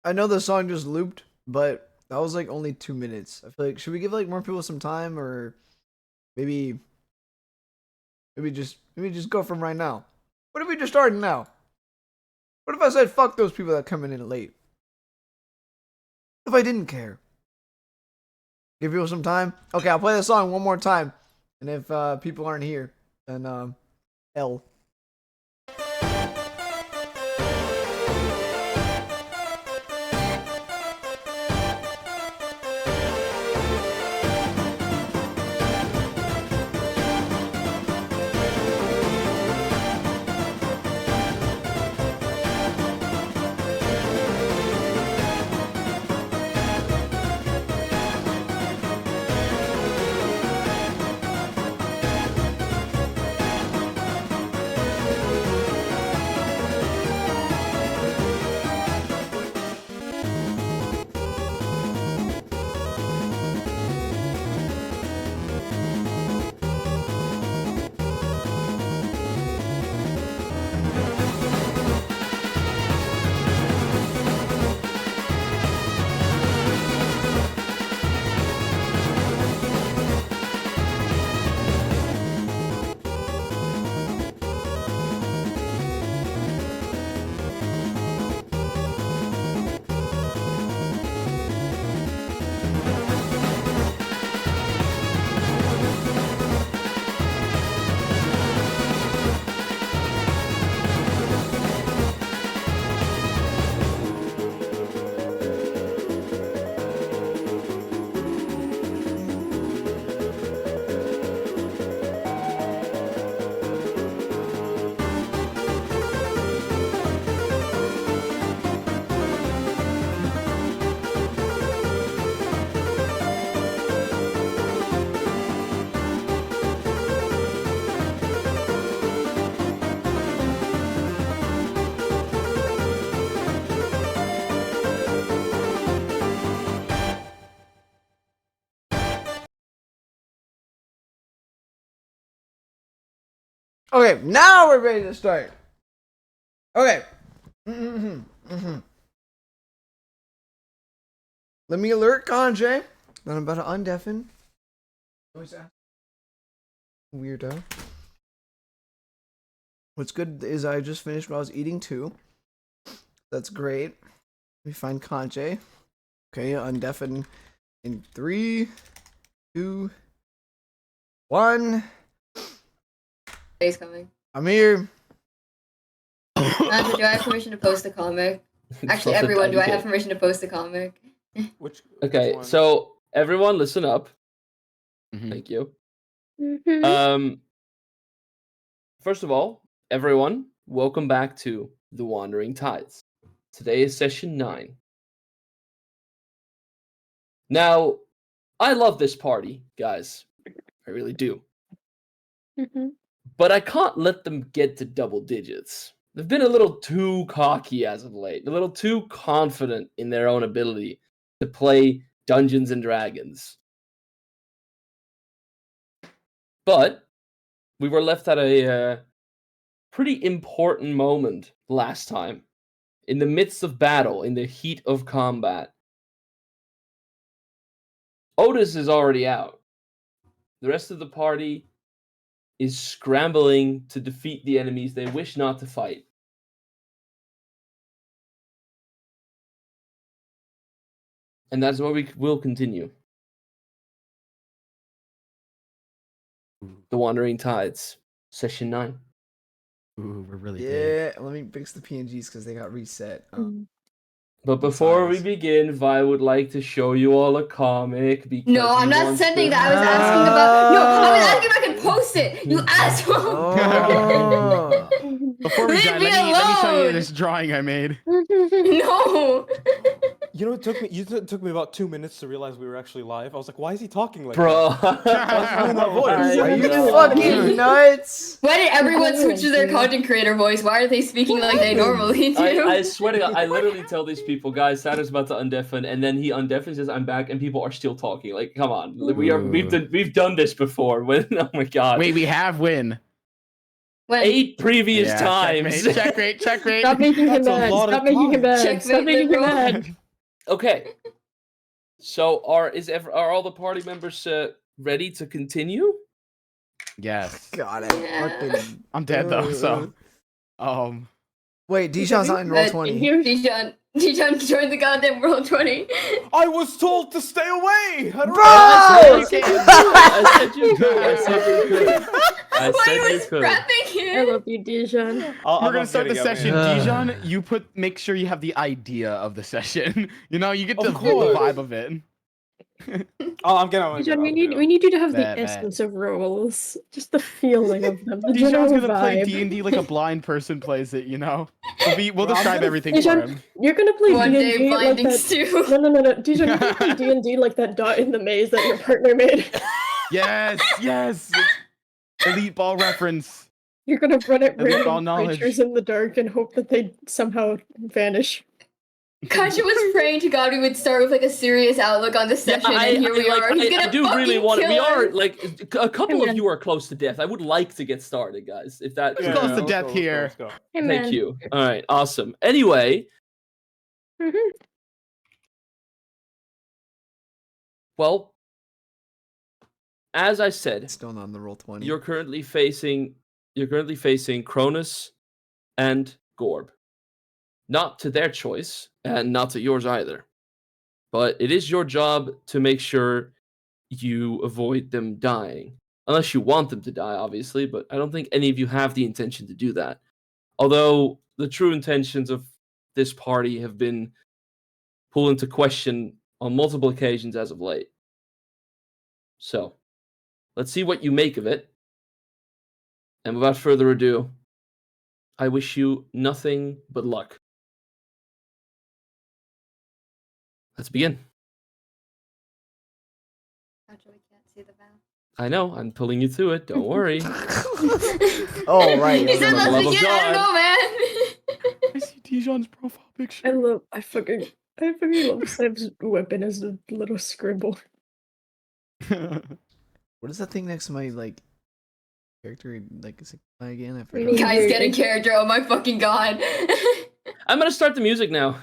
I know the song just looped, but that was like only 2 minutes. I feel like should we give like more people some time, or maybe maybe just go from right now? What if we just started now? What if I said fuck those people that coming in late? What if I didn't care? Give people some time. Okay, I'll play the song one more time, and if people aren't here, then L. Okay, now we're ready to start. Okay. Let me alert Kanjay that I'm about to undeafen. Weirdo. What's good is I just finished what I was eating too. That's great. Let me find Kanjay. Okay, undeafen in 3, 2, 1. He's coming. I'm here. Andrew, do I have permission to post a comic? Actually, everyone, do I have permission to post a comic? Okay, so everyone, listen up. Thank you. First of all, everyone, welcome back to The Wandering Tides. Today is session 9. Now, I love this party, guys. I really do. But I can't let them get to double digits. They've been a little too cocky as of late, a little too confident in their own ability to play Dungeons and Dragons. But we were left at a pretty important moment last time. In the midst of battle, in the heat of combat. Otis is already out. The rest of the party is scrambling to defeat the enemies they wish not to fight. And that's where we will continue. The Wandering Tides, session 9. Ooh, we're really Yeah, let me fix the PNGs because they got reset. But before we begin, Vi would like to show you all a comic. Because No, I'm not sending that. I was asking about. No, I was asking if I could post it. You asshole. Oh. Before we Leave start, me let me show you alone. this drawing I made. No. You know, it took me about 2 minutes to realize we were actually live. I was like, why is he talking like Bro. that? Doing that voice? Are you fucking nuts? Why did everyone switch to their content creator voice? Why are they speaking like they normally do? I swear to God, I literally tell these people, guys, Saturn's about to undeafen, and then he undeafens, says, I'm back, and people are still talking. Like, come on. We've done this before. Oh my God. Wait, we have win. When? 8 previous Yeah, times. Checkmate, checkmate. Stop making him That's a mad. lot of Stop making him time. mad. Checkmate, Stop making him liberal. mad. Okay. So are all the party members ready to continue? Yes. God, I Yeah. fucking. I'm dead though, so Wait, Dijon's not in roll But 20. Dijon joined the goddamn Roll 20. I was told to stay away. I don't Bro! I said you could. I said you could. I Why said you you was could. prepping I him? love you, Dijon. we're gonna start the session. in. Dijon, you make sure you have the idea of the session. You know, you get to Of feel the course. vibe of it. Oh, I'm getting. Dijon, we need you to have the Bet. essence of roles, just the feeling of them, the Dijon's general gonna play vibe. D&D like a blind person plays it. You know, we'll Well, I'm describe gonna- everything for Dijon, him. you're gonna play One D&D day like bindings that. too. No. Dijon, you're gonna play D&D like that dot in the maze that your partner made. Yes. Elite ball reference. You're gonna run at At least all random knowledge. creatures in the dark and hope that they somehow vanish. Katja was praying to God we would start with like a serious outlook on the session, and here we are. He's gonna I do really fucking want it. kill We are us. like a couple Hey, of man. you are close to death. I would like to get started, guys. If that Let's close to death here. Let's go. Hey, Thank man. you. All right, awesome. Anyway, Mhm. well, as I said, Still not on the roll 20. you're currently facing Cronus and Gorb. Not to their choice, and not to yours either. But it is your job to make sure you avoid them dying. Unless you want them to die, obviously, but I don't think any of you have the intention to do that. Although the true intentions of this party have been pulled into question on multiple occasions as of late. So, let's see what you make of it. And without further ado, I wish you nothing but luck. Let's begin. Katja, we can't see the map. I know, I'm pulling you to it. Don't worry. Oh, right. He said, For the "Let's love of begin." I don't God. know, man. I see Dijon's profile I picture. fucking love Sam's weapon as a little scribble. What is that thing next to my, like, character? Like, is it again? I Really? forgot. Guys, getting character. Oh my fucking god. I'm gonna start the music now.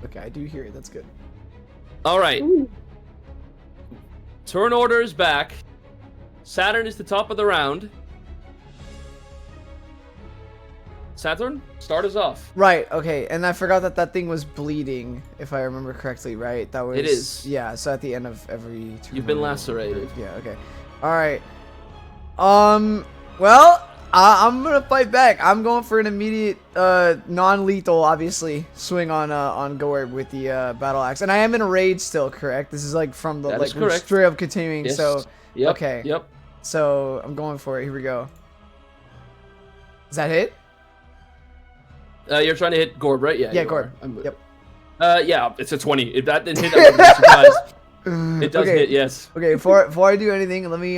Okay, I do hear it. That's good. All right. Ooh. Turn order is back. Saturn is the top of the round. Saturn, start us off. Right, okay, and I forgot that that thing was bleeding, if I remember correctly, right? That was... It is. Yeah, so at the end of every turn... You've been order- lacerated. Yeah, okay. Alright. Well, I'm gonna fight back. I'm going for an immediate, non-lethal, obviously, swing on Gorb with the, battle axe. And I am in a rage still, correct? This is, like, from the, That like, is correct. straight up continuing, Yes. so... Yep. Okay. Yep. So, I'm going for it. Here we go. Is that hit? You're trying to hit Gorb, right? Yeah. Yeah, you Gorb. are. I'm- Yep. Yeah, it's a 20. If that didn't hit, I would be surprised. It does Okay. hit, yes. Okay, before I do anything, let me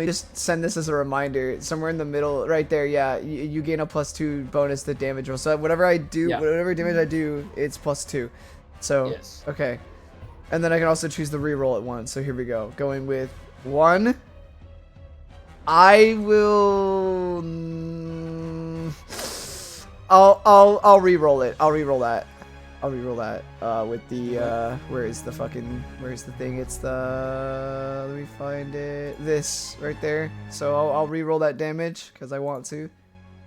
just send this as a reminder. Somewhere in the middle, right there, yeah, you gain a +2 bonus to damage roll. So whatever I do, Yeah. whatever damage I do, it's +2. So, Yes. okay. And then I can also choose to re-roll at once. So here we go. Going with 1. I will... I'll re-roll it. I'll re-roll that. With the, where's the thing? It's the, let me find it. This, right there. So I'll re-roll that damage, because I want to.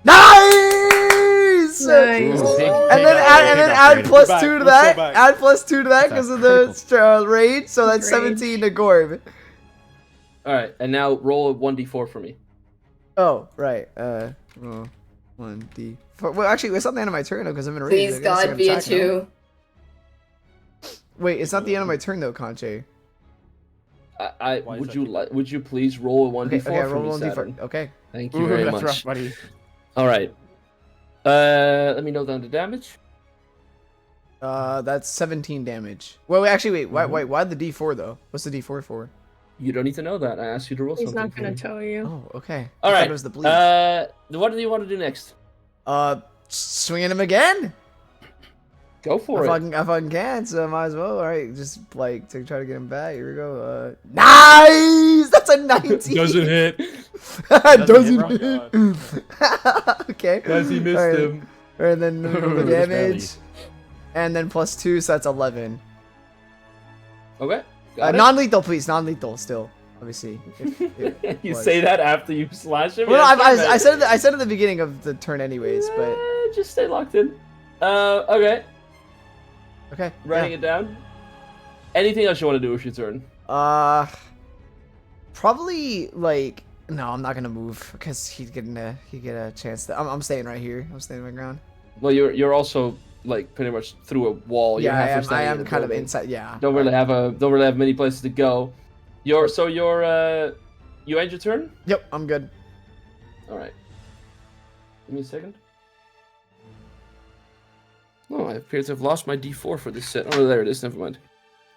Nice! Nice. And then add +2 back. to Let's that. go back. Add +2 to that That's because of critical. the rage. So that's Rage. 17 to Gorb. All right, and now roll a 1d4 for me. Oh, right. Roll 1d4. Well, actually, it's not the end of my turn though, because I'm in a rage. Please, I guess I God, can be a attack now. 2. Wait, it's not the end of my turn though, Conche. I Why is would that you different? would you please roll a 1d4 Okay, for roll me, 1d4. Saturn? Okay. Thank you Ooh, very that's much. rough, buddy. All right. Let me note down the damage. That's 17 damage. Well, actually, wait. Why the D4 though? What's the D4 for? You don't need to know that. I asked you to roll He's something. not for gonna me. tell you. Oh, okay. All I thought right. it was the bleed. What do you want to do next? Swinging him again. Go for I it. fucking can, so I might as well. All right, just like to try to get him back. Here we go. Nice. That's a 19. Doesn't hit. Doesn't hit, hit. Okay. Guys, he missed Alright. him. Alright, then we roll the Just barely. damage, and then +2, so that's 11. Okay. Got it. Non-lethal, please. Non-lethal still. Obviously. You was. say that after you slash him. Well, Yeah, I said it. I said it at the beginning of the turn, anyways. But just stay locked in. Okay. okay. Writing it down. Anything else you want to do with your turn? Probably like no. I'm not gonna move because he'd get a chance. I'm staying right here. I'm staying my ground. Well, you're also like pretty much through a wall. You're Yeah, I halfway am. I standing in am a kind of building. inside. Yeah. Don't really have many places to go. You end your turn? Yep. I'm good. All right. Give me a second. Oh, I appear to have lost my D4 for this set. Oh, there it is. Never mind.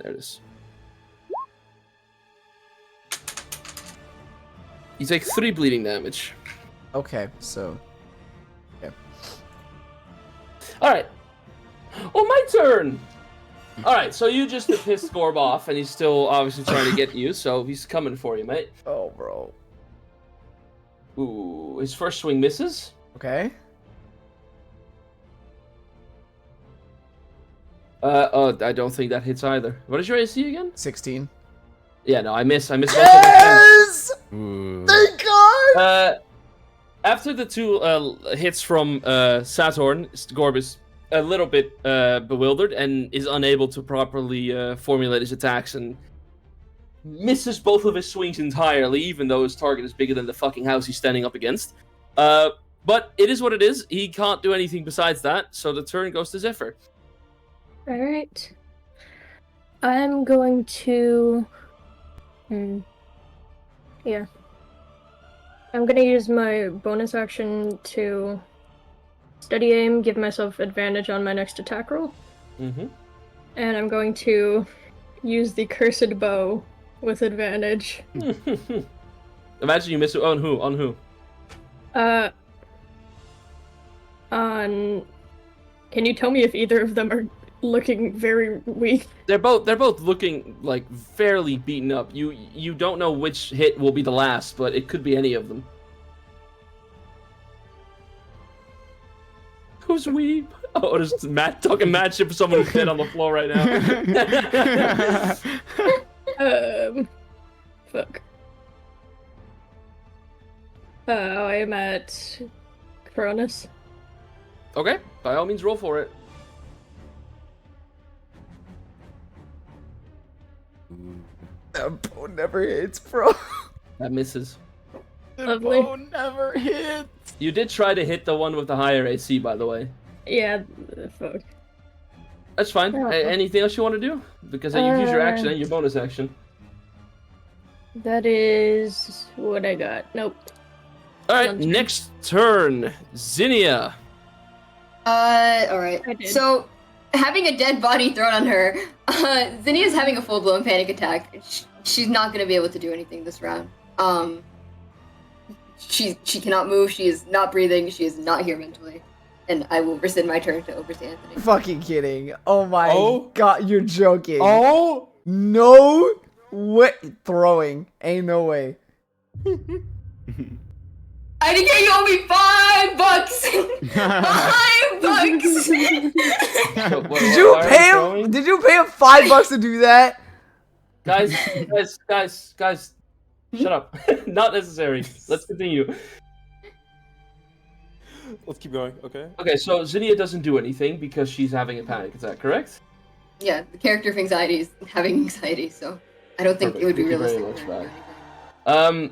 There it is. You take 3 bleeding damage. Okay. So. All right. Oh, my turn. All right. So you just pissed Gorb off, and he's still obviously trying to get you. So he's coming for you, mate. Oh, bro. Ooh, his first swing misses. Okay. I don't think that hits either. What is your AC again? 16. Yeah, no, I miss. I miss most of my Yes! Ooh. Thank God! After the 2 hits from Saturn, Gorb is a little bit bewildered and is unable to properly formulate his attacks and misses both of his swings entirely, even though his target is bigger than the fucking house he's standing up against. But it is what it is. He can't do anything besides that, so the turn goes to Zephyr. Alright. I'm going to... Yeah. I'm gonna use my bonus action to steady aim, give myself advantage on my next attack roll. Mm-hmm. And I'm going to use the cursed bow with advantage. Imagine you miss it. On who? On who? On... Can you tell me if either of them are looking very weak? They're both looking like fairly beaten up. You don't know which hit will be the last, but it could be any of them. Who's we? Oh, there's Matt talking mad shit for someone who's dead on the floor right now. Fuck. I am at Cronus. Okay, by all means, roll for it. That bow never hits, bro. That misses. Lovely. Oh, never hit. You did try to hit the one with the higher AC, by the way. Yeah, fuck. That's fine. Yeah. Anything else you want to do? Because you've used your action and your bonus action. That is what I got. Nope. All right, One turn. next turn, Zinnia. Alright. I did. So, having a dead body thrown on her, Zinnia's having a full-blown panic attack. She's not gonna be able to do anything this round. She cannot move, she is not breathing, she is not here mentally. And I will rescind my turn to oversee Anthony. Fucking kidding. Oh my Oh. God, you're joking. Oh! No way. Throwing. Ain't no way. I think you owe me $5! $5! Did you pay him? Did you pay him $5 to do that? Guys, shut up. Not necessary. Let's continue. Let's keep going, okay? Okay, so Zinnia doesn't do anything because she's having a panic attack, correct? Yeah, the character of anxiety is having anxiety, so I don't think Perfect. it would be Thank you very realistic. much, for her to do Matt.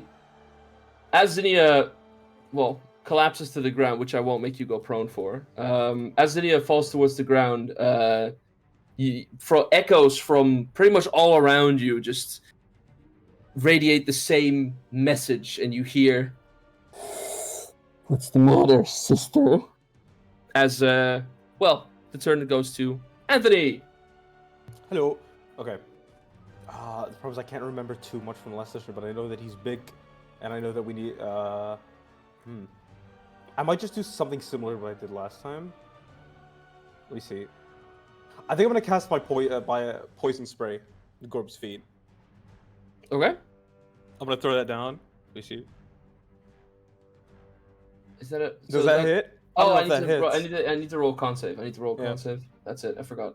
As Zinnia, collapses to the ground, which I won't make you go prone for. As Zinnia falls towards the ground, echoes from pretty much all around you just radiate the same message, and you hear, "What's the matter, sister?" As the turn goes to Anthony. Hello. Okay. The problem is I can't remember too much from the last session, but I know that he's big, and I know that we need, I might just do something similar to what I did last time. Let me see. I think I'm gonna cast my poison spray at Gorb's feet. Okay. I'm gonna throw that down. We see. Is that a? Does that hit? Oh, I I don't know need if to. that hits. I need to roll con save. I need to roll con Yeah. save. That's it. I forgot.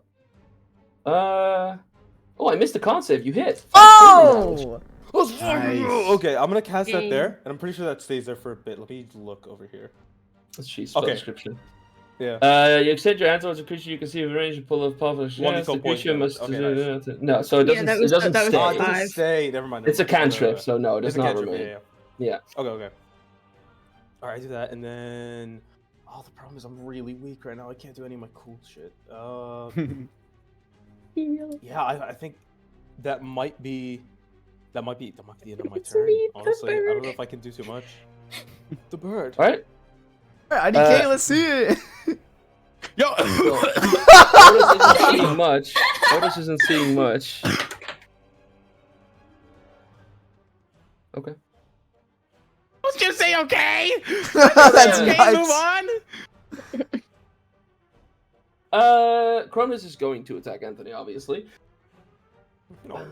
Oh, I missed the con save. You hit. Oh! Nice. Okay, I'm gonna cast that Dang. there, and I'm pretty sure that stays there for a bit. Let me look over here. Let's see. Spell Okay. description. Yeah. You extend your hand towards a creature you can see with range and pull of publish. One Yes, lethal the creature poison must. damage. Okay, No, so it Yeah, doesn't. that was- it doesn't that was stay. Oh, it doesn't five. stay. Never mind. It's a never mind. cantrip, so no, it does It's a not cantrip. remain. Yeah. Yeah. Okay. All right, I do that, and then. Oh, the problem is I'm really weak right now. I can't do any of my cool shit. Yeah, I think that might be the end of my It's turn. me, the Honestly, I don't bird. know if I can do too much. The bird. All right. I can't. Let's see it. Yo. Otis isn't seeing much. Otis isn't seeing much. Okay. I was gonna say okay. That's Okay, Okay, move nuts. on. Cronus is going to attack Anthony, obviously. No.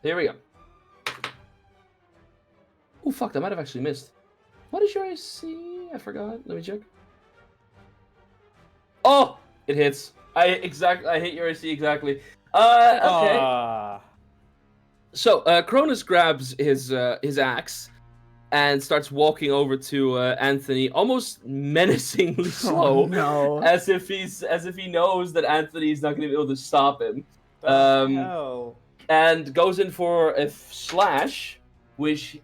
Here we go. Oh fuck! I might have actually missed. What is your AC? I forgot. Let me check. Oh, it hits. I hit your AC exactly. Okay. So Cronus grabs his axe and starts walking over to Anthony, almost menacingly slow, Oh, no. as if he knows that Anthony's not going to be able to stop him. Hell. And goes in for a slash, which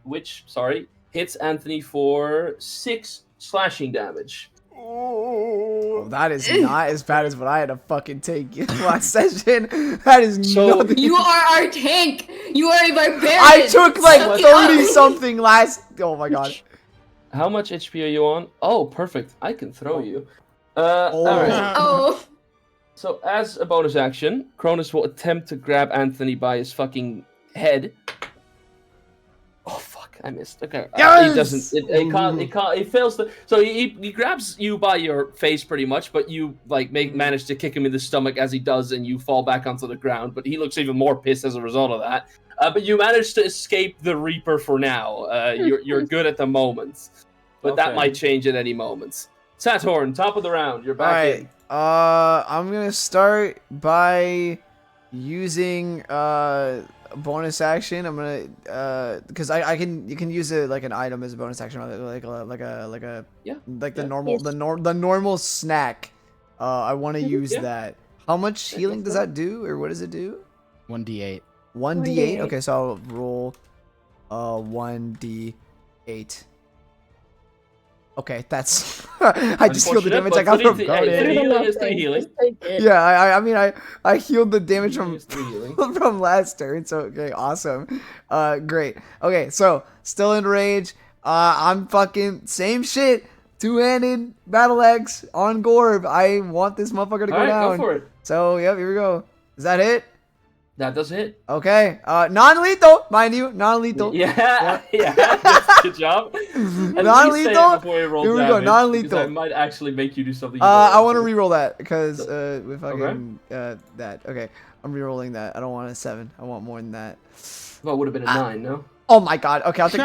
hits Anthony for 6 slashing damage. Oh, that is not as bad as what I had to fucking take last session. That is So- nothing. You are our tank. You are a barbarian. I took like Suck it 30 up. something last. Oh my god. How much HP are you on? Oh, perfect. I can throw you. Oh. All right. Oh. So as a bonus action, Cronus will attempt to grab Anthony by his fucking head. Oh fuck! I missed. Okay. Yes! He doesn't. It can't. He fails to. So he grabs you by your face pretty much, but you like manage to kick him in the stomach as he does, and you fall back onto the ground. But he looks even more pissed as a result of that. But you manage to escape the Reaper for now. You're good at the moment, but that Okay. might change at any moment. Saturn, top of the round. You're back Alright. in. I'm gonna start by using bonus action. I'm gonna because you can use it like an item as a bonus action, like the normal snack. I want to use yeah. that. How much I healing guess does so. that do, or what does it do? 1d8. 1d8. Okay, so I'll roll 1d8. Okay, that's I just healed the damage I got from Unfortunate, Conan. healing is 3 healing. Just take it. Yeah, I mean I healed the damage Healing from is 3 healing. from last turn, so okay, awesome. Great. Okay, so still in rage. I'm fucking same shit. Two-handed battle axe on Gorb. I want this motherfucker to go Alright, down. go for it. So yep, here we go. Is that it? That does hit. Okay. Non-lethal, mind you, non-lethal. Yeah, good job. And Non-lethal? before you roll Here we go, damage, non-lethal. because I might actually make you do something. you I don't want to do. re-roll that because with fucking that. Okay, I'm re-rolling that. I don't want a 7. I want more than that. Well, it would have been a 9, no? Oh my god. Okay, I'll take.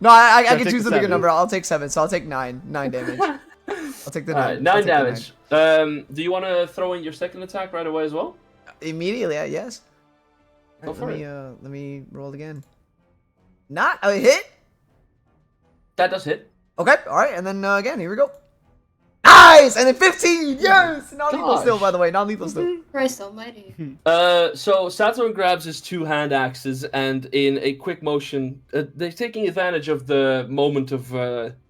No, I Gotta can take choose the the bigger 7. number. I'll take 7. So I'll take 9. 9 damage. I'll take the 9. Alright, 9 damage. Do you want to throw in your second attack right away as well? Immediately, yes. Go for it. Let me roll again. Not a hit. That does hit. Okay, all right, and then again, here we go. Nice, and then 15. Yes, non-lethal Gosh. still, by the way, non-lethal still. Christ almighty. So Saturn grabs his 2 hand axes and in a quick motion, they're taking advantage of the moment of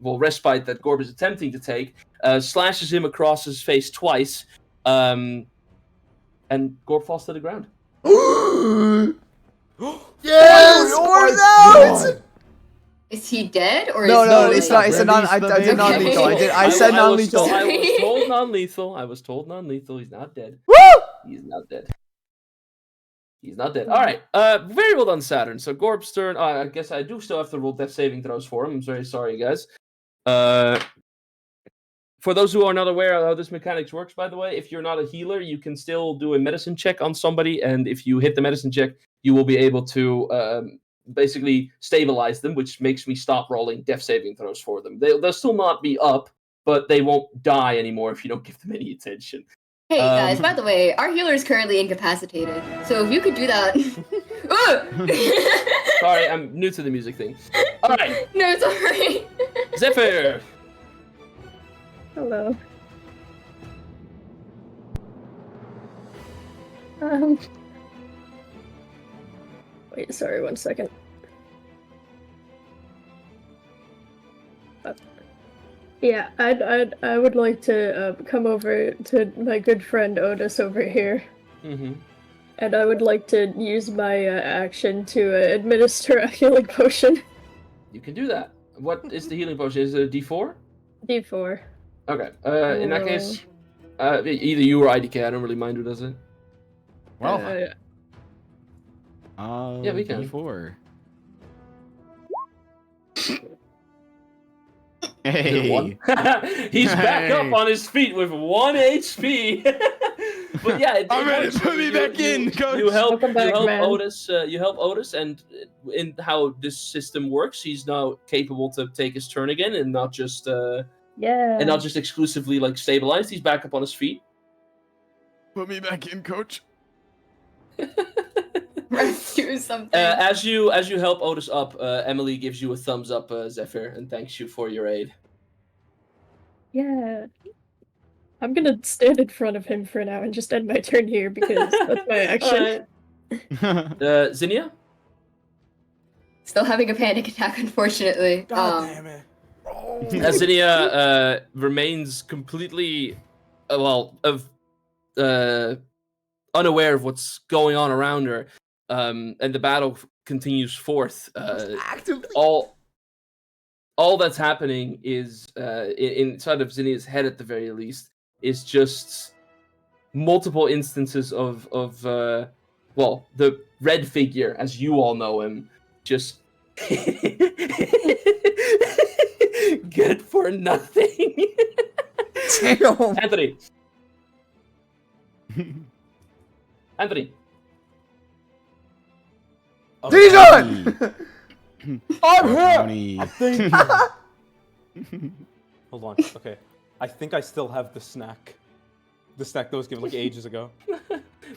respite that Gorb is attempting to take, slashes him across his face twice, and Gorb falls to the ground. Yes, Gor's out. Is he dead or No, is no, he it's like- not. It's a non. I did non-lethal. I said non-lethal. I was told non-lethal. I was told non-lethal. He's not dead. Woo! He's not dead. He's not dead. All right. Very well done, Saturn. So Gorb's turn. I guess I do still have to roll death saving throws for him. I'm very sorry, guys. for those who are not aware of how this mechanics works, by the way, if you're not a healer, you can still do a medicine check on somebody, and if you hit the medicine check, you will be able to basically stabilize them, which makes me stop rolling death saving throws for them. They'll still not be up, but they won't die anymore if you don't give them any attention. Hey guys, by the way, our healer is currently incapacitated, so if you could do that. Sorry, I'm new to the music thing. All right. No, it's alright. Zephyr. Hello. Wait, sorry, 1 second. Yeah, I would like to come over to my good friend Otis over here. Mm-hmm. And I would like to use my action to administer a healing potion. You can do that. What is the healing potion? Is it a D4? D4. Okay. In that case, either you or IDK. I don't really mind who does it. Well, yeah, we can. D4. Hey. Hey. He's back up on his feet with 1 HP. But yeah, I'm ready to put me back in, coach. You help man. Otis. You help Otis, and in how this system works, he's now capable to take his turn again, and not just exclusively like stabilized. He's back up on his feet. Put me back in, coach. Rescue something. As you help Otis up, Emily gives you a thumbs up, Zephyr, and thanks you for your aid. Yeah. I'm gonna stand in front of him for now and just end my turn here because that's my action. Zinnia? Still having a panic attack, unfortunately. God damn it. Zinnia remains completely, unaware of what's going on around her, and the battle continues forth. Actively. All that's happening is inside of Zinnia's head, at the very least, is just multiple instances of the red figure, as you all know him, just good for nothing. Damn. Anthony. Dijon! I'm here! Tony. I think... Hold on, okay. I think I still have the snack. The snack that was given like ages ago.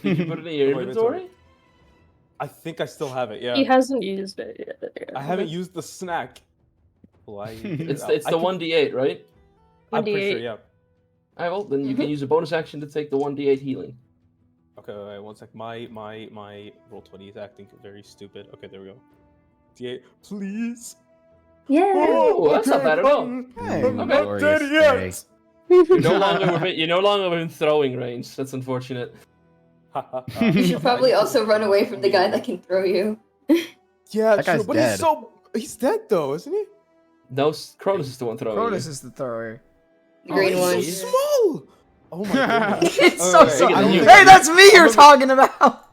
Did you put it in your inventory? I think I still have it, yeah. He hasn't used it yet. I haven't used the snack. Well, It's the 1d8, right? I'm pretty sure, 1d8. yeah. Alright, well, then you can use a bonus action to take the 1d8 healing. Okay, wait, 1 sec. My roll 20 is acting very stupid. Okay, there we go. D8, please. Yeah. Oh, that's not bad at all. Hey. I'm not Glorious dead day. yet. You're no longer within throwing range. That's unfortunate. You should probably also run away from the guy that can throw you. Yeah, That true, guy's but dead. he's dead though, isn't he? No, Cronus is the one throwing. Cronus you. is the thrower. The green he's one. so small. Oh my goodness. It's so Okay, sorry. I don't Hey, think- Hey, that's me you're talking about!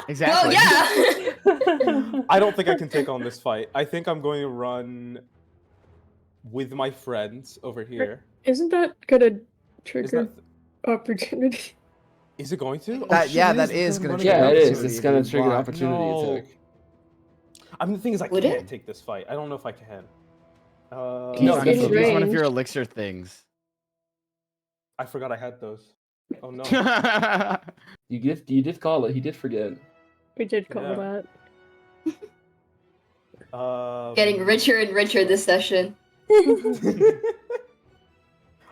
Exactly. Well, yeah. I don't think I can take on this fight. I think I'm going to run with my friends over here. Isn't that gonna Is trigger that- opportunity? Is it going to? That- shit, yeah, it that is, is because gonna I'm trigger Yeah, running it out. is. opportunity It's gonna to trigger block. opportunity No. attack. I mean, the thing is, I Would can't it? take this fight. I don't know if I can. No, He's Use that's in one of range. your elixir things. I forgot I had those. Oh no. You did call it. He did forget. We did call Yeah. that. Getting richer and richer this session.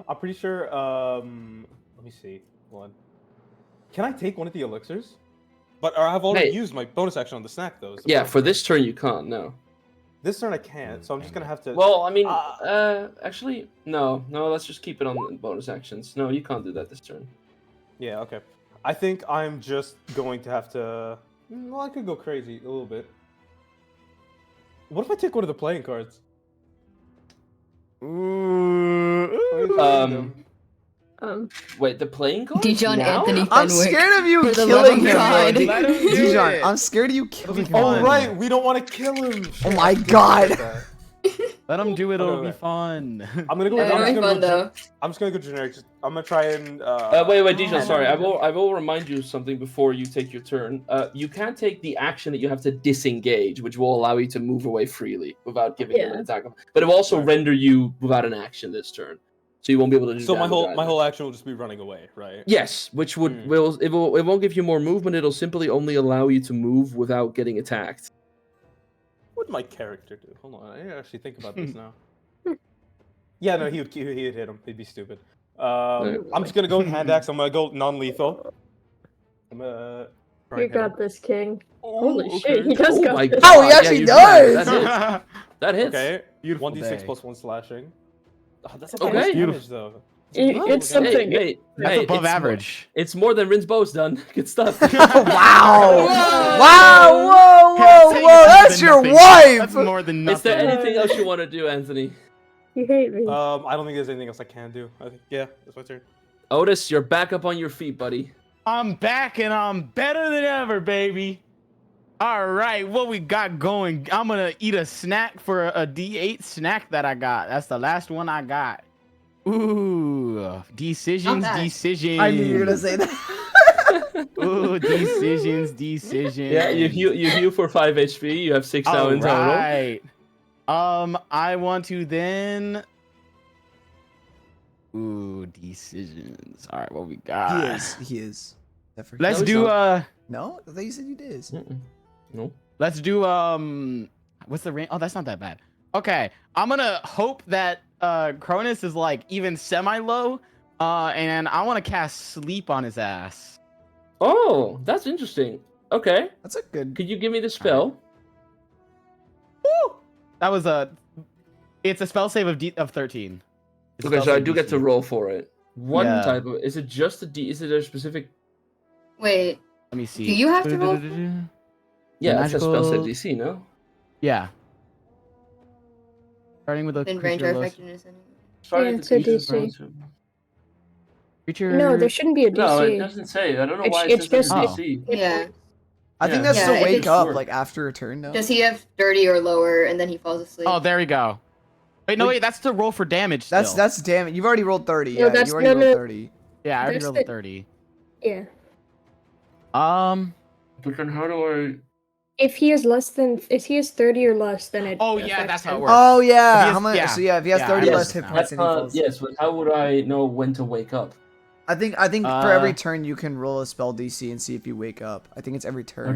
I'm pretty sure. Let me see. One. Can I take one of the elixirs? But I've already Hey. used my bonus action on the snack, though. is the Yeah, problem. for this turn you can't. No. This turn I can't, so I'm just gonna have to. Well, I mean, Ah. actually, no. Let's just keep it on bonus actions. No, you can't do that this turn. Yeah, okay. I think I'm just going to have to. Well, I could go crazy a little bit. What if I take one of the playing cards? Wait, the playing card? Dijon now? Anthony I'm Fenwick. scared of you For the killing love of him, God. Andy. Let him do Dijon, it. I'm scared of you killing him. Oh right, we don't want to kill him. Oh my Shit, I God. forgot about that. Let him do it. It'll Okay. be fun. I'm gonna go. Yeah, it'll be fun though. I'm just gonna go generic. I'm gonna try and. Wait, Dijon, Oh. sorry. I will remind you of something before you take your turn. You can't take the action that you have to disengage, which will allow you to move away freely without giving them an attack. But it will also Right. render you without an action this turn, so you won't be able to do. So my damage either. whole action will just be running away, right? Yes, which would it won't give you more movement. It'll simply only allow you to move without getting attacked. What would my character do? Hold on, I need to actually think about this now. Yeah, no, he would hit him. He'd be stupid. I'm just gonna go hand axe. I'm gonna go non-lethal. I'm gonna. try You and hit him. got this, King. Oh, Holy okay. shit, he does Oh got my this. god! Oh, he actually you does! That hits. That hits. Okay. Beautiful 1d6 day. plus 1 slashing. Oh, that's Okay. not much Beautiful. damage though. It's something. Hey, That's above it's average. It's more than Rin's bow's done. Good stuff. Wow! Whoa. Wow! Whoa! Whoa! Saying Whoa! it's more That's than your nothing. wife. That's more than nothing. Is there anything else you want to do, Anthony? You hate me. I don't think there's anything else I can do. I think that's my turn. Otis, you're back up on your feet, buddy. I'm back and I'm better than ever, baby. All right, what we got going? I'm gonna eat a snack for a D8 snack that I got. That's the last one I got. Ooh, decisions, Not bad. decisions. I knew you were gonna say that. Ooh, decisions, decisions. Yeah, you heal for 5 HP. You have 6 now All in total. right. I want to then. Ooh, decisions. All right, what we got? He is. Let's No, he's do No, I thought you said you did. Mm-mm. No. Let's do what's the range? Oh, that's not that bad. Okay, I'm gonna hope that Cronus is like even semi-low, and I want to cast sleep on his ass. Oh, that's interesting. Okay, That's a good. could you give me the spell? That was it's a spell save of 13. It's a Okay, spell so I save do get to DC. roll for it. One Yeah. type of. Is it just a D? Is it a specific? Wait, Let me see. do you have to roll? Yeah, it's a spell save Magical- DC, no? Yeah. Starting with a Then range creature or low- effectiveness anyway. Sorry, Yeah, the it's a DC is DC. brown, creature. No, there shouldn't be a DC. No, it doesn't say. I don't know It's- why it it's says there's a just- DC. Yeah. I think Yeah. that's Yeah, to if wake it's- up Sure. like after a turn. No. Does he have 30 or lower and then he falls asleep? Oh, there we go. Wait, no, wait, that's to roll for damage. That's still. that's damn it. You've already rolled 30. No, Yeah, that's- you already no, rolled no. 30. Yeah, I already that's rolled the- a 30. Yeah. But then how do I? If he is 30 or less, then it. Oh yeah, affects that's how it him. works. Oh yeah. If he How has- much? yeah. So yeah, if he has Yeah, 30 I less know. hit points, then he falls. Yes, but how would I know when to wake up? I think for every Uh, turn you can roll a spell DC and see if you wake up. I think it's every turn.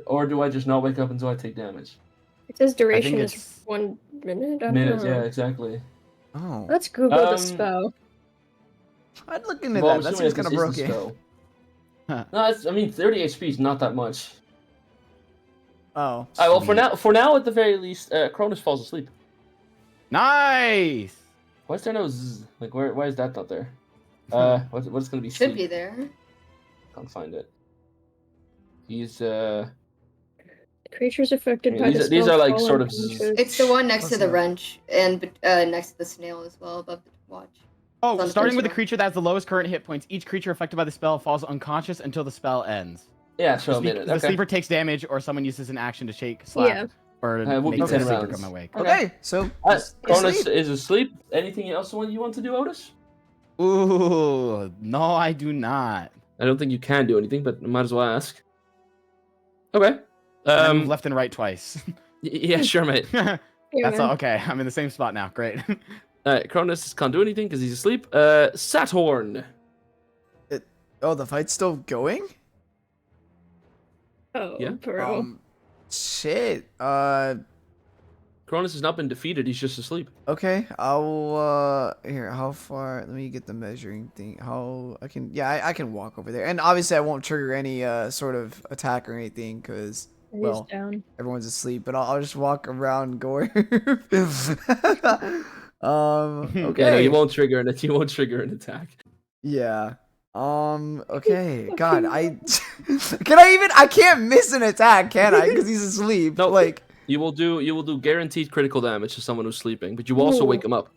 Or do I just not wake up until I take damage? It says duration it's- is 1 minute. I don't Minutes, know. yeah, exactly. Oh, Let's Google the Um, spell. I'd look into Well, I'm that. That assuming seems kind of this is the broken. spell. No, I mean 30 HP is not that much. Oh, Alright, well for now at the very least, Cronus falls asleep. Nice. Why is there no zzz? Like why is that not there? What's gonna be Should sleep? be there. Can't find it. He's Creatures affected I mean, by these the are- these spell are, like, fall sort of unconscious. It's the one next to What's the that? wrench and next to the snail as well above the watch. Oh, on the starting first with the row. creature that has the lowest current hit points, each creature affected by the spell falls unconscious until the spell ends. yeah, so a Sleep- minute. the Okay. sleeper takes damage, or someone uses an action to shake, slap, Yeah. or It would be make the 10 sleeper rounds. come awake. okay. So Cronus asleep. is asleep. Anything else you want to do, Otis? Ooh, no, I do not. I don't think you can do anything, but I might as well ask. Okay. I move left and right twice. Yeah, sure, mate. Yeah, That's man. all. Okay, I'm in the same spot now. Great. Cronus can't do anything because he's asleep. Saturn. Oh, the fight's still going. Oh, Yeah. bro. Shit. Cronus has not been defeated. He's just asleep. Okay. I'll here. How far? Let me get the measuring thing. How I can? Yeah, I can walk over there, and obviously I won't trigger any sort of attack or anything because He's well, down. everyone's asleep. But I'll just walk around Gore. Okay. Yeah, no, you won't trigger an. You won't trigger an attack. Yeah. Okay. God, I can't miss an attack, can I? Because he's asleep. No. Like. You will do guaranteed critical damage to someone who's sleeping, but you will also Ooh. wake him up.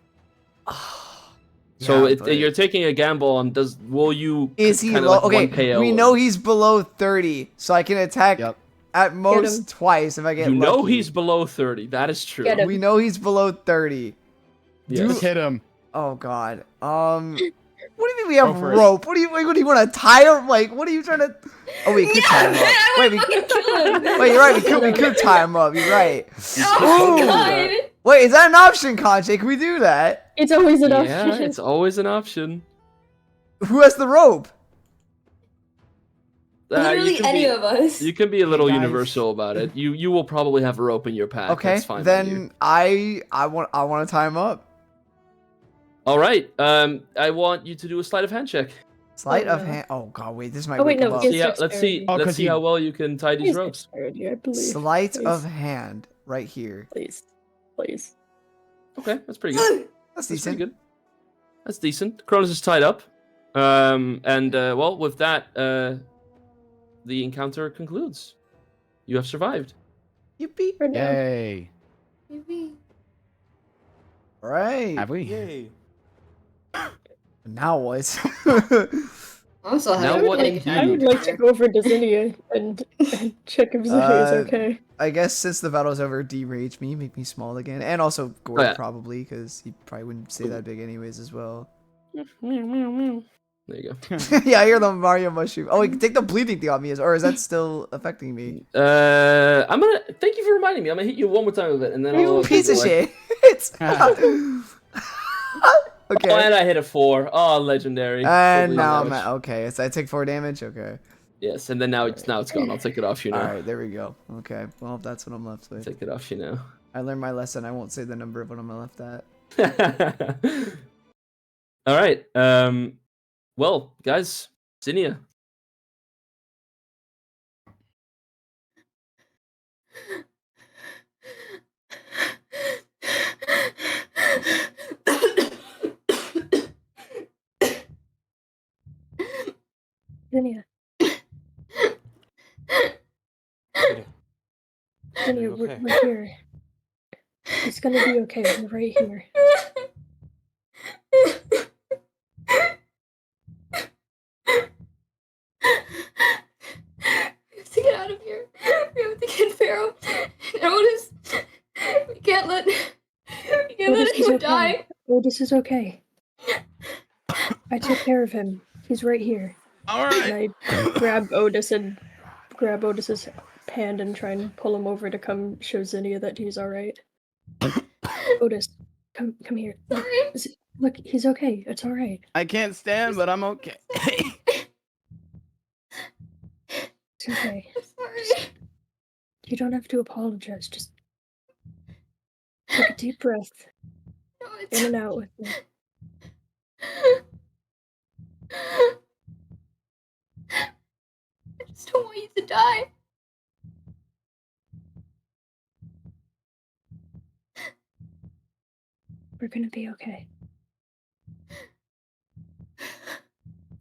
So Yeah, but- you're taking a gamble on will you Is he kinda low? like one Okay, KO we or- know he's below 30, so I can attack Yep. at most him. twice if I get You know lucky. he's below 30. That is true. Get him. We know he's below 30. Yes. Just hit him. Oh God. What do you mean we have Go for it. rope? What do you want to tie him? Like, what are you trying to? Oh, we could tie him up. I Wait, would we fucking kill him. wait. You're right. We could tie him up. You're right. Oh Ooh. god. Wait, is that an option, Conche? Can we do that? It's always an Yeah, option. it's always an option. Who has the rope? You Literally can any be- of us. You can be a little guys. universal about it. You will probably have a rope in your pack. Okay, That's fine by you. then I want to tie him up. All right. I want you to do a sleight of hand check. Sleight of no. hand. Oh God, wait. This might Oh, wait, wake him no, up. Yes, See how, let's see. dexterity. Oh, Let's 'cause see he- how well you can tie these Please ropes. dexterity, I believe. Sleight Please. of hand, right here. Please. Please. Okay, that's pretty good. That's That's pretty decent. good. That's decent. Cronus is tied up. Well, with that, the encounter concludes. You have survived. Yippee! For now. Yay. All right. Have we? Yay. Now what? I'm so Now happy what with do I you would do? like to go over to Zinnia and check if Zinnia is okay. I guess since the battle's over, derage me, make me small again, and also Gord yeah. probably, because he probably wouldn't stay that big anyways as well. There you go. Yeah, I hear the Mario mushroom. Oh, wait, take the bleeding thing off me, or is that still affecting me? I'm gonna thank you for reminding me. I'm gonna hit you one more time with it, and then You I'll piece of take shit. Oh, Okay. and I hit a 4. Oh, legendary. And Totally now I'm damage. at, okay, so I take 4 damage. Okay. Yes, and then now it's gone. I'll take it off you All now. right, there we go. Okay, well that's what I'm left with. Take it off you now. I learned my lesson. I won't say the number of what I'm left at. All right. Well, guys, Zinnia. Zinnia. Zinnia, Okay. we're here. It's gonna be okay. We're right here. We have to get out of here. We have to get Pharaoh and Otis. We can't let Otis is anyone okay. die. Otis is okay. I took care of him. He's right here. All And right. I grab Otis's hand and try and pull him over to come show Zinnia that he's alright. Otis, come here. Sorry. Look, he's okay. It's alright. I can't stand, but I'm okay. It's okay. I'm sorry. You don't have to apologize. Just take a deep breath. No, it's... In and out with me. I just don't want you to die. We're gonna be okay.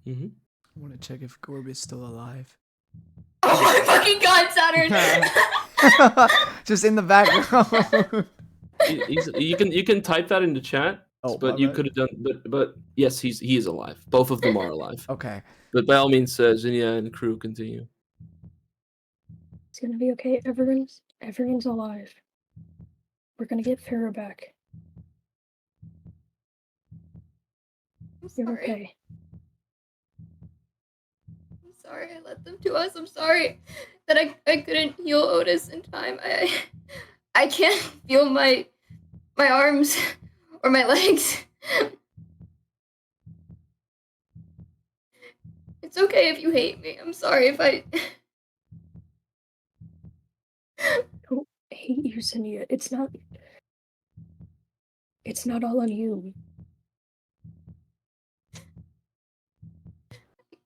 Mm-hmm. I want to check if Gorb is still alive. Oh my fucking god, Saturn! Just in the background. You can type that in the chat. Oh, but my you bad. could have done. But yes, he is alive. Both of them are alive. Okay. But by all means, Zinnia and crew continue. It's gonna be okay. Everyone's alive. We're gonna get Farrah back. I'm You're sorry. okay. I'm sorry I let them do us. I'm sorry that I couldn't heal Otis in time. I can't feel my arms or my legs. It's okay if you hate me. I'm sorry if I... Don't hate you, Zinnia. It's not all on you.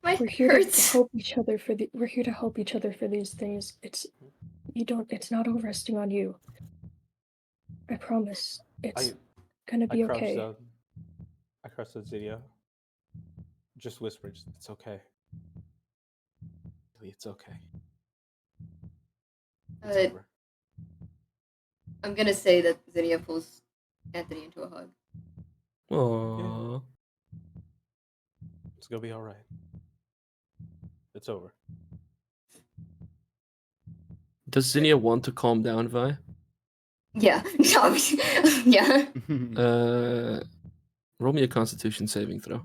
My We're head here to hurts. help each other we're here to help each other for these things. It's not all resting on you. I promise. It's gonna be okay. I crouched at Zinnia. Just whispered, it's okay. It's okay. It's over. I'm gonna say that Zinnia pulls Anthony into a hug. Aww. It's gonna be alright. It's over. Does Zinnia want to calm down, Vi? Yeah. Yeah. Roll me a Constitution saving throw.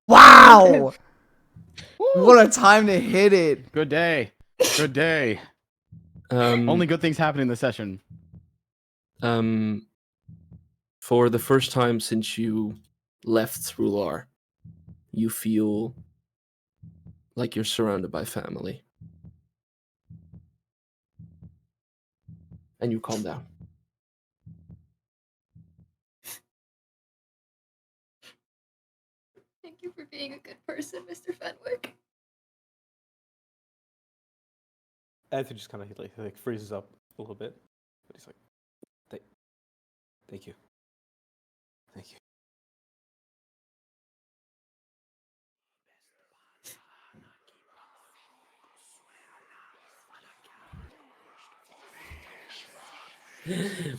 Wow! What a time to hit it. Good day. Good day. Only good things happen in the session. For the first time since you left Thrular, you feel like you're surrounded by family. And you calm down. Thank you for being a good person, Mr. Fenwick. Anthony just kind of like freezes up a little bit, but he's like, "Thank you, thank you."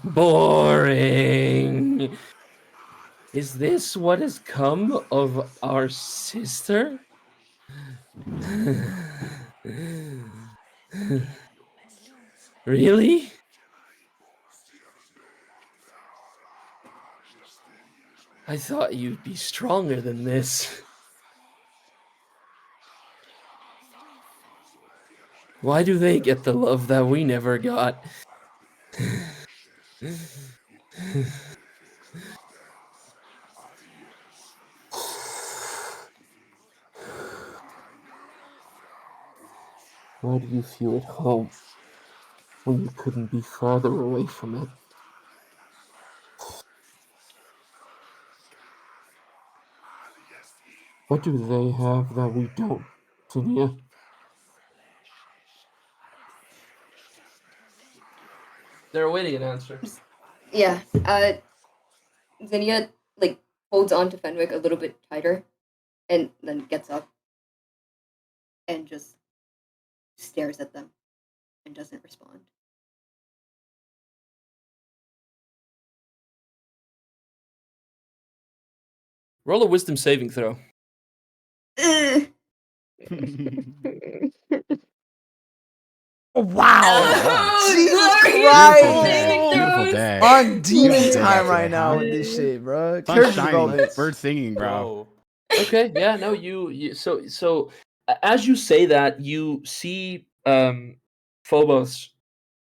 Boring. Is this what has come of our sister? Really? I thought you'd be stronger than this. Why do they get the love that we never got? Why do you feel at home when you couldn't be farther away from it? What do they have that we don't, Zinnia? They're awaiting an answer. Yeah. Zinnia like holds on to Fenwick a little bit tighter, and then gets up and just stares at them and doesn't respond. Roll a wisdom saving throw. Ugh. Wow! Oh, Jesus glorious Christ! saving Beautiful throws. day. On demon Beautiful day time today, right now huh? with this shit, bro. Sun Character shining, development. bird singing, bro. Whoa. Okay, yeah, no, you so as you say that, you see Phobos,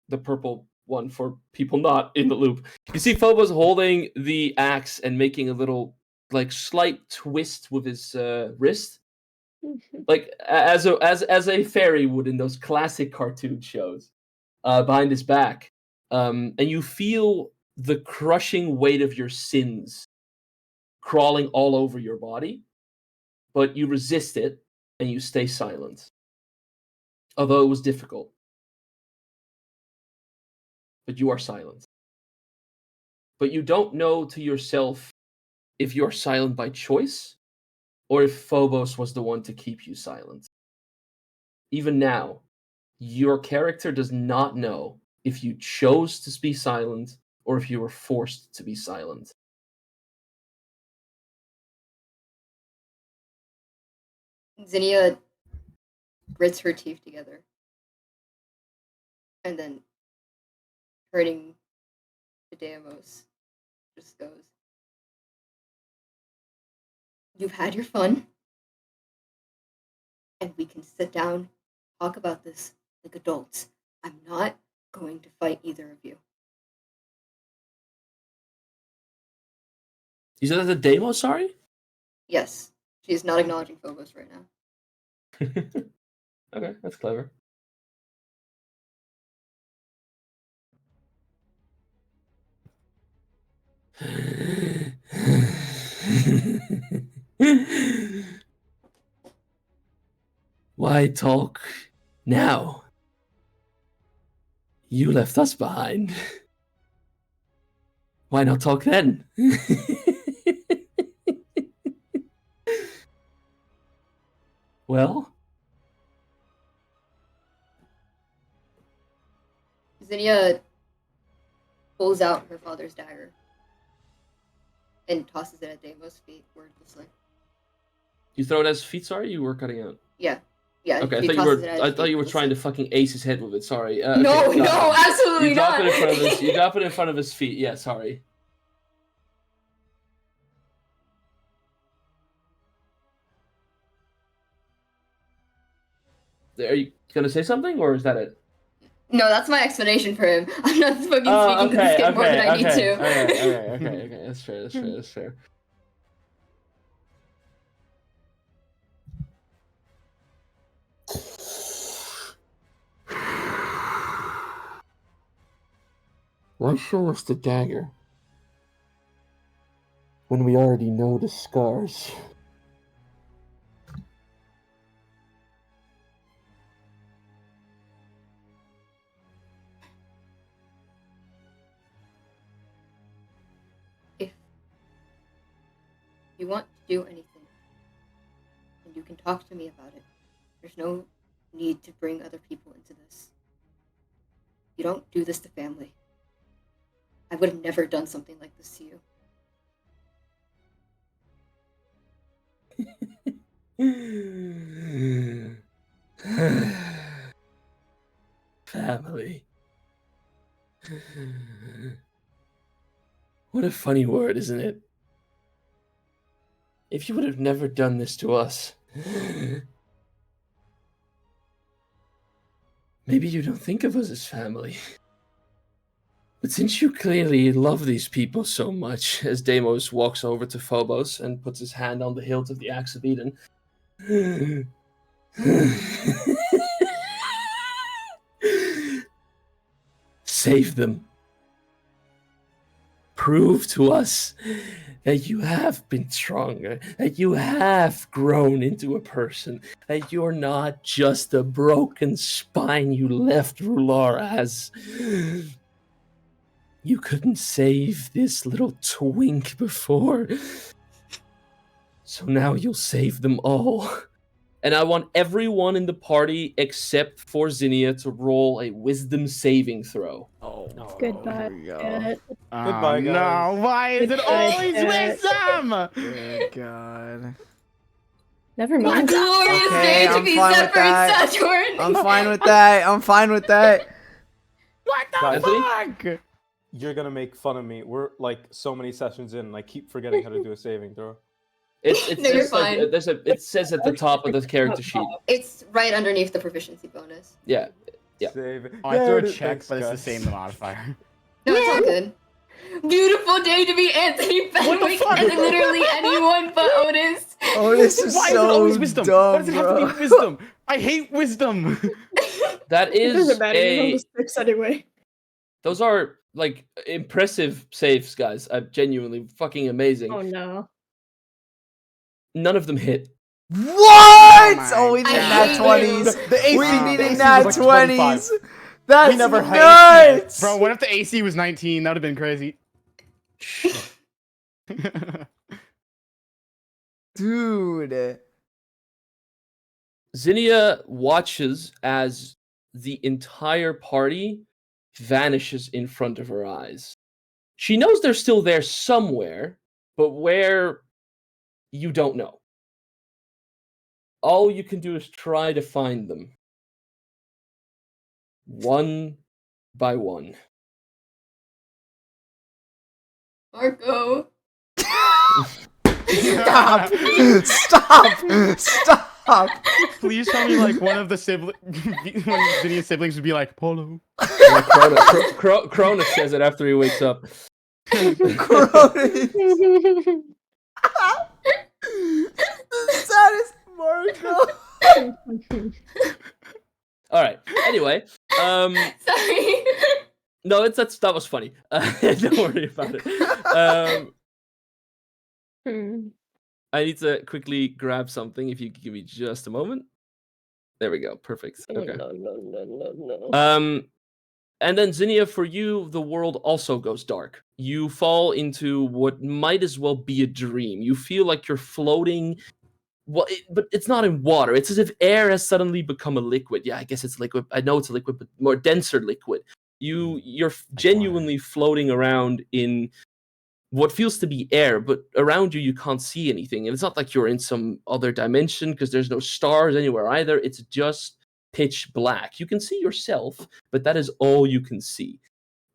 the purple one for people not in the loop. You see Phobos holding the axe and making a little like slight twist with his wrist, like as a fairy would in those classic cartoon shows, behind his back, and you feel the crushing weight of your sins crawling all over your body, but you resist it and you stay silent, although it was difficult. But you are silent. But you don't know to yourself if you're silent by choice or if Phobos was the one to keep you silent. Even now, your character does not know if you chose to be silent or if you were forced to be silent. Zinnia grits her teeth together and then, turning to Deimos, just goes, "You've had your fun, and we can sit down, talk about this like adults. I'm not going to fight either of you." You said that the demo, sorry? Yes, she's not acknowledging Phobos right now. Okay, that's clever. Why talk now? You left us behind. Why not talk then? Well? Zinnia pulls out her father's dagger and tosses it at Deimos' feet wordlessly. You throw it as feet, sorry? You were cutting out. Yeah. Okay, he I tosses it at his thought you were feet. trying to fucking ace his head with it. Sorry. No, okay, got it. absolutely You drop not. it in front of his. You drop it in front of his feet. Yeah, sorry. Are you gonna say something, or is that it? No, that's my explanation for him. I'm not fucking speaking to this kid more than I need to. Okay. That's fair. Why show us the dagger when we already know the scars? If you want to do anything, then you can talk to me about it. There's no need to bring other people into this. You don't do this to family. I would have never done something like this to you. Family. What a funny word, isn't it? If you would have never done this to us, maybe you don't think of us as family. But since you clearly love these people so much, as Deimos walks over to Phobos and puts his hand on the hilt of the Axe of Eden, save them. Prove to us that you have been stronger, that you have grown into a person, that you're not just a broken spine you left Rular as. You couldn't save this little twink before, so now you'll save them all. And I want everyone in the party except for Zinnia to roll a wisdom saving throw. Oh, Goodbye. Ed. Goodbye, No, guys. why is it Goodbye, always Ed. wisdom? Good God. Never What a mind. glorious Okay, day to I'm be fine with separate, that. Saturn! I'm fine with that. I'm fine with that. What the Guys. fuck? You're gonna make fun of me. We're like so many sessions in, and I keep forgetting how to do a saving throw. It's No, you're just like fine. it says at the top of the character sheet. It's right underneath the proficiency bonus. Yeah. Yeah. Save. Oh, I threw a There it is. check, Thanks, but it's the guys. same modifier. No, it's all good. Beautiful day to be Anthony Fenwick fuck? and literally anyone but Otis. Oh, this is Why so is it always wisdom? dumb, Why does it have to bro. be wisdom? I hate wisdom. That It is doesn't matter. You rolled a. a 6 anyway. Those are like impressive saves, guys. Genuinely fucking amazing. Oh no. None of them hit. What? my Oh, we need I nat hate 20s. The AC, We the need AC nat was like 25. 20s. That's We never had nuts. Bro, what if the AC was 19? That would have been crazy. Dude. Zinnia watches as the entire party vanishes in front of her eyes. She knows they're still there somewhere, but where, you don't know. All you can do is try to find them. One by one. Marco. Stop. Stop. Stop. Please tell me like one of the siblings, one of Zinnia's siblings would be like, Polo. Cronus says it after he wakes up. Cronus. The saddest Marco. All right. Anyway, Sorry. no, that was funny. Don't worry about it. I need to quickly grab something. If you could give me just a moment. There we go. Perfect. Okay. No. And then Zinnia, for you, the world also goes dark. You fall into what might as well be a dream. You feel like you're floating. Well, but it's not in water. It's as if air has suddenly become a liquid. Yeah, I guess it's liquid. I know it's a liquid, but more denser liquid. You're genuinely floating around in what feels to be air, but around you can't see anything. And it's not like you're in some other dimension because there's no stars anywhere either. It's just pitch black. You can see yourself, but that is all you can see.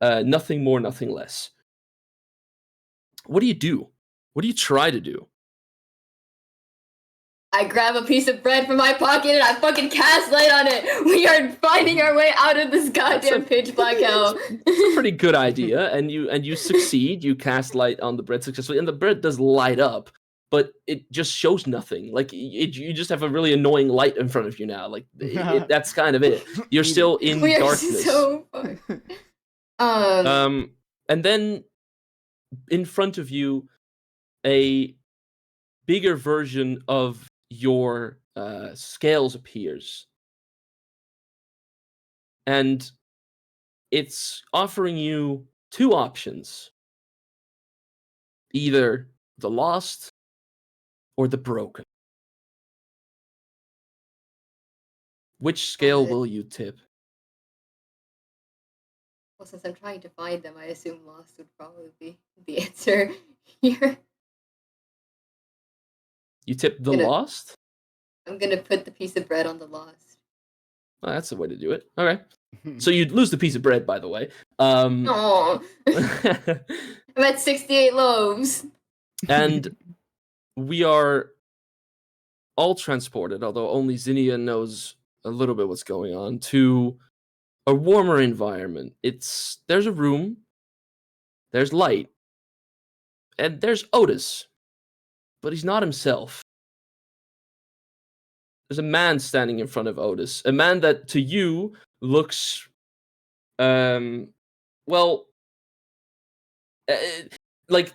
Nothing more, nothing less. What do you do? What do you try to do? I grab a piece of bread from my pocket and I fucking cast light on it. We are finding our way out of this goddamn pitch black hell. It's a pretty good idea, and you succeed. You cast light on the bread successfully, and the bread does light up, but it just shows nothing. Like you just have a really annoying light in front of you now. Like that's kind of it. You're still in We are darkness. so fucked. And then in front of you, a bigger version of your scales appears, and it's offering you two options: either the lost or the broken. Which scale will you tip? Well, since I'm trying to find them, I assume lost would probably be the answer here. You tip the Gonna- lost? I'm gonna put the piece of bread on the lost. Well, that's the way to do it. Okay. So you'd lose the piece of bread, by the way. Oh, I'm at 68 loaves. And we are all transported, although only Zinnia knows a little bit what's going on, to a warmer environment. There's a room, there's light, and there's Otis, but he's not himself. There's a man standing in front of Otis, a man that to you looks, well, like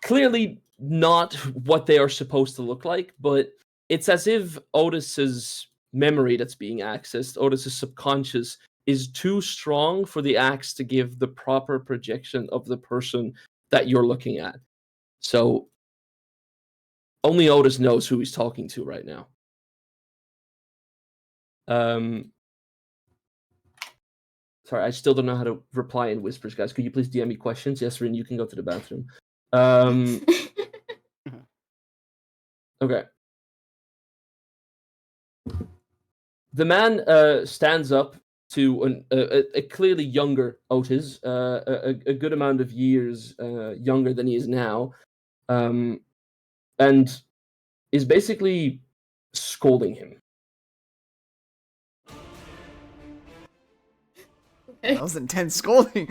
clearly not what they are supposed to look like, but it's as if Otis's memory that's being accessed, Otis's subconscious, is too strong for the axe to give the proper projection of the person that you're looking at. So only Otis knows who he's talking to right now. Sorry, I still don't know how to reply in whispers, guys. Could you please DM me questions? Yes, Rin, you can go to the bathroom. Okay. The man stands up to a clearly younger Otis, a good amount of years younger than he is now, and is basically scolding him. That was intense scolding.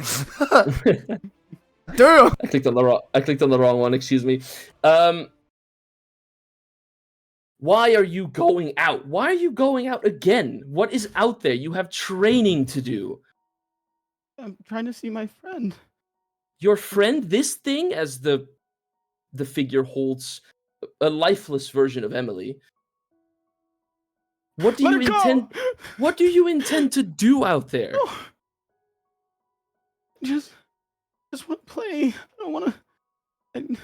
Damn. I clicked on the wrong one. Excuse me. Why are you going out? Why are you going out again? What is out there? You have training to do. I'm trying to see my friend. Your friend, this thing, as the figure holds a lifeless version of Emily. What do Let you her go! intend? What do you intend to do out there? Oh. Just want to play. I don't want to.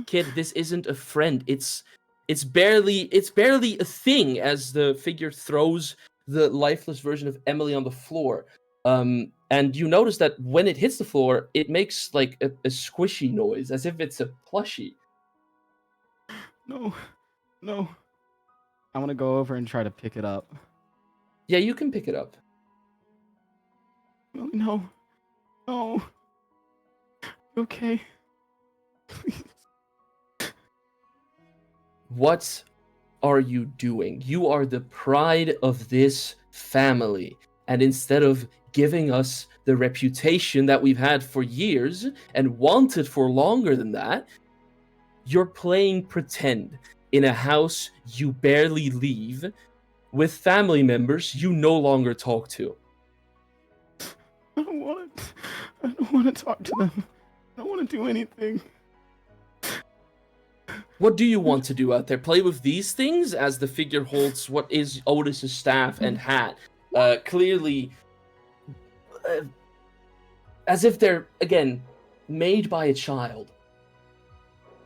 Kid, this isn't a friend. It's barely a thing. As the figure throws the lifeless version of Emily on the floor, and you notice that when it hits the floor, it makes like a squishy noise, as if it's a plushie. No. I want to go over and try to pick it up. Yeah, you can pick it up. No. Okay. Please. What are you doing? You are the pride of this family. And instead of giving us the reputation that we've had for years and wanted for longer than that, you're playing pretend in a house you barely leave with family members you no longer talk to. I don't want to talk to them. I don't want to do anything. What do you want to do out there? Play with these things? As the figure holds what is Otis's staff and hat, clearly as if they're, again, made by a child.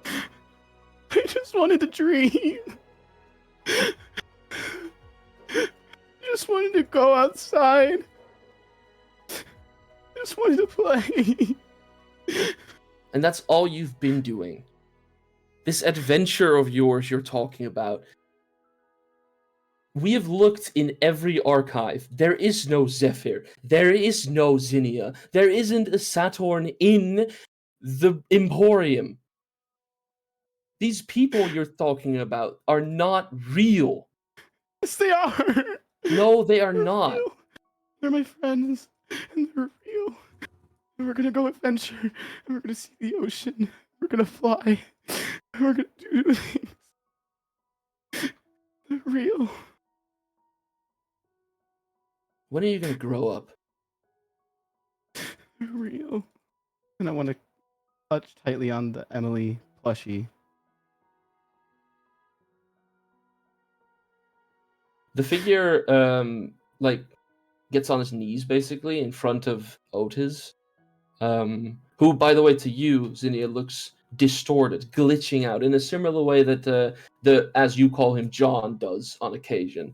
I just wanted to dream. Just wanted to go outside. just wanted to play. And that's all you've been doing. This adventure of yours you're talking about. We have looked in every archive. There is no Zephyr. There is no Zinnia. There isn't a Saturn in the Emporium. These people you're talking about are not real. Yes, they are. No, they are They're not. real. They're my friends, and they're real. And we're gonna go adventure, and we're gonna see the ocean. We're gonna fly. And we're gonna do things. They're real. When are you gonna grow up? They're real. And I want to clutch tightly on the Emily plushie. The figure, like, gets on his knees basically in front of Otis, who, by the way, to you, Zinnia, looks distorted, glitching out in a similar way that the as you call him John does on occasion.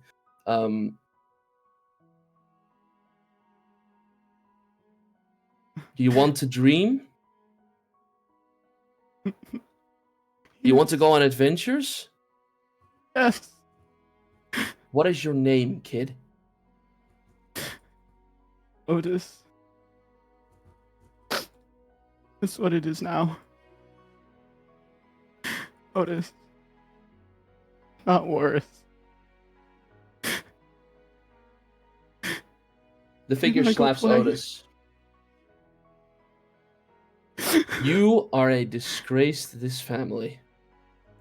Do you want to dream? Do you want to go on adventures? Yes. What is your name, kid? Otis. That's what it is now. Otis. Not worth. The figure Can I go slaps play? Otis. You are a disgrace to this family,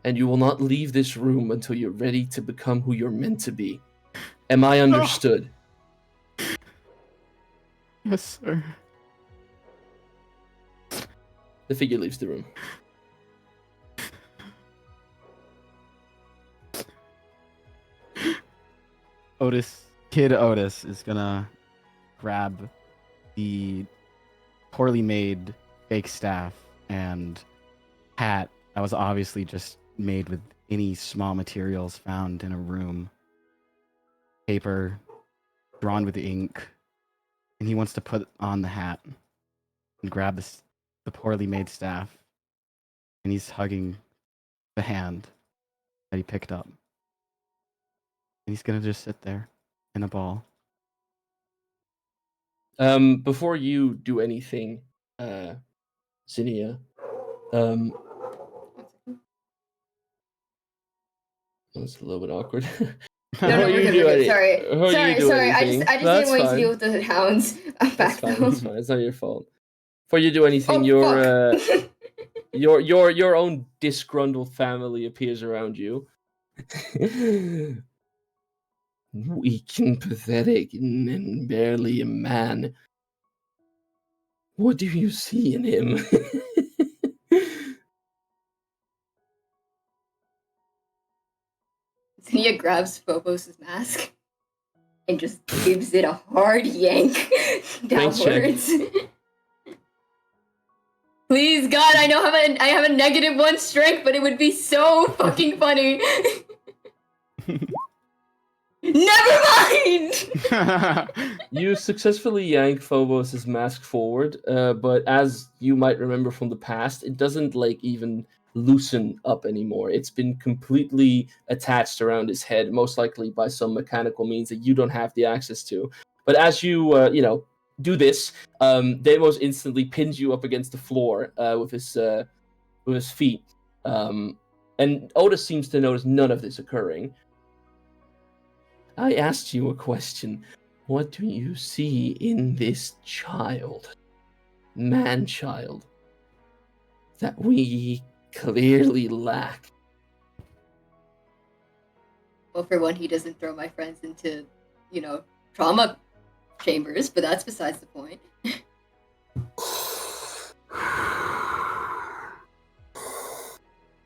and you will not leave this room until you're ready to become who you're meant to be. Am I understood? Yes, sir. The figure leaves the room. Kid Otis is gonna grab the poorly made fake staff and hat that was obviously just made with any small materials found in a room. Paper, drawn with ink, and he wants to put on the hat and grab the poorly made staff, and he's hugging the hand that he picked up. And he's gonna just sit there in a ball. Before you do anything, Zinnia, that's a little bit awkward. No, Before we're you good, do we're good. any- Sorry. before you Sorry, do sorry. I anything- just That's didn't want you to fine. deal with the hounds That's back fine. though. It's fine. It's not your fault. Before you do anything, Oh, fuck. your own disgruntled family appears around you. Weak and pathetic and barely a man. What do you see in him? Zinnia grabs Phobos' mask and just gives it a hard yank Thanks, check. downwards. Please, God, I know I have a -1 strength, but it would be so fucking funny. Never mind! You successfully yank Phobos' mask forward, but as you might remember from the past, it doesn't like even loosen up anymore. It's been completely attached around his head, most likely by some mechanical means that you don't have the access to. But as you do this, Deimos instantly pins you up against the floor with his feet, and Otis seems to notice none of this occurring. I asked you a question. What do you see in this child? Man-child. That we clearly lack. Well, for one, he doesn't throw my friends into, trauma chambers, but that's besides the point.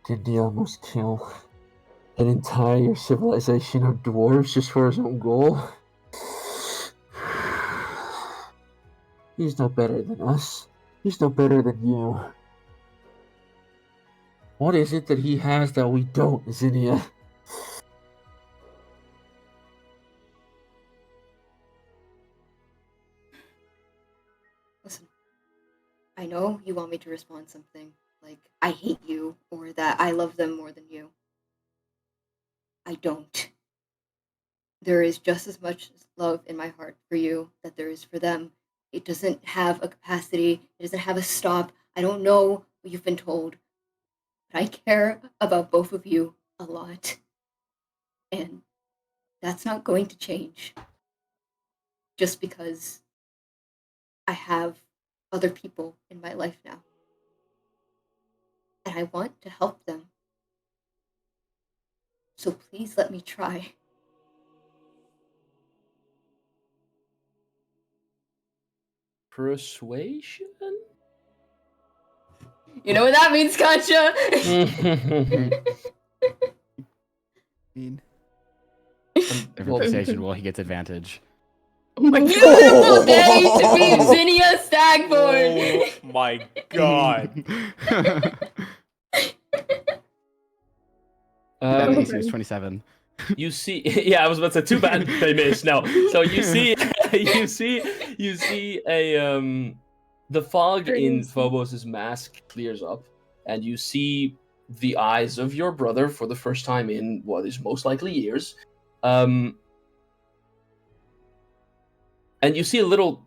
Did he almost kill an entire civilization of dwarves just for his own goal? He's no better than us. He's no better than you. What is it that he has that we don't, Zinnia? I know you want me to respond something like I hate you or that I love them more than you. I don't. There is just as much love in my heart for you that there is for them. It doesn't have a capacity, it doesn't have a stop. I don't know what you've been told, but I care about both of you a lot. And that's not going to change just because I have other people in my life now. And I want to help them. So please let me try. Persuasion? You know what that means, Katja? mean. Every persuasion roll, he gets advantage. Oh my beautiful day to be Zinnia Stagborn! Oh my god. That Um, AC was 27. you see, yeah, I was about to say, too bad they missed. No, so you see, you see the fog in Crazy. Phobos's mask clears up, and you see the eyes of your brother for the first time in what is most likely years. And you see a little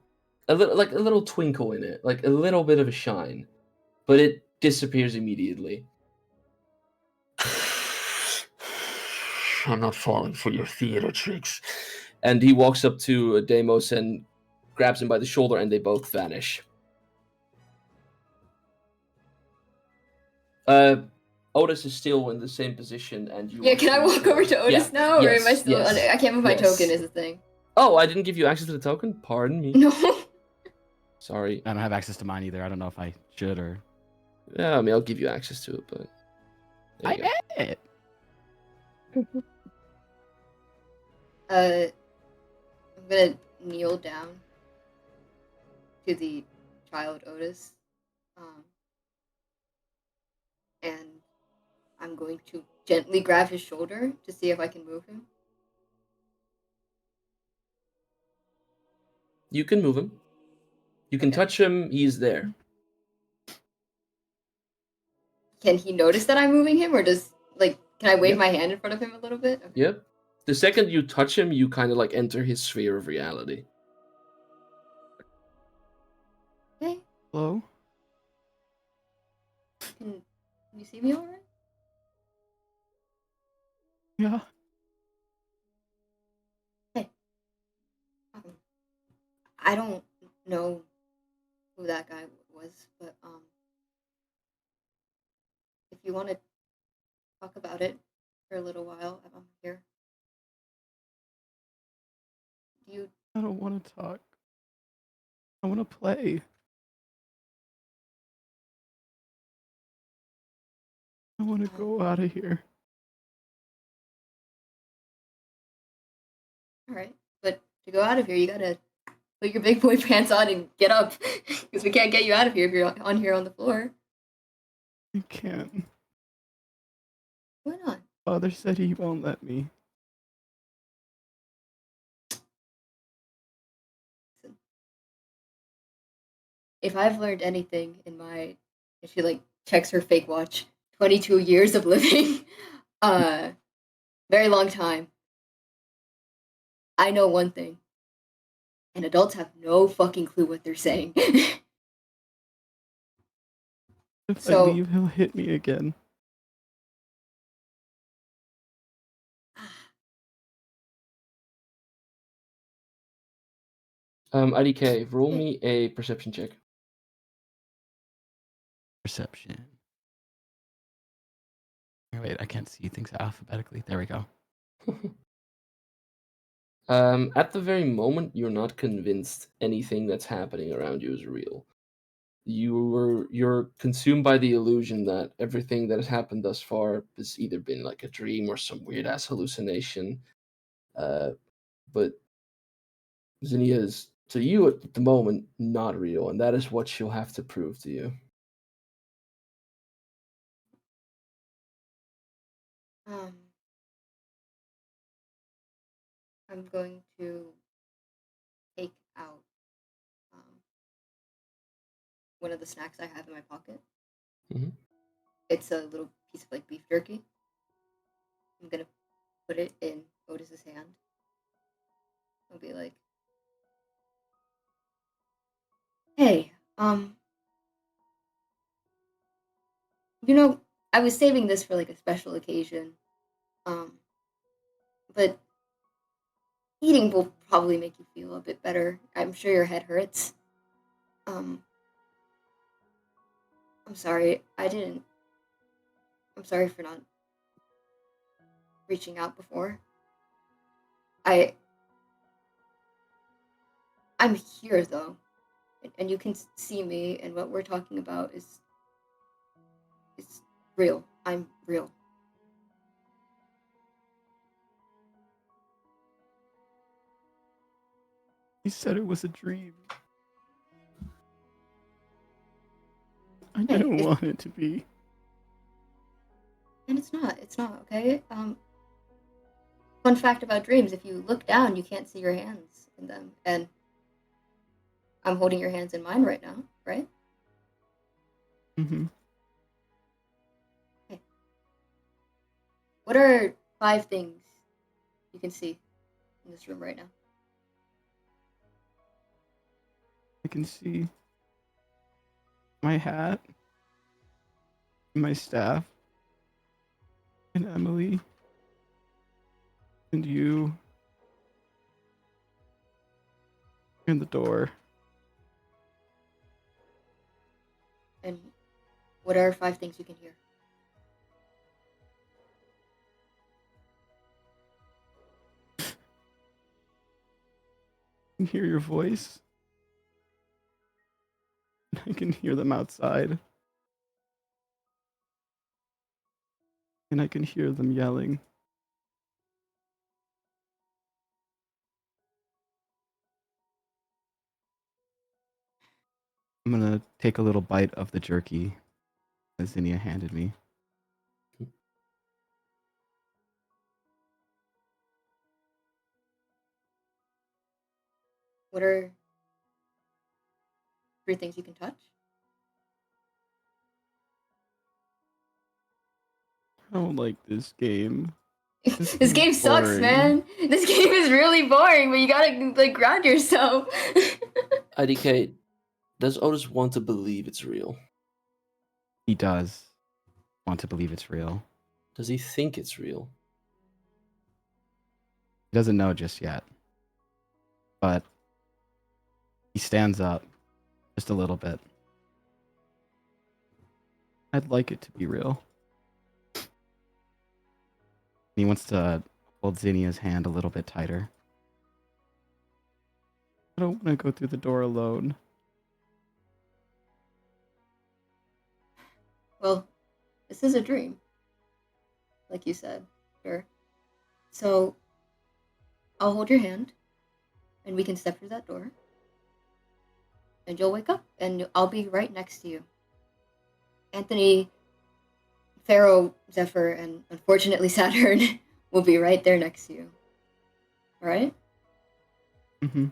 twinkle in it, like a little bit of a shine, but it disappears immediately. I'm not falling for your theater tricks. And he walks up to Deimos and grabs him by the shoulder, and they both vanish. Otis is still in the same position, and you. Yeah, can I walk over to Otis Yeah, now, or am I yes, still? yes, I can't move my yes. token. Is the thing. Oh, I didn't give you access to the token. Pardon me. No. Sorry. I don't have access to mine either. I don't know if I should or. Yeah, I mean, I'll give you access to it, but there you go. bet. I'm gonna kneel down to the child Otis, and I'm going to gently grab his shoulder to see if I can move him. You can move him. You can Okay. touch him. He's there. Can he notice that I'm moving him, or can I wave Yep. my hand in front of him a little bit? Okay. Yep. The second you touch him, you kind of like enter his sphere of reality. Okay. Hello? Can you see me all right? Yeah. I don't know who that guy was, but if you want to talk about it for a little while, I'm here. Do you? I don't want to talk. I want to play. I want to go out of here. All right, but to go out of here, you gotta put your big boy pants on and get up, because we can't get you out of here if you're on here on the floor. I can't. Why not? Father said he won't let me. If I've learned anything in my, if she checks her fake watch, 22 years of living, very long time. I know one thing, and adults have no fucking clue what they're saying. If So- I leave, he'll hit me again. IDK, roll me a perception check. Perception. Oh, wait, I can't see things alphabetically. There we go. At the very moment, you're not convinced anything that's happening around you is real. You're consumed by the illusion that everything that has happened thus far has either been like a dream or some weird ass hallucination. But Zinnia is, to you at the moment, not real, and that is what she'll have to prove to you. I'm going to take out one of the snacks I have in my pocket. Mhm. It's a little piece of like beef jerky. I'm gonna put it in Otis's hand. I'll be like, "Hey, you know, I was saving this for like a special occasion. Um, but eating will probably make you feel a bit better. I'm sure your head hurts. Um, I'm sorry. I'm sorry for not reaching out before. I I'm here though, and you can see me, and what we're talking about is real. I'm real." He said it was a dream. I Hey, didn't want it to be. and it's not. It's not okay. Fun fact about dreams: if you look down, you can't see your hands in them, and I'm holding your hands in mine right now, right? Mm-hmm. Okay. What are 5 things you can see in this room right now? I can see my hat, my staff, and Emily, and you, and the door. And what are 5 things you can hear? I can hear your voice. I can hear them outside. And I can hear them yelling. I'm gonna take a little bite of the jerky that Zinnia handed me. What are 3 things you can touch? I don't like this game. This game sucks, boring. man. This game is really boring, but you gotta like ground yourself. IDK, does Otis want to believe it's real? He does want to believe it's real. Does he think it's real? He doesn't know just yet. But he stands up just a little bit. I'd like it to be real. He wants to hold Zinnia's hand a little bit tighter. I don't want to go through the door alone. Well, this is a dream, like you said, sure. So I'll hold your hand, and we can step through that door, and you'll wake up, and I'll be right next to you. Anthony, Pharaoh, Zephyr, and unfortunately Saturn will be right there next to you. All right? Mm-hmm.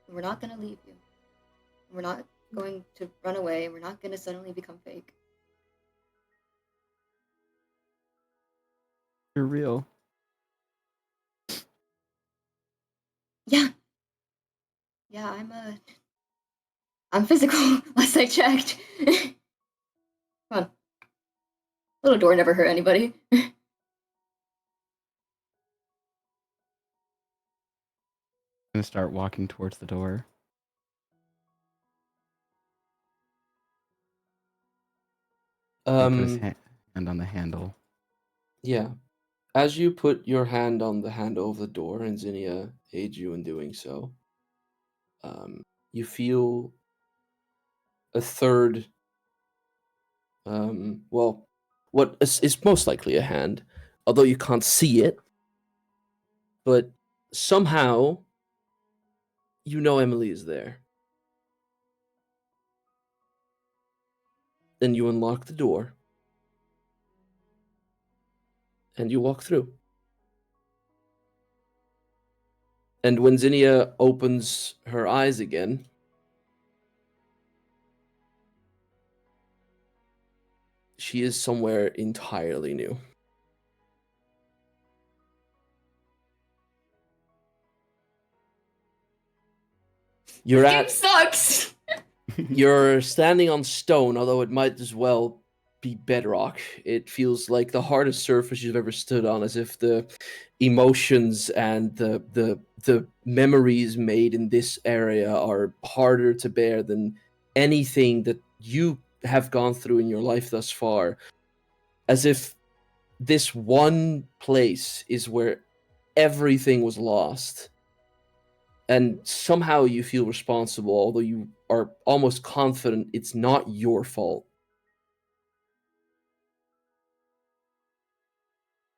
We're not gonna leave you. We're not going to run away. We're not gonna suddenly become fake. You're real. Yeah. Yeah, I'm physical, last I checked. Come on. Little door never hurt anybody. I'm gonna start walking towards the door. And put his hand on the handle. Yeah. As you put your hand on the handle of the door and Zinnia aids you in doing so, you feel a third, well, what is most likely a hand, although you can't see it. But somehow, you know Emily is there. Then you unlock the door, and you walk through. And when Zinnia opens her eyes again, she is somewhere entirely new. You're Game at sucks. You're standing on stone, although it might as well be bedrock. It feels like the hardest surface you've ever stood on, as if the emotions and the memories made in this area are harder to bear than anything that you have gone through in your life thus far. As if this one place is where everything was lost. And somehow you feel responsible, although you are almost confident it's not your fault.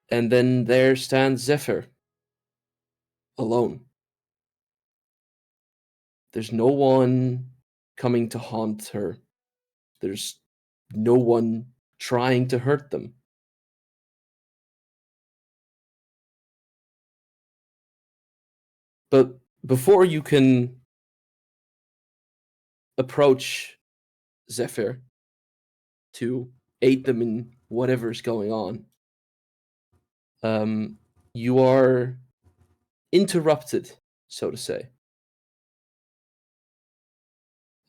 And then there stands Zephyr, alone. There's no one coming to haunt her. There's no one trying to hurt them. But before you can approach Zephyr to aid them in whatever's going on, you are interrupted, so to say.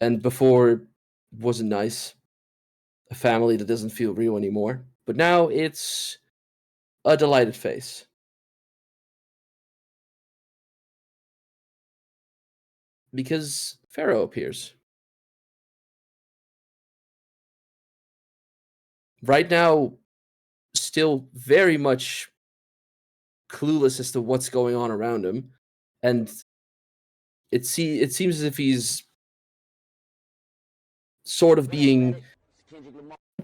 And before it wasn't nice, a family that doesn't feel real anymore. But now it's a delighted face. Because Pharaoh appears. Right now, still very much clueless as to what's going on around him. And it seems as if he's sort of being...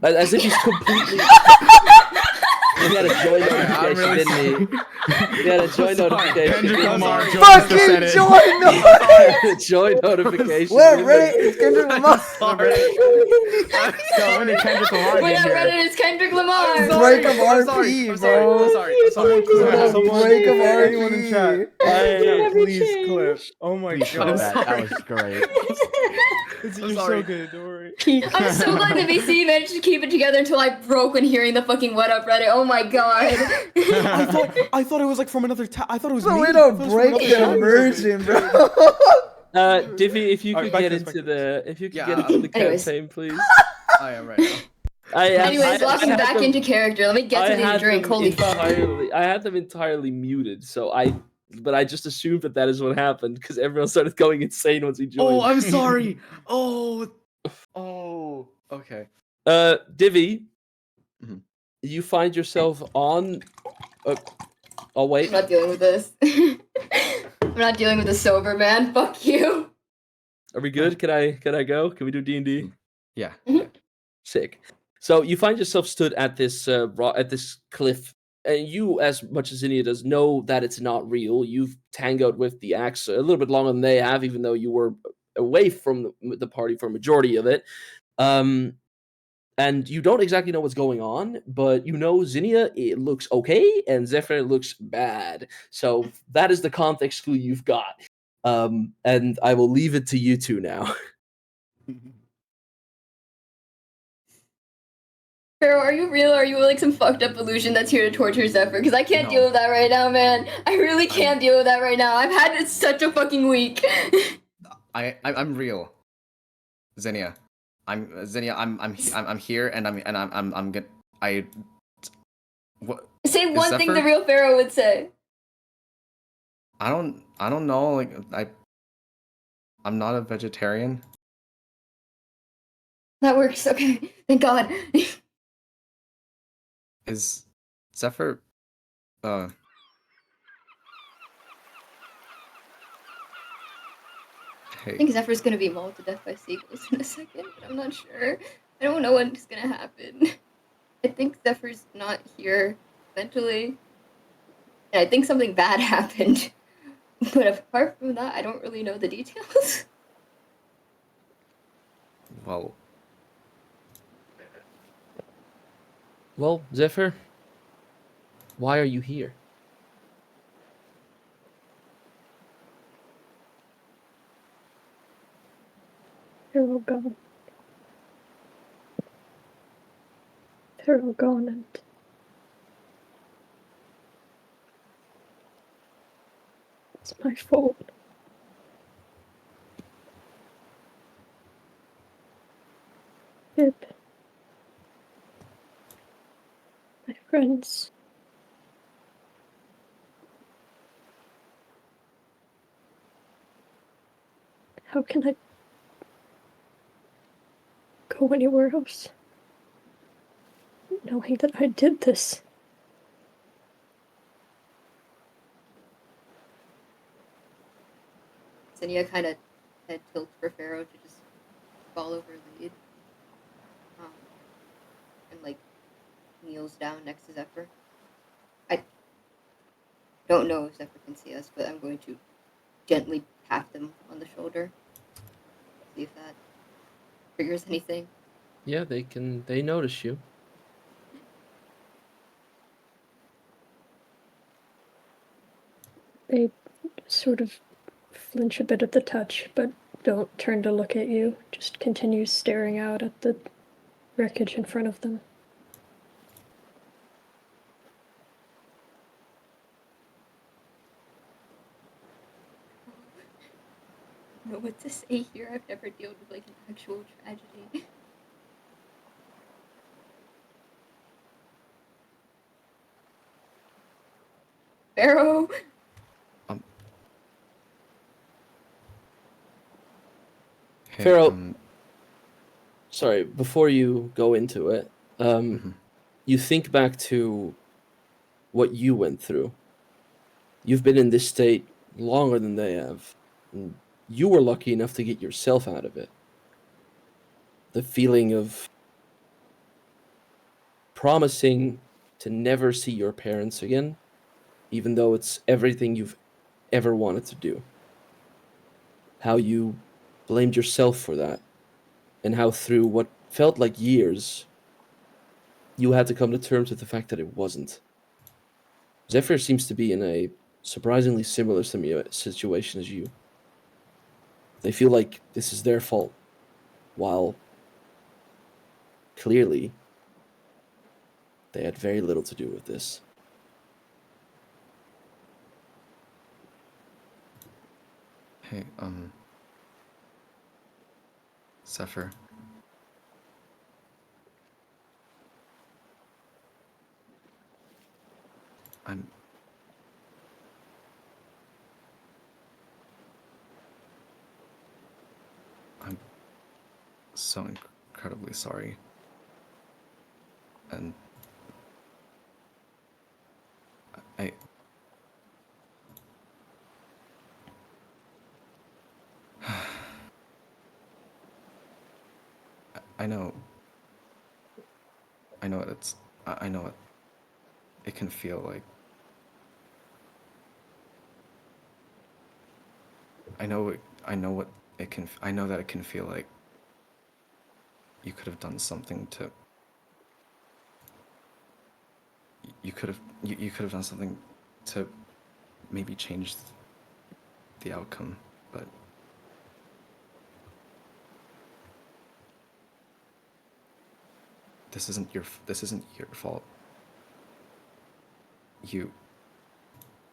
As if he's completely... He had a joy notification, really didn't he? He had a joy notification. Kendrick didn't he? Lamar joined Fucking the Senate. joy A joy notification. Where didn't Reddit he? is Kendrick Lamar. So when did Kendrick Lamar Wait, get I here? read it. It's Kendrick Lamar. Break of RP, bro. Someone, Break of anyone in chat, RP. please clip. Oh my Please clip god. that. That was great. You're so good, don't worry. I'm so glad that VC managed to keep it together until I broke when hearing the fucking what up Reddit. Oh my god. I thought it was like from another I thought it was So me. we I don't thought it was from break another the chat. immersion, bro. Divvy, if you Alright, could back get to this, into back to the Yeah, get into the anyways. campaign, please. I am right now. Anyways, locking had back them- into character. Let me get to I the had drink. them Holy fuck. I had them entirely muted, but I just assumed that is what happened because everyone started going insane once he joined. Oh, I'm sorry. Oh, okay. Divvy, Mhm. you find yourself on. Oh wait, I'm not dealing with this. I'm not dealing with a sober man. Fuck you. are we good? Can I go? Can we do D&D? Yeah. Sick. So you find yourself stood at this at this cliff, and you, as much as Zinnia does, know that it's not real. You've tangoed with the axe a little bit longer than they have, even though you were away from the party for a majority of it. And you don't exactly know what's going on, but you know Zinnia, it looks okay, and Zephyr looks bad. So that is the context clue you've got. And I will leave it to you two now. Pharaoh, are you real or are you like some fucked up illusion that's here to torture Zephyr? Because I can't No. deal with that right now, man. I really can't deal with that right now. I've had such a fucking week. I'm real. Xenia. I'm here and I'm good. What Say Is one thing Zephyr- the real Pharaoh would say. I don't know, like I'm not a vegetarian. That works. Okay. Thank God. Is Zephyr I Hey, think Zephyr's gonna be mauled to death by seagulls in a second, but I'm not sure. I don't know what's gonna happen. I think Zephyr's not here mentally. And I think something bad happened. But apart from that, I don't really know the details. well, Well, Zephyr, why are you here? Oh god. they're all gone, and it's my fault. Pip, my friends. How can I go anywhere else, knowing that I did this? Zinnia kind of head tilts for Pharaoh to just follow her lead. And like kneels down next to Zephyr. I don't know if Zephyr can see us, but I'm going to gently tap them on the shoulder. See if that triggers anything. Yeah, they notice you. They sort of flinch a bit at the touch, but don't turn to look at you. Just continue staring out at the wreckage in front of them. I don't know what to say here. I've never dealt with like an actual tragedy. Pharaoh! Hey, Pharaoh, sorry, before you go into it, you think back to what you went through. You've been in this state longer than they have. And you were lucky enough to get yourself out of it. The feeling of promising to never see your parents again, even though it's everything you've ever wanted to do. How you blamed yourself for that, and how through what felt like years, you had to come to terms with the fact that it wasn't. Zephyr seems to be in a surprisingly similar situation as you. They feel like this is their fault, while clearly they had very little to do with this. Hey, Zephyr. I'm so incredibly sorry. And I I know what it's I know what it can feel like. I know what it can I know that it can feel like you could have done something to you could have done something to maybe change the outcome, but this isn't your fault. You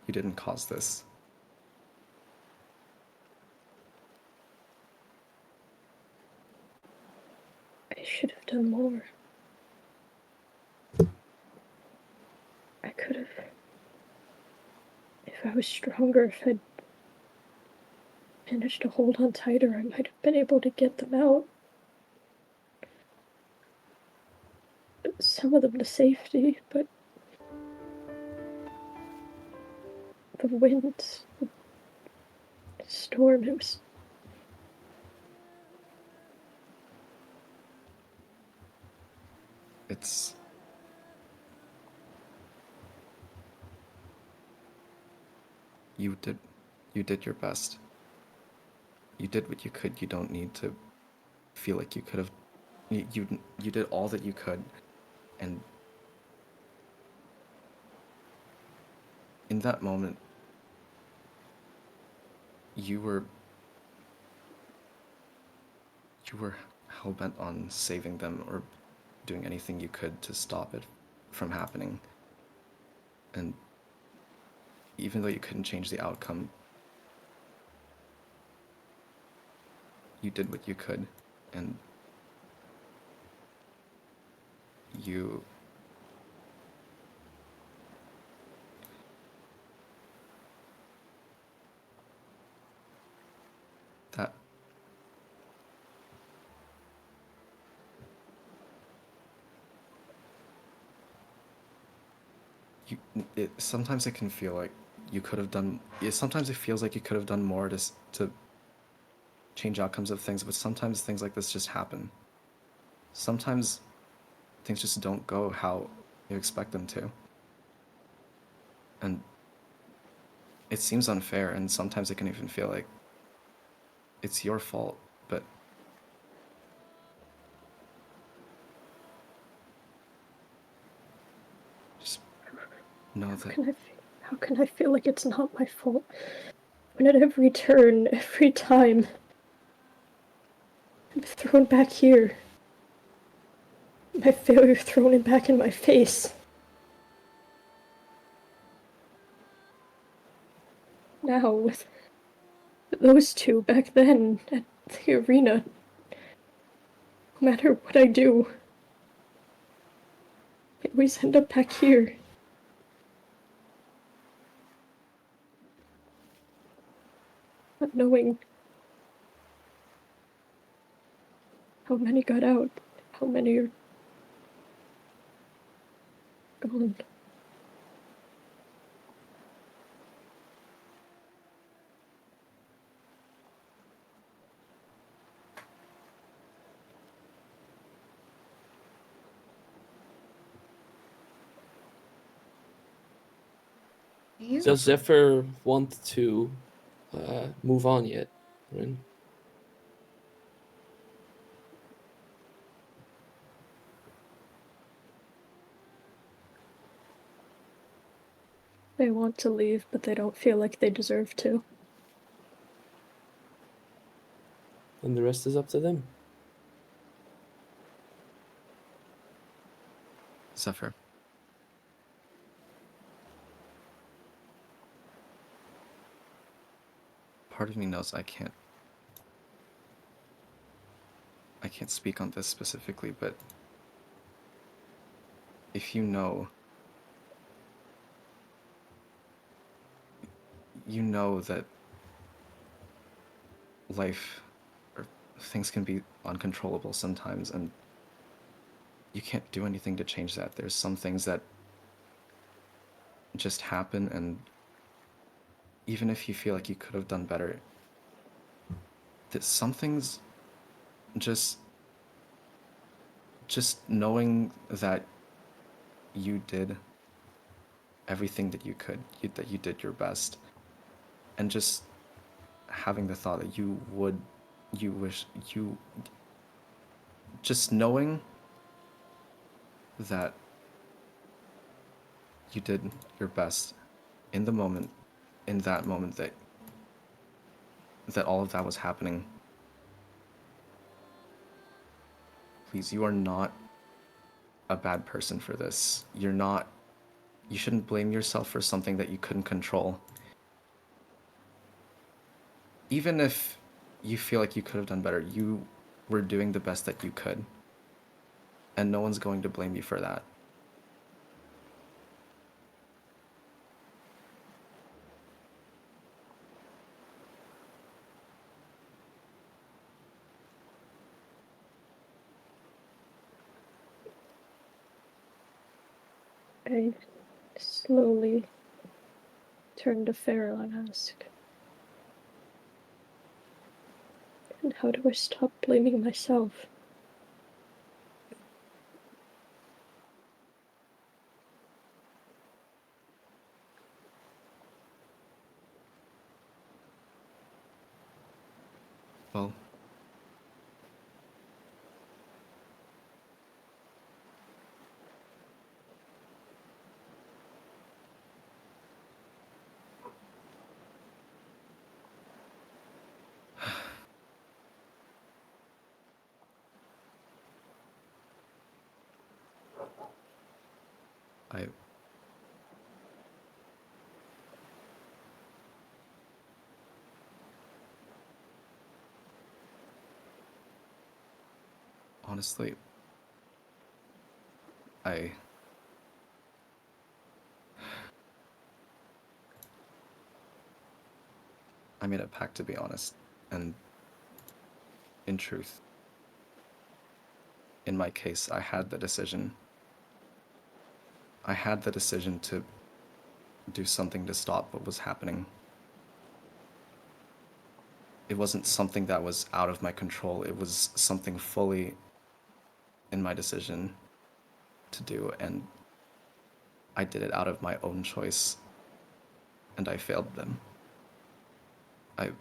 didn't cause this. I should have done more. I could have. If I was stronger, if I'd managed to hold on tighter, I might have been able to get them out. Some of them to safety, but the wind, the storm, it was. It's you did your best. You did what you could. You don't need to feel like you could have. You did all that you could, and in that moment, you were hell bent on saving them or doing anything you could to stop it from happening. And even though you couldn't change the outcome, you did what you could, and you that sometimes it can feel like you could have done. Sometimes it feels like you could have done more to change outcomes of things, but sometimes things like this just happen. Sometimes things just don't go how you expect them to, and it seems unfair. And sometimes it can even feel like it's your fault, but just know that How can I feel like it's not my fault? When at every turn, every time, I'm thrown back here. My failure thrown it back in my face. Now, with those two back then at the arena, no matter what I do, I always end up back here. Not knowing how many got out, how many are gone. Does Zephyr want to move on yet? Rin? They want to leave, but they don't feel like they deserve to. And the rest is up to them. Zephyr. Part of me knows I can't speak on this specifically, but if you know that life or things can be uncontrollable sometimes, and you can't do anything to change that. There's some things that just happen, and even if you feel like you could have done better, that some things just knowing that you did everything that you could, that you did your best, and just having the thought that just knowing that you did your best in the moment, in that moment that all of that was happening. Please, you are not a bad person for this. You shouldn't blame yourself for something that you couldn't control. Even if you feel like you could have done better, you were doing the best that you could. And no one's going to blame you for that. I slowly turn to Farrell and ask, and how do I stop blaming myself? Well, I honestly, I made a pact to be honest, and in truth, in my case, I had the decision. I had the decision to do something to stop what was happening. It wasn't something that was out of my control. It was something fully in my decision to do, and I did it out of my own choice, and I failed them. I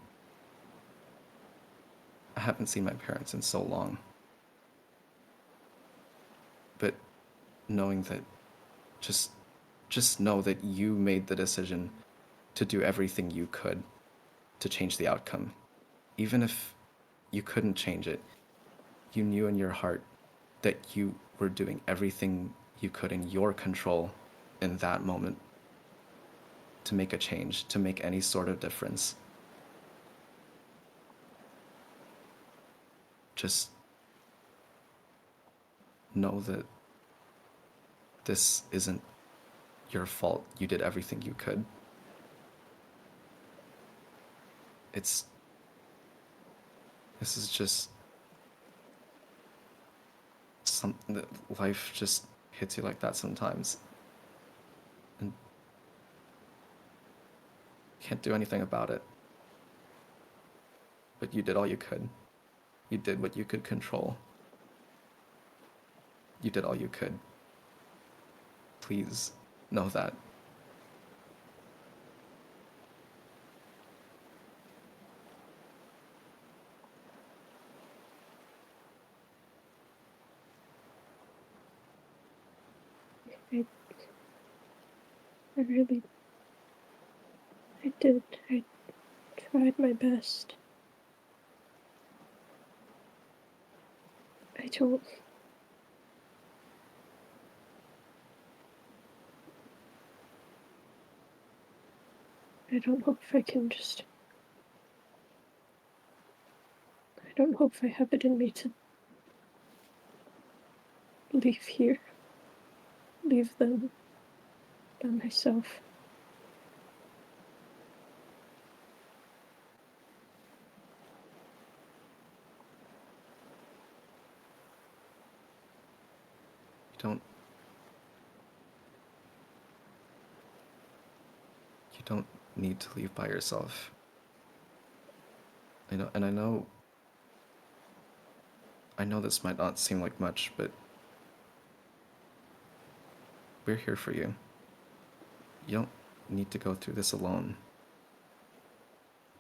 haven't seen my parents in so long. But knowing that, just know that you made the decision to do everything you could to change the outcome. Even if you couldn't change it, you knew in your heart that you were doing everything you could in your control in that moment to make a change, to make any sort of difference. Just know that this isn't your fault. You did everything you could. This is just something that life just hits you like that sometimes. And you can't do anything about it. But you did all you could. You did what you could control. You did all you could. Please know that. I really, I did. I tried my best. I don't. I don't know if I can just. I don't know if I have it in me to leave here. Leave them by myself. You don't need to leave by yourself. I know this might not seem like much, but we're here for you. You don't need to go through this alone.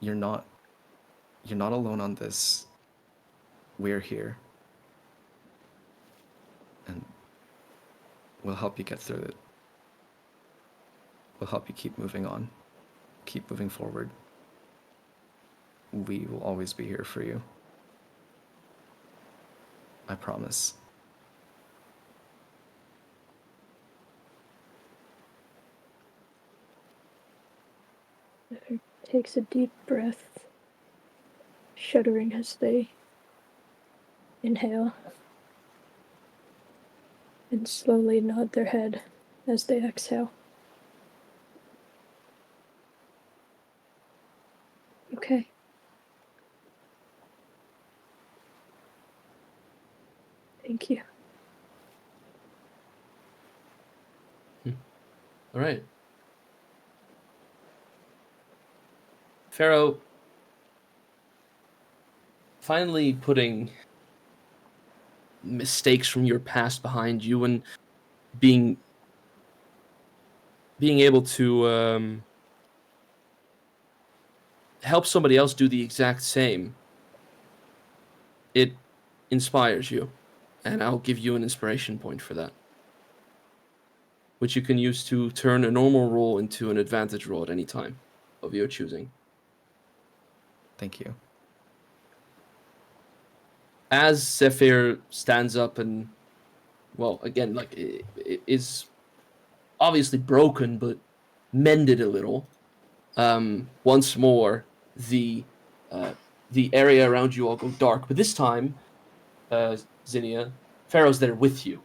You're not alone on this. We're here. And we'll help you get through it. We'll help you keep moving on. Keep moving forward. We will always be here for you. I promise. Heather takes a deep breath, shuddering as they inhale, and slowly nod their head as they exhale. Okay. Thank you. All right. Pharaoh, finally putting mistakes from your past behind you and being able to help somebody else do the exact same, it inspires you. And I'll give you an inspiration point for that, which you can use to turn a normal roll into an advantage roll at any time of your choosing. Thank you. As Zephyr stands up and, well, again, like, is obviously broken, but mended a little. Once more, the area around you all go dark, but this time, Zinnia, Pharaoh's there with you.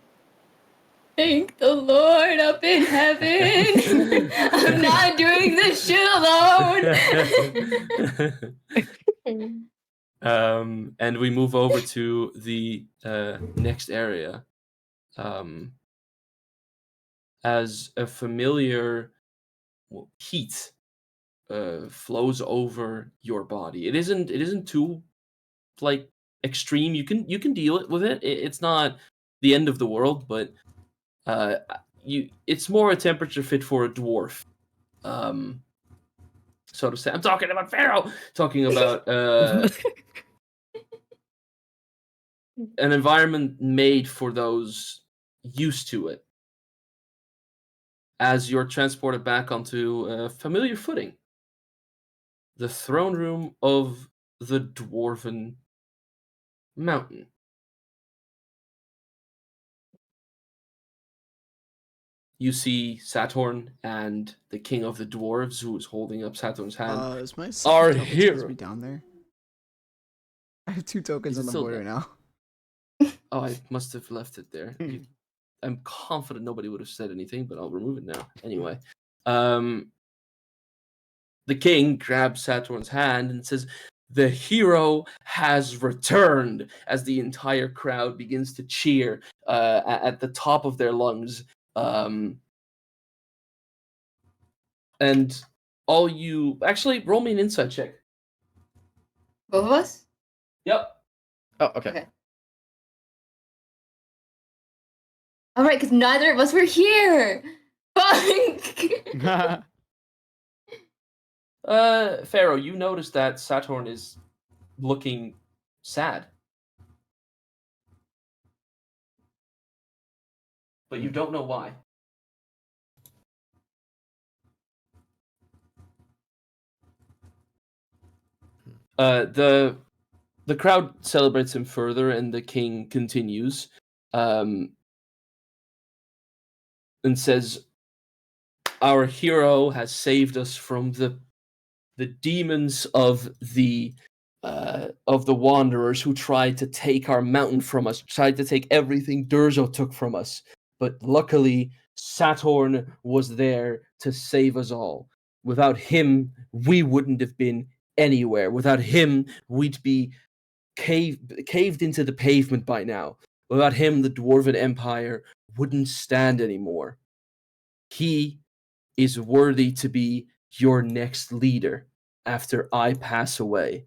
Thank the Lord up in heaven. I'm not doing this shit alone. And we move over to the next area. As a familiar heat flows over your body. It isn't too like extreme. You can deal it with it. It's not the end of the world, but it's more a temperature fit for a dwarf. So to say, I'm talking about Pharaoh. Talking about an environment made for those used to it. As you're transported back onto a familiar footing, the throne room of the Dwarven Mountain. You see Saturn and the king of the dwarves, who is holding up Saturn's hand. Is my Our token supposed to hero. be down there? I have 2 tokens Is it on the still board there? right now. Oh, I must have left it there. I'm confident nobody would have said anything, but I'll remove it now. Anyway, the king grabs Saturn's hand and says, "The hero has returned," as the entire crowd begins to cheer at the top of their lungs. And all you... Actually, roll me an insight check. Both of us? Yep. Oh, okay. Okay. All right, because neither of us were here. Fuck. Pharaoh, you notice that Saturn is looking sad. But you don't know why. The crowd celebrates him further, and the king continues, and says, "Our hero has saved us from the demons of the wanderers who tried to take our mountain from us, tried to take everything Durzo took from us. But luckily, Saturn was there to save us all. Without him, we wouldn't have been anywhere. Without him, we'd be caved into the pavement by now. Without him, the Dwarven Empire wouldn't stand anymore. He is worthy to be your next leader after I pass away."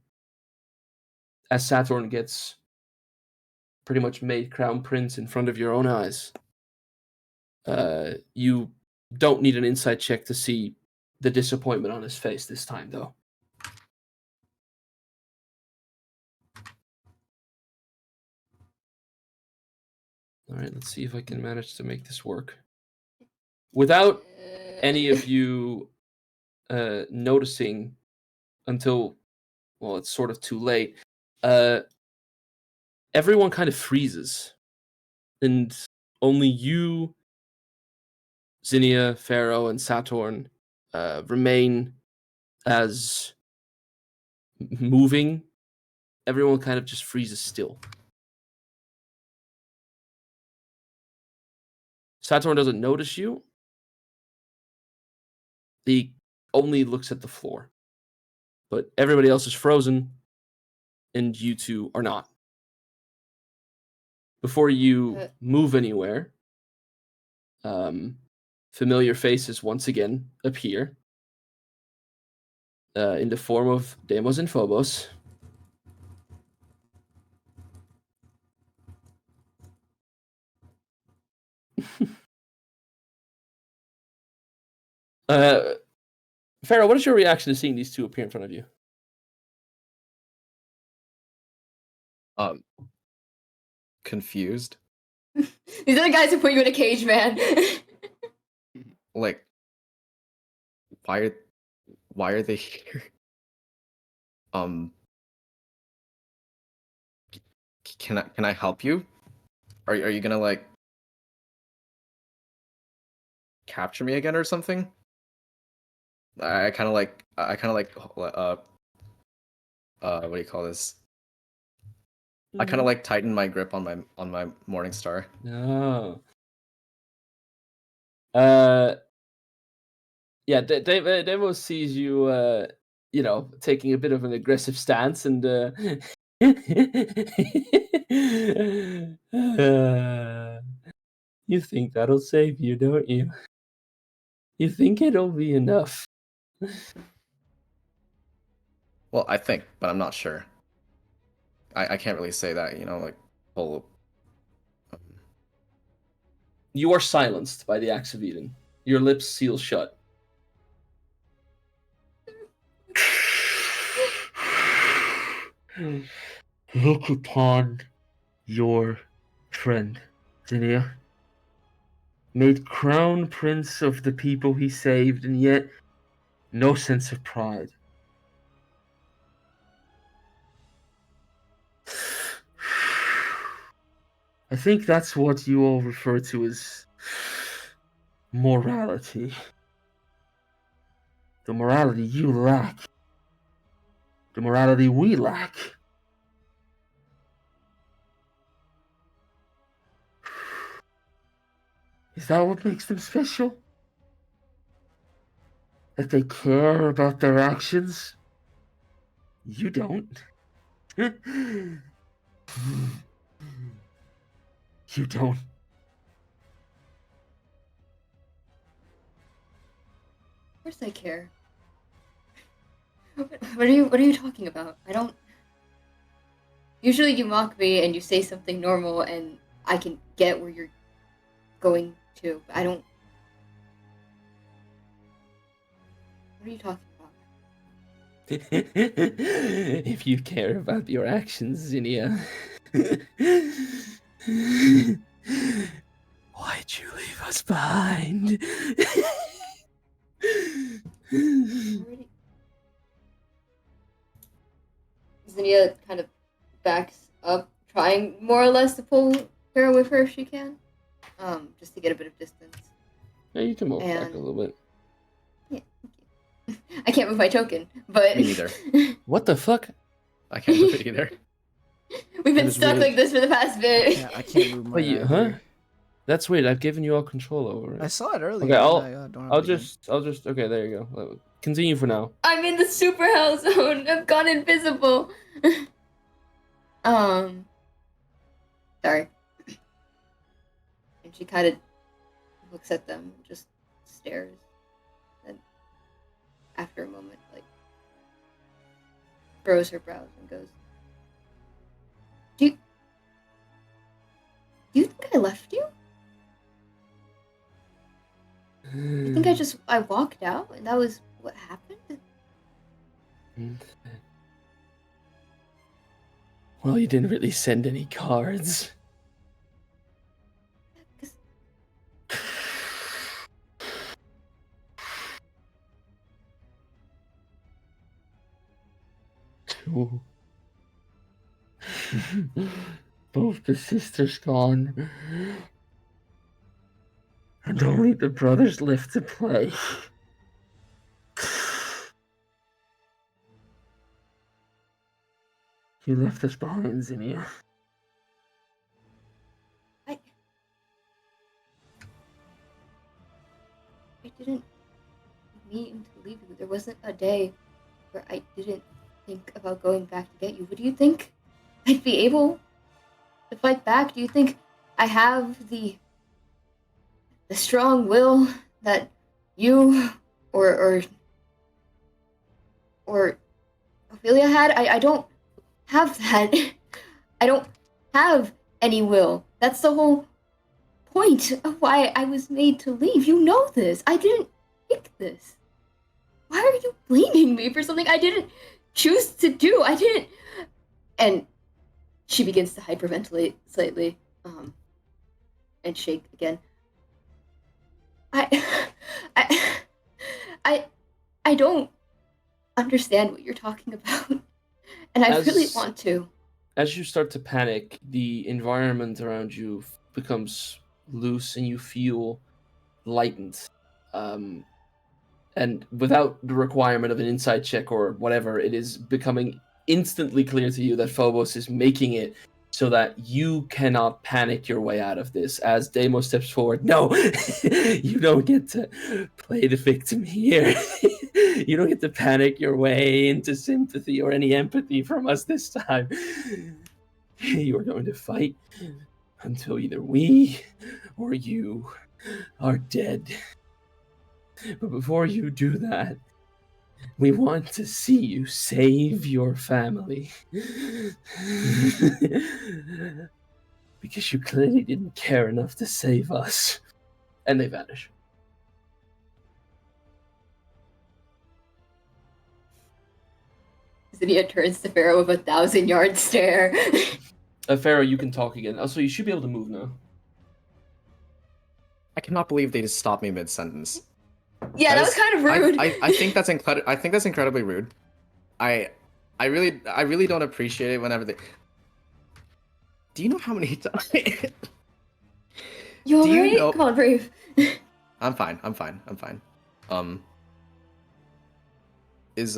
As Saturn gets pretty much made crown prince in front of your own eyes. You don't need an insight check to see the disappointment on his face this time, though. All right, let's see if I can manage to make this work. Without any of you noticing until, well, it's sort of too late, everyone kind of freezes. And only you, Zinnia, Pharaoh, and Saturn remain as moving. Everyone kind of just freezes still. Saturn doesn't notice you. He only looks at the floor. But everybody else is frozen, and you two are not. Before you move anywhere, familiar faces once again appear in the form of Deimos and Phobos. Pharaoh, what is your reaction to seeing these two appear in front of you? Confused. These are the guys who put you in a cage, man. Like, why are they here? Can I help you? Are you gonna like capture me again or something. I kind of like what do you call this? I kind of like tighten my grip on my Morning Star. No. Yeah, Demo sees you, taking a bit of an aggressive stance, and you think that'll save you, don't you? You think it'll be enough? Well, I think, but I'm not sure. I can't really say that, like whole. You are silenced by the axe of Eden. Your lips seal shut. Look upon your friend, Zinnia. Made crown prince of the people he saved, and yet no sense of pride. I think that's what you all refer to as morality. The morality you lack. The morality we lack. Is that what makes them special? That they care about their actions? You don't. You don't. Of course I care. What are you talking about? I don't. Usually you mock me and you say something normal and I can get where you're going to. But I don't. What are you talking about? If you care about your actions, Zinnia, why'd you leave us behind? Zinnia kind of backs up, trying more or less to pull her with her if she can, just to get a bit of distance. Yeah, you can move back And- a little bit. Yeah, thank you. I can't move my token, but Me neither. What the fuck? I can't do it either. we've been That is stuck weird. like this for the past bit. Yeah, I can't move mine Wait, either. huh? That's weird. I've given you all control over I it. saw it earlier. Okay, and I, don't have I'll it again. just. Okay, there you go. Continue for now. I'm in the super hell zone. I've gone invisible. Sorry. And she kind of looks at them, just stares, and after a moment, like, furrows her brows and goes, Do you think I left you? I think I walked out and that was what happened? Well, you didn't really send any cards. 'Cause Two. Both the sisters gone. And only the brothers left to play. You left us behind, Zinnia. I didn't mean to leave you. There wasn't a day where I didn't think about going back to get you. But do you think I'd be able to fight back? Do you think I have the strong will that you or Ophelia had? I don't have that. I don't have any will. That's the whole point of why I was made to leave. You know this. I didn't pick this. Why are you blaming me for something I didn't choose to do? I didn't. And she begins to hyperventilate slightly, and shake again. I don't understand what you're talking about, and I really want to. As you start to panic, the environment around you becomes loose and you feel lightened. And without the requirement of an inside check or whatever, it is becoming instantly clear to you that Phobos is making it so that you cannot panic your way out of this. As Deimos steps forward, no, you don't get to play the victim here. You don't get to panic your way into sympathy or any empathy from us this time. You are going to fight until either we or you are dead. But before you do that, we want to see you save your family. Because you clearly didn't care enough to save us. And they vanish. Zinnia turns to Pharaoh with a 1,000-yard stare. Pharaoh, you can talk again. Also, you should be able to move now. I cannot believe they just stopped me mid-sentence. Yeah, that was kind of rude. I think that's incredibly rude. I really don't appreciate it whenever they. Do you know how many times? You alright? Come on, Brave. I'm fine. Is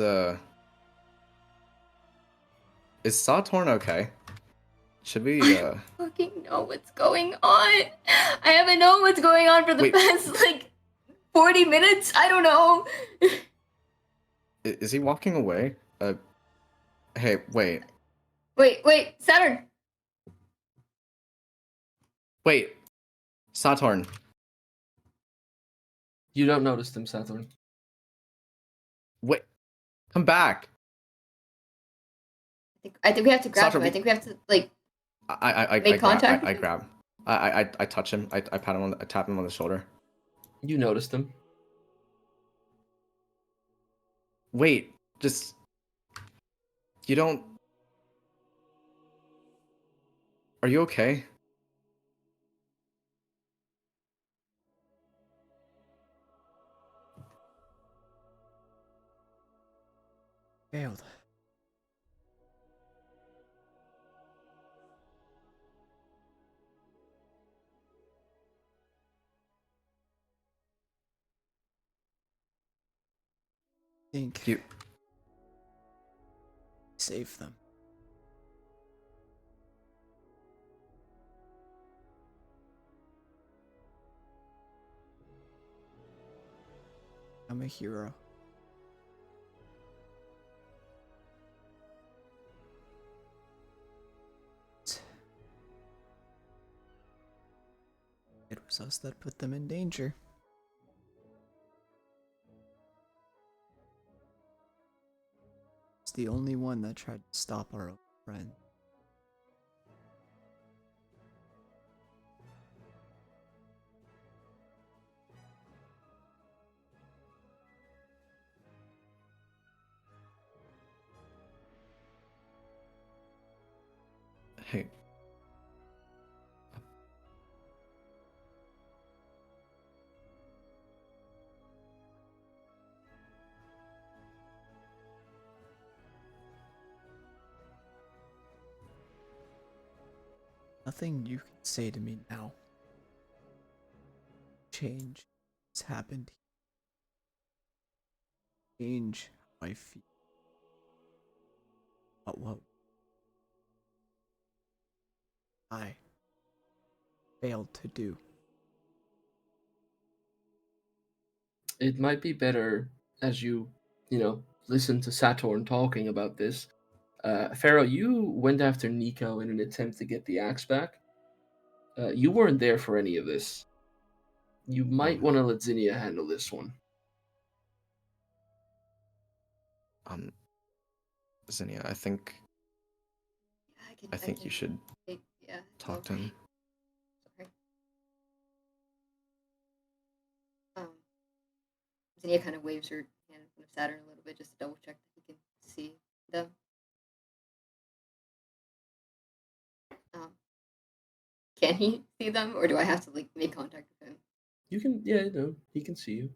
Saturn okay? Should we I don't fucking know what's going on. I haven't known what's going on for the past 40 minutes. I don't know. Is he walking away? Hey, wait. Wait, Saturn. Wait, Saturn. You don't notice them, Saturn. Wait, come back. I think we have to grab Saturn, him. I think we have to I make contact. I grab. I touch him. I pat him I tap him on the shoulder. You noticed them. Wait, just. You don't. Are you okay? Failed. Think You. save them. I'm a hero. It was us that put them in danger. It's the only one that tried to stop our own friend. Hey. Nothing you can say to me now. Change has happened. Change how I feel. But what I failed to do. It might be better as you listen to Saturn talking about this. Pharaoh, you went after Nico in an attempt to get the axe back. You weren't there for any of this. You might want to let Zinnia handle this one. Zinnia, I think you should talk to him. Sorry. Zinnia kind of waves her hand in front of Saturn a little bit just to double check that he can see them. Can he see them, or do I have to make contact with him? You can, he can see you.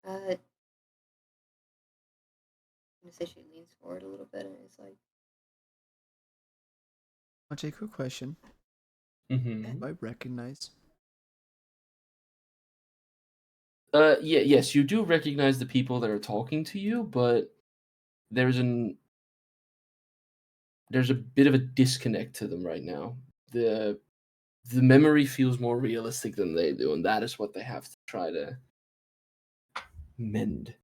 All right. I'm gonna say she leans forward a little bit and is like, I'll take a question. Mm-hmm. Do I recognize? Yes, you do recognize the people that are talking to you, but there's a bit of a disconnect to them right now. The the memory feels more realistic than they do, and that is what they have to try to mend.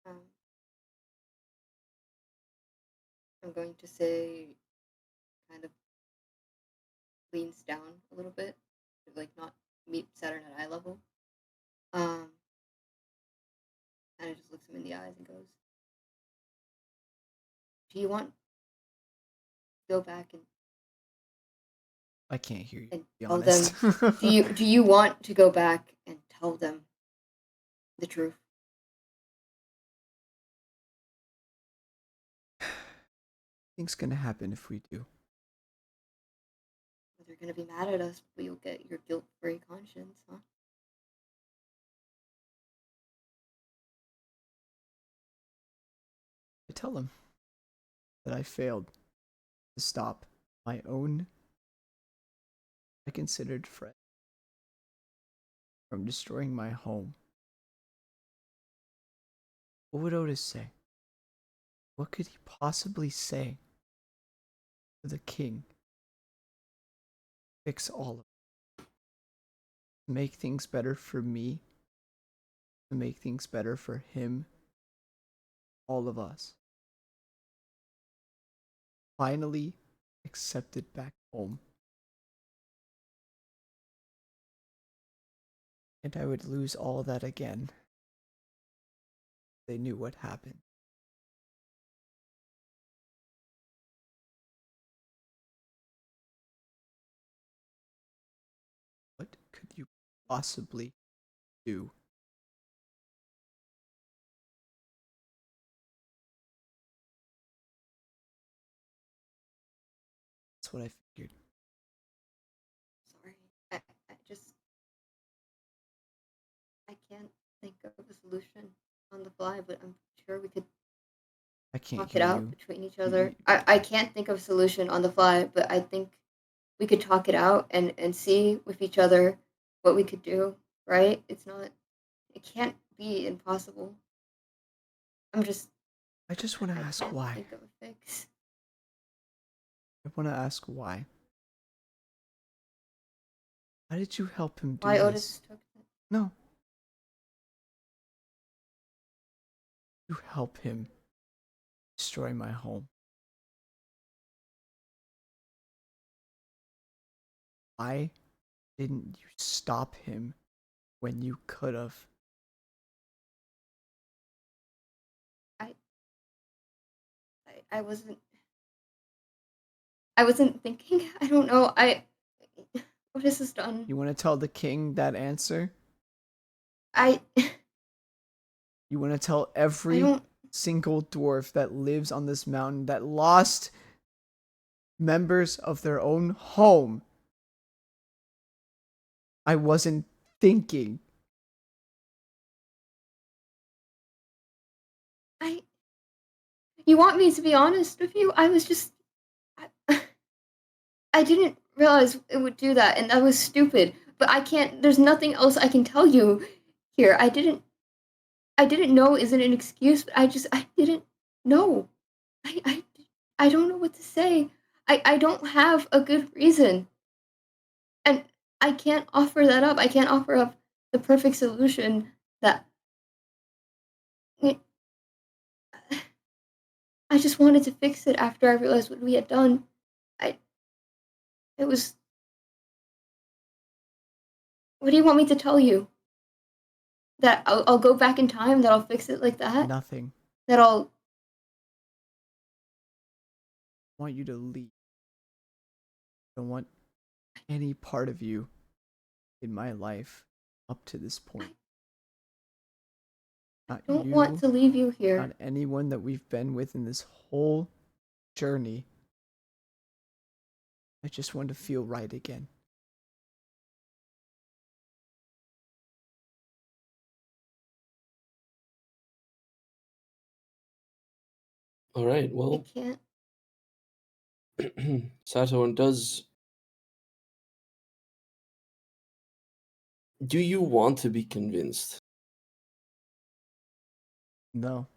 Um, I'm going to say, kind of leans down a little bit, to, like, not meet Saturn at eye level. Kind of just looks him in the eyes and goes, "Do you want to go back I can't hear you, to and be tell them? honest. Do you want to go back and tell them the truth?" Things gonna happen if we do. They're gonna be mad at us, but you'll get your guilt-free conscience, huh? I tell them that I failed to stop my own, I considered friend, from destroying my home. What would Otis say? What could he possibly say to the king? Fix all of it. To make things better for me, to make things better for him, all of us. Finally accepted back home. And I would lose all that again. They knew what happened. What could you possibly do? That's what I figured. Sorry. I just, I can't think of a solution on the fly, but I'm sure we could I can't talk it hear out you. between each other. I can't think of a solution on the fly, but I think we could talk it out and see with each other what we could do, right? It can't be impossible. I just want to ask can't why. think of a fix. I want to ask why. Why did you help him do Why this? Otis took it? No. You help him destroy my home. Why didn't you stop him when you could have? I wasn't thinking. I don't know. Otis has done. You want to tell the king that answer? I You want to tell I every don't. single dwarf that lives on this mountain that lost members of their own home? I wasn't thinking. I. You want me to be honest with you? I was just. I didn't realize it would do that, and that was stupid. But I can't. There's nothing else I can tell you here. I didn't. I didn't know isn't an excuse, but I didn't know. I I I don't know what to say. I don't have a good reason. And I can't offer that up. I can't offer up the perfect solution that I just wanted to fix it after I realized what we had done. I it was What do you want me to tell you? That I'll go back in time, that I'll fix it like that? Nothing. That I'll I want you to leave. I don't want any part of you in my life up to this point. Not don't you, want to leave you here. not anyone that we've been with in this whole journey. I just want to feel right again. All right. I Well, can't. Saturn does Do you want to be convinced? No.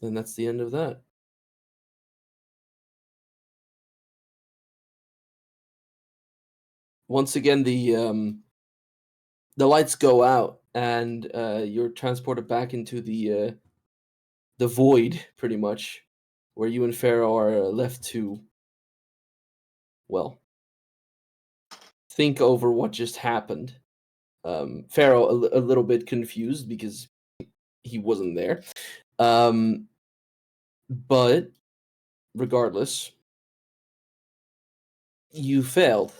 Then that's the end of that. Once again, the lights go out, and you're transported back into the void, pretty much, where you and Pharaoh are left to, well, think over what just happened. Pharaoh a little bit confused because he wasn't there. But regardless, you failed.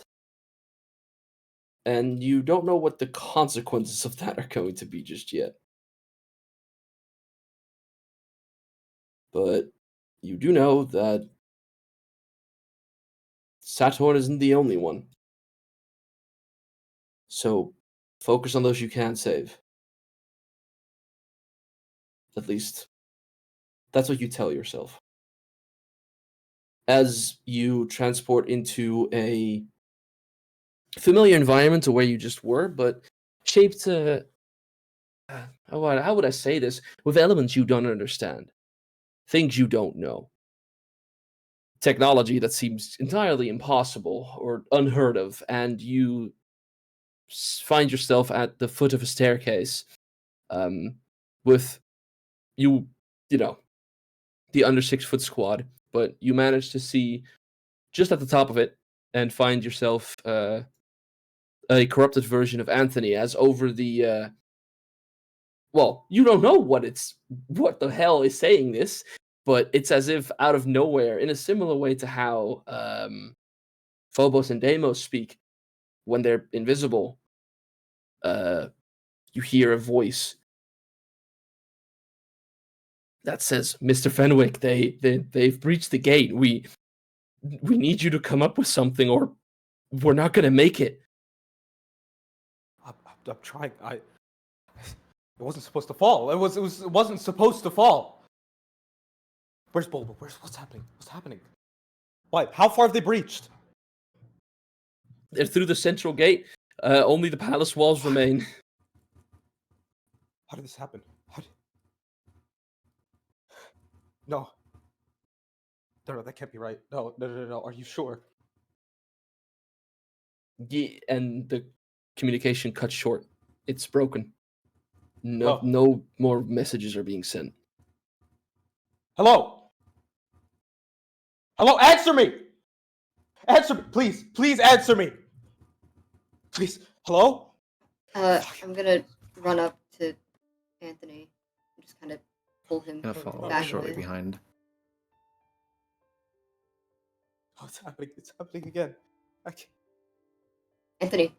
And you don't know what the consequences of that are going to be just yet. But you do know that Saturn isn't the only one. So focus on those you can save. At least that's what you tell yourself. As you transport into a familiar environment to where you just were, but shaped how would I say this? With elements you don't understand. Things you don't know. Technology that seems entirely impossible or unheard of, and you find yourself at the foot of a staircase with you know, the under 6 foot squad, but you manage to see just at the top of it and find yourself a corrupted version of Anthony as over the well, you don't know what the hell is saying this, but it's as if out of nowhere, in a similar way to how Phobos and Deimos speak when they're invisible. You hear a voice that says, "Mr. Fenwick, they've breached the gate. We need you to come up with something, or we're not going to make it." I'm trying. It wasn't supposed to fall. It wasn't supposed to fall. Where's Bulba? What's happening? What's happening? Why? How far have they breached? They're through the central gate. Only the palace walls remain. How did this happen? No. No, that can't be right. No. Are you sure? Yeah, and the communication cut short. It's broken. Hello? No more messages are being sent. Hello? Hello? Answer me! Answer me! Please answer me! Please. Hello? I'm gonna run up to Anthony and just kind of pull him Gonna follow back shortly away. behind. Oh, it's happening. It's happening again. I can't. Anthony.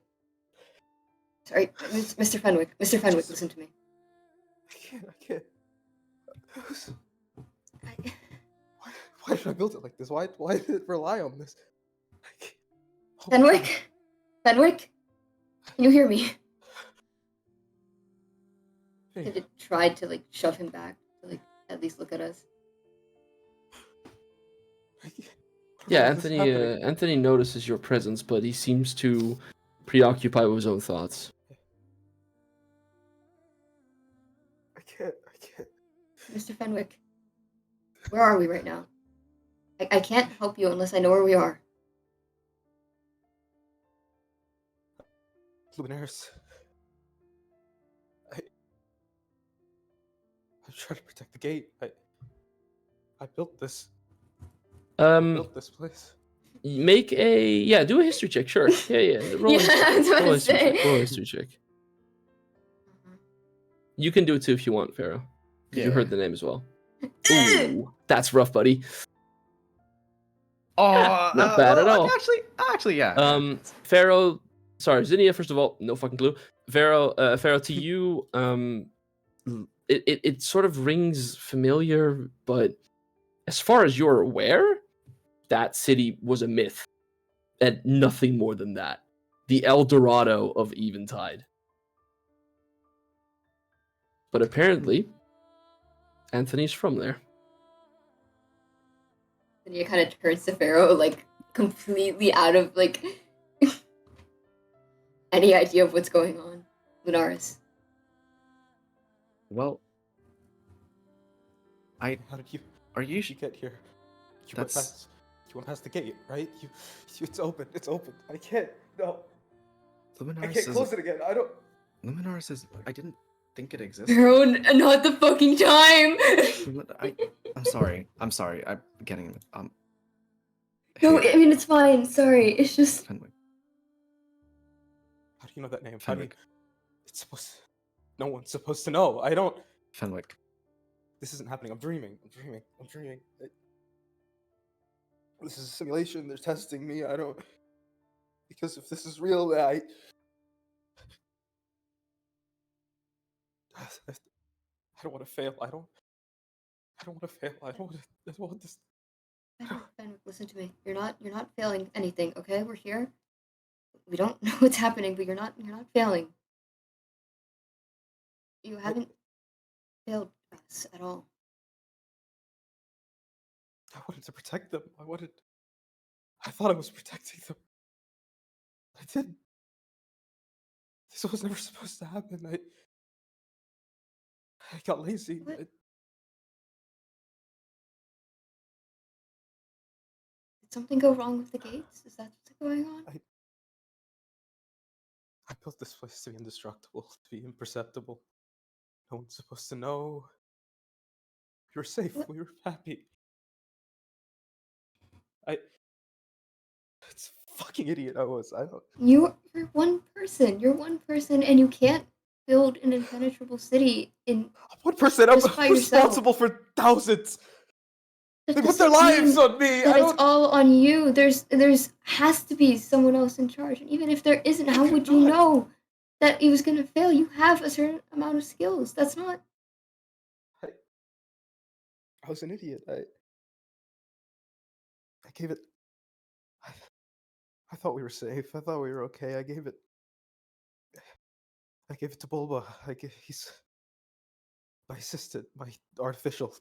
Sorry, Mr. Fenwick. Mr. Fenwick, listen to me. I can't. Why did I build it like this? Why did it rely on this? Oh, Fenwick? Fenwick? Can you hear me? hey, And it tried to shove him back to at least look at us. Yeah, Why is this happening? Anthony notices your presence, but he seems to preoccupied with his own thoughts. I can't. Mr. Fenwick, where are we right now? I can't help you unless I know where we are. Luminaris. I'm trying to protect the gate. I built this. I built this place. Make do a history check, sure. Yeah. Roll I was about to say. Roll a history check. You can do it too if you want, Pharaoh. Because you heard the name as well. Ooh, that's rough, buddy. Oh, not bad at all. Actually, yeah. Pharaoh, sorry, Zinnia. First of all, no fucking clue. Pharaoh, to you, it sort of rings familiar, but as far as you're aware, that city was a myth, and nothing more than that. The El Dorado of Eventide. But apparently, Anthony's from there. And he kind of turns to Pharaoh, completely out of like any idea of what's going on, Lunaris. Well, How did you? are you? You get here? You went That's past. You went past the gate, right? It's open. It's open. I can't. No. I Luminaris can't is. close it again. I don't. Luminaris is. I didn't think it existed. Bro, not the fucking time. I'm sorry. I'm sorry. I'm getting. No, hey, I mean it's fine. Sorry, it's just Fenwick. How do you know that name? How do you? Fenwick. It's supposed. No one's supposed to know. I don't. Fenwick. This isn't happening. I'm dreaming. I'm dreaming. I'm dreaming. This is a simulation. They're testing me. I don't. Because if this is real, I don't want to fail. I don't want to fail. I don't want this. Fenwick, listen to me. You're not failing anything, okay? We're here. We don't know what's happening, but you're not failing. You haven't failed us at all. I wanted to protect them. I thought I was protecting them. I didn't. This was never supposed to happen. I got lazy. What? Did something go wrong with the gates? Is that what's going on? I built this place to be indestructible, to be imperceptible. No one's supposed to know. We were safe. What? We were happy. It's a fucking idiot I was. I don't. You're one person. You're one person, and you can't build an impenetrable city in. I'm 1%. I'm Just by responsible for thousands. That They put their doesn't lives mean on me. that I it's don't. all on you. There's has to be someone else in charge, and even if there isn't, how would you know that he was gonna fail? You have a certain amount of skills. That's not. I was an idiot. I gave it. I thought we were safe. I thought we were okay. I gave it to Bulba. He's my assistant, my artificial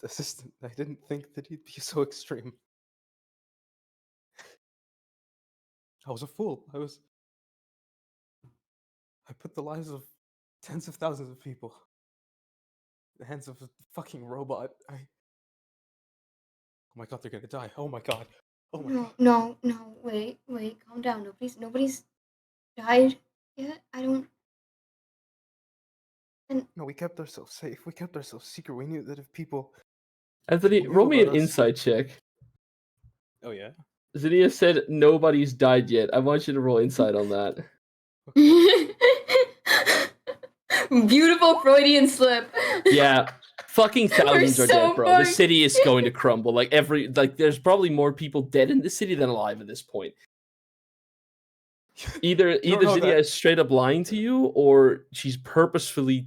assistant. I didn't think that he'd be so extreme. I was a fool. I put the lives of tens of thousands of people in the hands of a fucking robot. Oh my god, they're gonna die. Oh my god. Oh my god. No. Wait. Calm down. Nobody's died yet. I don't. No, we kept ourselves safe. We kept ourselves secret. We knew that if people. Anthony, knew roll me an about us- insight check. Oh yeah. Zinnia said nobody's died yet. I want you to roll insight on that. Beautiful Freudian slip. Yeah, fucking thousands We're are so dead, bro. The fucked. city is going to crumble. There's probably more people dead in the city than alive at this point. Either don't know Zinnia that. is straight up lying to you, or she's purposefully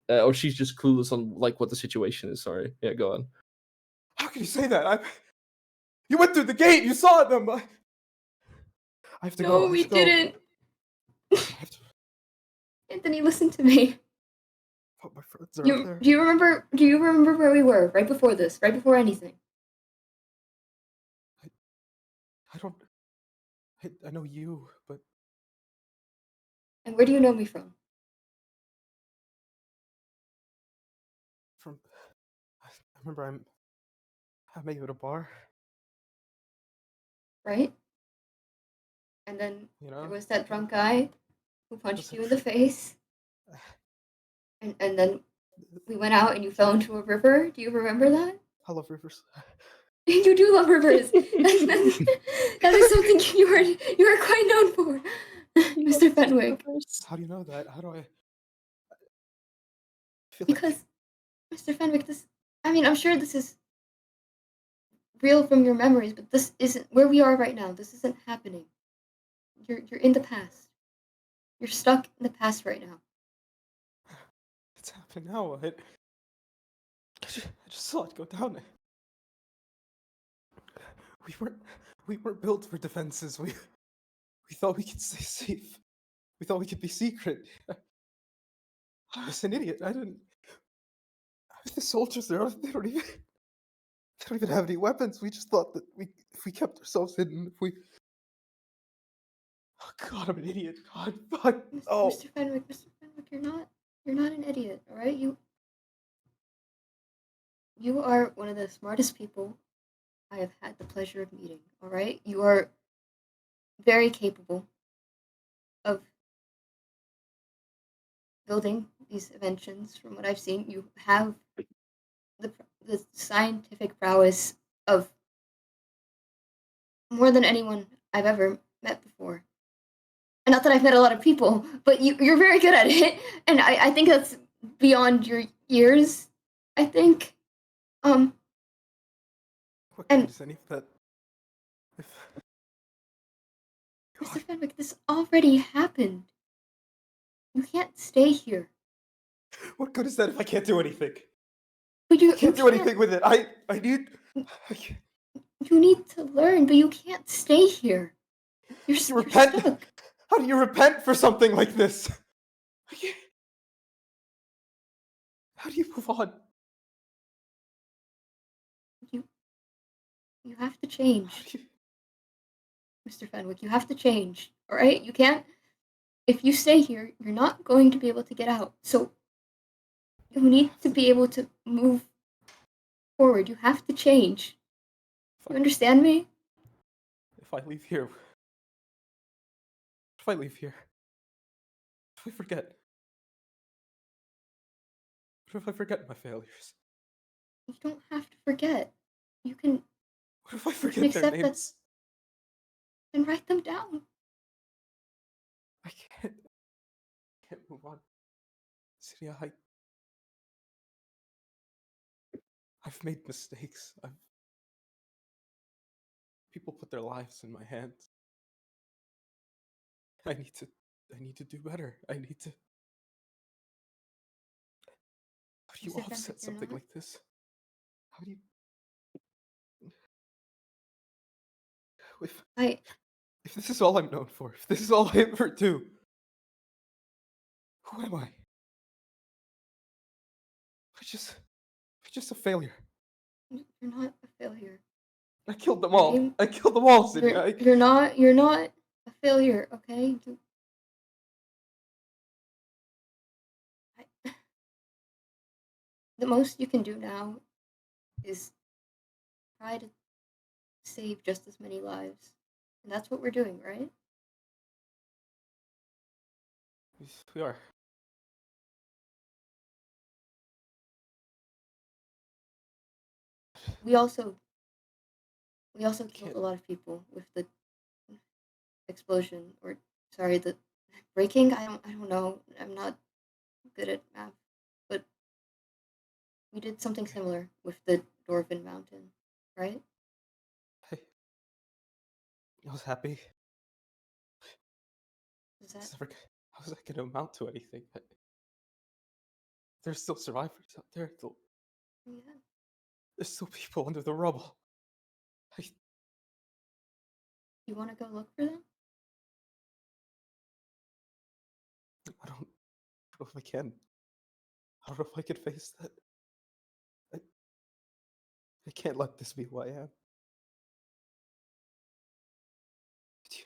or she's just clueless on what the situation is. Sorry. Yeah, go on. How can you say that? You went through the gate. You saw them. I have to go. No, I we have to go. didn't. I have to. Anthony, listen to me. Oh, my friends are out there. Do you remember where we were right before this? Right before anything? I don't. I know you, but And where do you know me from? I remember I met you at a bar. Right? And then You know. there was that drunk guy who punched you in the face. And then we went out and you fell into a river. Do you remember that? I love rivers. You do love rivers. That is something you are quite known for, Mr. Fenwick. How do you know that? How do I? Feel Because, Mr. Fenwick, I'm sure this is real from your memories, but this isn't where we are right now. This isn't happening. You're in the past. You're stuck in the past right now. It's happening now. I just saw it go down. We weren't built for defenses. We thought we could stay safe. We thought we could be secret. I was an idiot. I didn't. The soldiers, they don't even. don't even have any weapons. We just thought that if we kept ourselves hidden, if we... Oh God, I'm an idiot. God, fuck. Oh. Mr. Fenwick, you're not an idiot, all right? You are one of the smartest people I have had the pleasure of meeting, all right? You are very capable of building these inventions. From what I've seen, you have the scientific prowess of more than anyone I've ever met before. And not that I've met a lot of people, but you're very good at it, and I think that's beyond your years. I think, What and good is any of that? Mr. Fenwick, this already happened. You can't stay here. What good is that if I can't do anything? But I can't do anything with it. I need... You need to learn, but you can't stay here. You're repent. stuck. How do you repent for something like this? How do you move on? You have to change. Mr. Fenwick, you have to change. Alright? You can't. If you stay here, you're not going to be able to get out. So you need to be able to move forward. You have to change. You understand me? If I leave here... If I leave here... If I forget... What if I forget my failures? You don't have to forget. You can... What if I forget their names? And write them down. I can't move on. Cydia, I've made mistakes. People put their lives in my hands. I need to do better. How do you offset something like this? How do you... If this is all I'm known for, if this is all I ever do, who am I? I'm just a failure. You're not a failure. I killed them all. I killed them all, Cydia. You're not a failure, okay? The most you can do now is try to save just as many lives. And that's what we're doing, right? We are. We also killed a lot of people with the explosion, or sorry, the breaking. I don't know. I'm not good at math, but we did something similar with the Dwarven Mountain, right? I was happy. How is that going to amount to anything? There's still survivors out there. Yeah. There's still people under the rubble. You want to go look for them? I don't know if I can. I don't know if I can face that. I can't let this be who I am.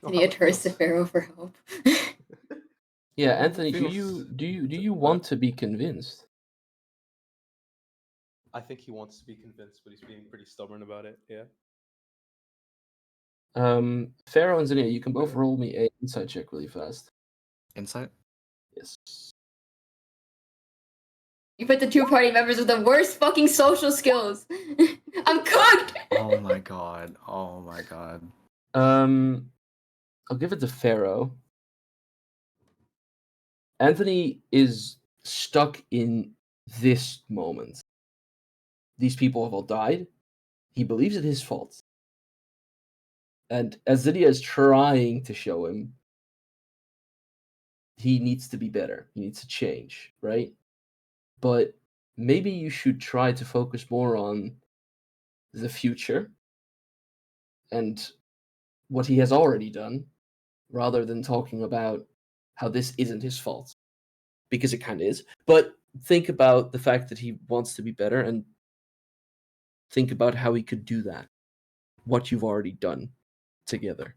Nia turns to Pharaoh for help. Yeah, Anthony, do you want to be convinced? I think he wants to be convinced, but he's being pretty stubborn about it. Yeah. Pharaoh and Zinnia, you can both roll me a insight check really fast. Insight? Yes. You put the two party members with the worst fucking social skills. I'm cooked. Oh my god. Oh my god. I'll give it to Pharaoh. Anthony is stuck in this moment. These people have all died. He believes it his fault. And as Zinnia is trying to show him, he needs to be better. He needs to change, right? But maybe you should try to focus more on the future and what he has already done, rather than talking about how this isn't his fault. Because it kind of is. But think about the fact that he wants to be better and think about how he could do that. What you've already done together.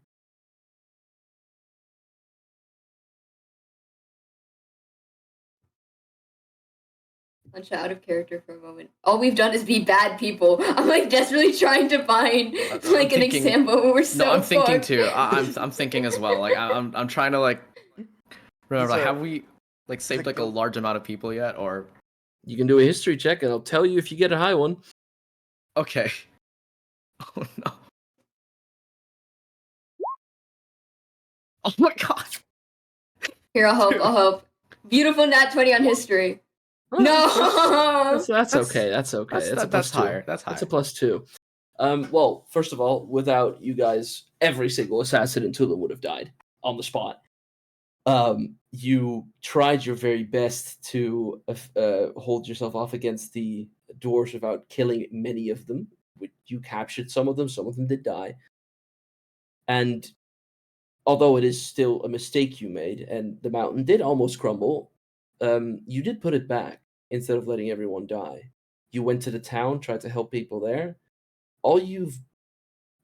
Punch out of character for a moment. All we've done is be bad people. I'm like desperately trying to find like an example where we're so No, I'm thinking fucked. too. I'm thinking as well. Like I'm trying to like remember. Like, have we like saved like a large amount of people yet, or you can do a history check, and I'll tell you if you get a high one. okay? Oh no! Oh my god! Here, I'll help. Beautiful nat 20 on history. Oh, No. that's okay. That's okay. That's a plus that's higher. two. That's higher. That's a plus two. Well, first of all, without you guys, every single assassin in Tula would have died on the spot. You tried your very best to hold yourself off against the dwarves without killing many of them. You captured some of them did die. And although it is still a mistake you made, and the mountain did almost crumble, you did put it back instead of letting everyone die. You went to the town, tried to help people there. All you've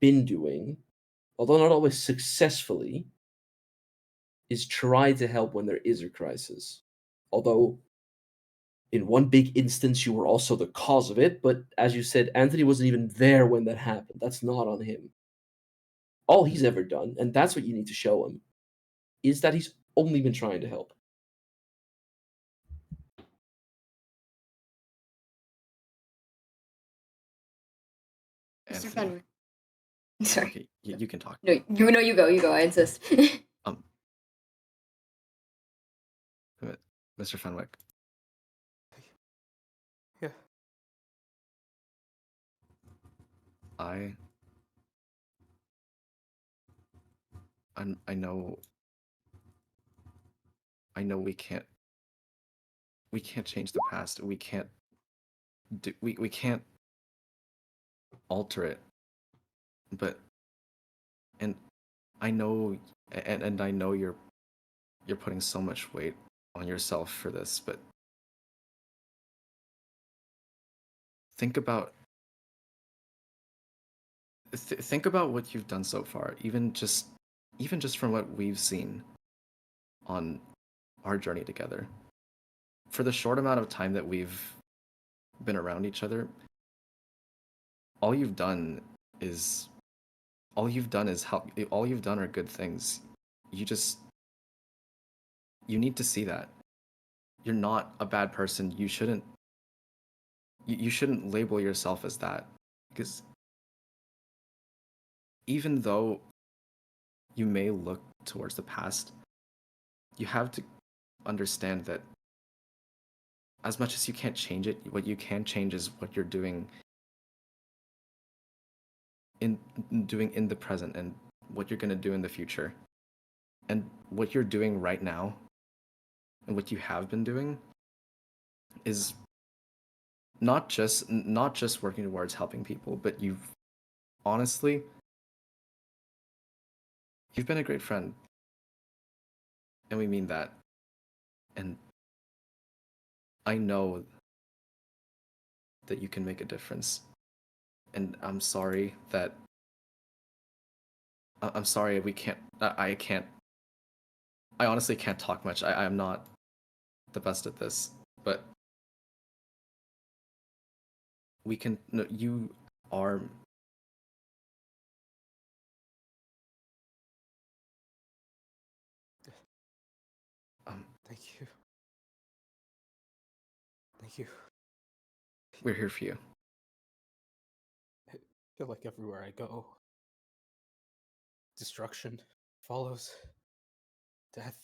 been doing, although not always successfully, is try to help when there is a crisis. Although, in one big instance, you were also the cause of it, but as you said, Anthony wasn't even there when that happened. That's not on him. All he's ever done, and that's what you need to show him, is that he's only been trying to help. Mr. Fenwick. Sorry. Okay, you can talk. No, you go. I insist. Mr. Fenwick. Yeah. I know we can't change the past. We can't alter it. But and I know and I know you're putting so much weight on yourself for this, but think about what you've done so far, even just from what we've seen on our journey together. For the short amount of time that we've been around each other, all you've done help. All you've done are good things. You need to see that. You're not a bad person. You shouldn't label yourself as that, because even though you may look towards the past, you have to understand that as much as you can't change it, what you can change is what you're doing in the present, and what you're going to do in the future. And what you're doing right now and what you have been doing is not just working towards helping people, but you've been a great friend, and we mean that. And I know that you can make a difference, and I'm sorry we can't. I honestly can't talk much. I'm not the best at this, but we can. No, you are. Thank you. Thank you. We're here for you. I feel like everywhere I go, destruction follows. Death.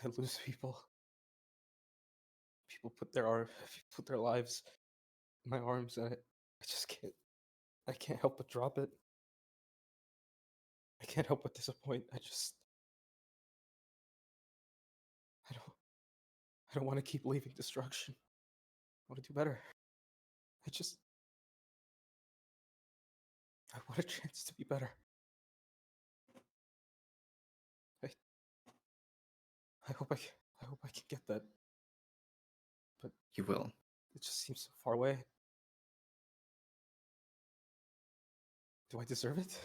I lose people. People put their lives in my arms, and I just can't. I can't help but drop it. I can't help but disappoint. I don't want to keep leaving destruction. I want to do better. I want a chance to be better. I hope I can get that. But You will. it just seems so far away. Do I deserve it?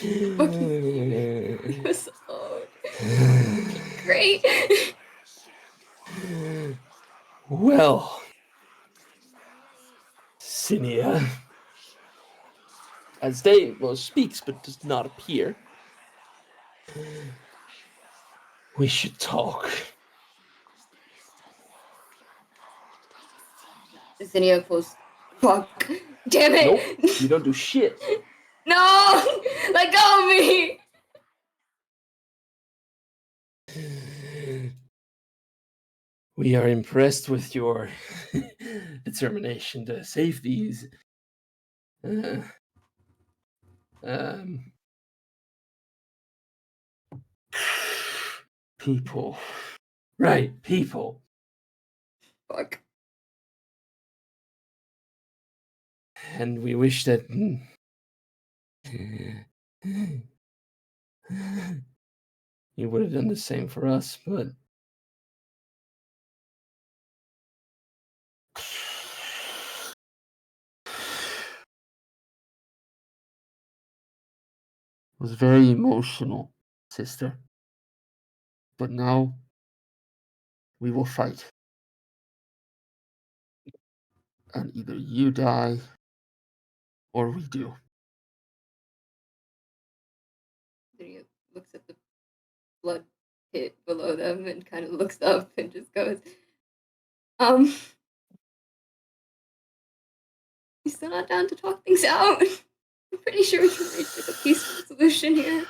It was so great. Well, Cinia, as Deimos speaks but does not appear, we should talk. Zinnia pulls. Fuck. Damn it. Nope, you don't do shit. No! Let go of me! We are impressed with your determination to save these people. Right, people. Fuck. And we wish that you would have done the same for us, but it was very emotional, sister. But now we will fight. And either you die or we do. Zinnia looks at the blood pit below them and kind of looks up and just goes, you still not down to talk things out? I'm pretty sure we can reach like a peaceful solution here.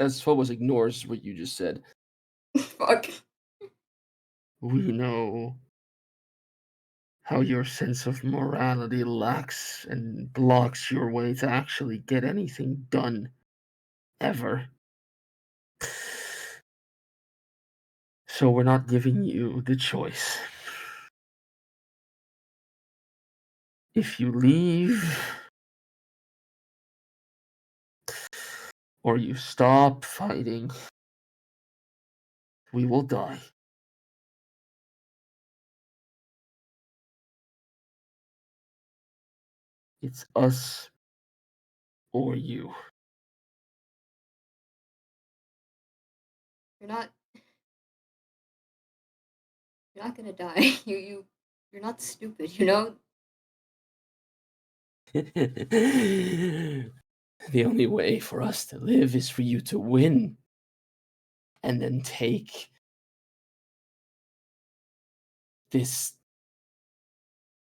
As Phobos ignores what you just said. Fuck. We know how your sense of morality lacks and blocks your way to actually get anything done. Ever. So we're not giving you the choice. If you leave, or you stop fighting, we will die. It's us or you. You're not gonna die. You're not stupid, you know? The only way for us to live is for you to win. And then take this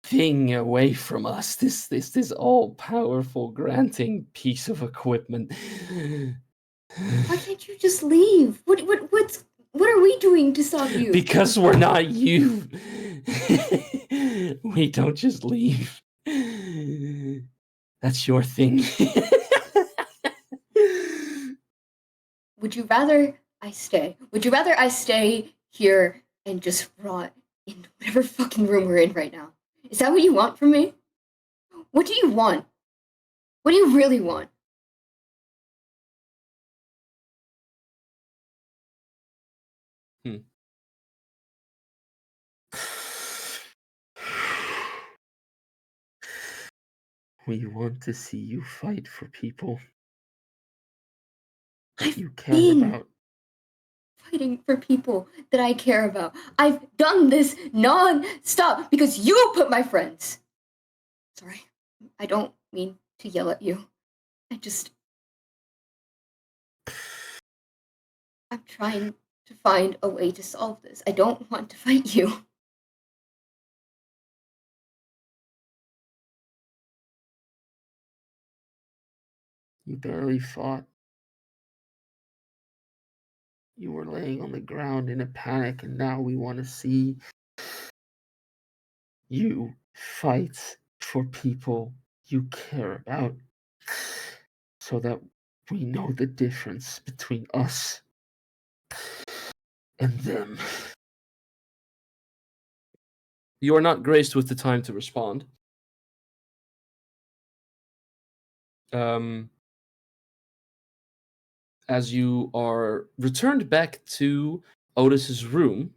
thing away from us, this all-powerful granting piece of equipment. Why can't you just leave? What are we doing to stop you? Because we're not you. We don't just leave. That's your thing. Would you rather I stay? Would you rather I stay here and just rot in whatever fucking room we're in right now? Is that what you want from me? What do you want? What do you really want? We want to see you fight for people that I've you care been about. fighting for people that I care about. I've done this non-stop because you put my friends. Sorry, I don't mean to yell at you. I'm trying to find a way to solve this. I don't want to fight you. You barely fought. You were laying on the ground in a panic, and now we want to see you fight for people you care about so that we know the difference between us and them. You are not graced with the time to respond. As you are returned back to Otis's room,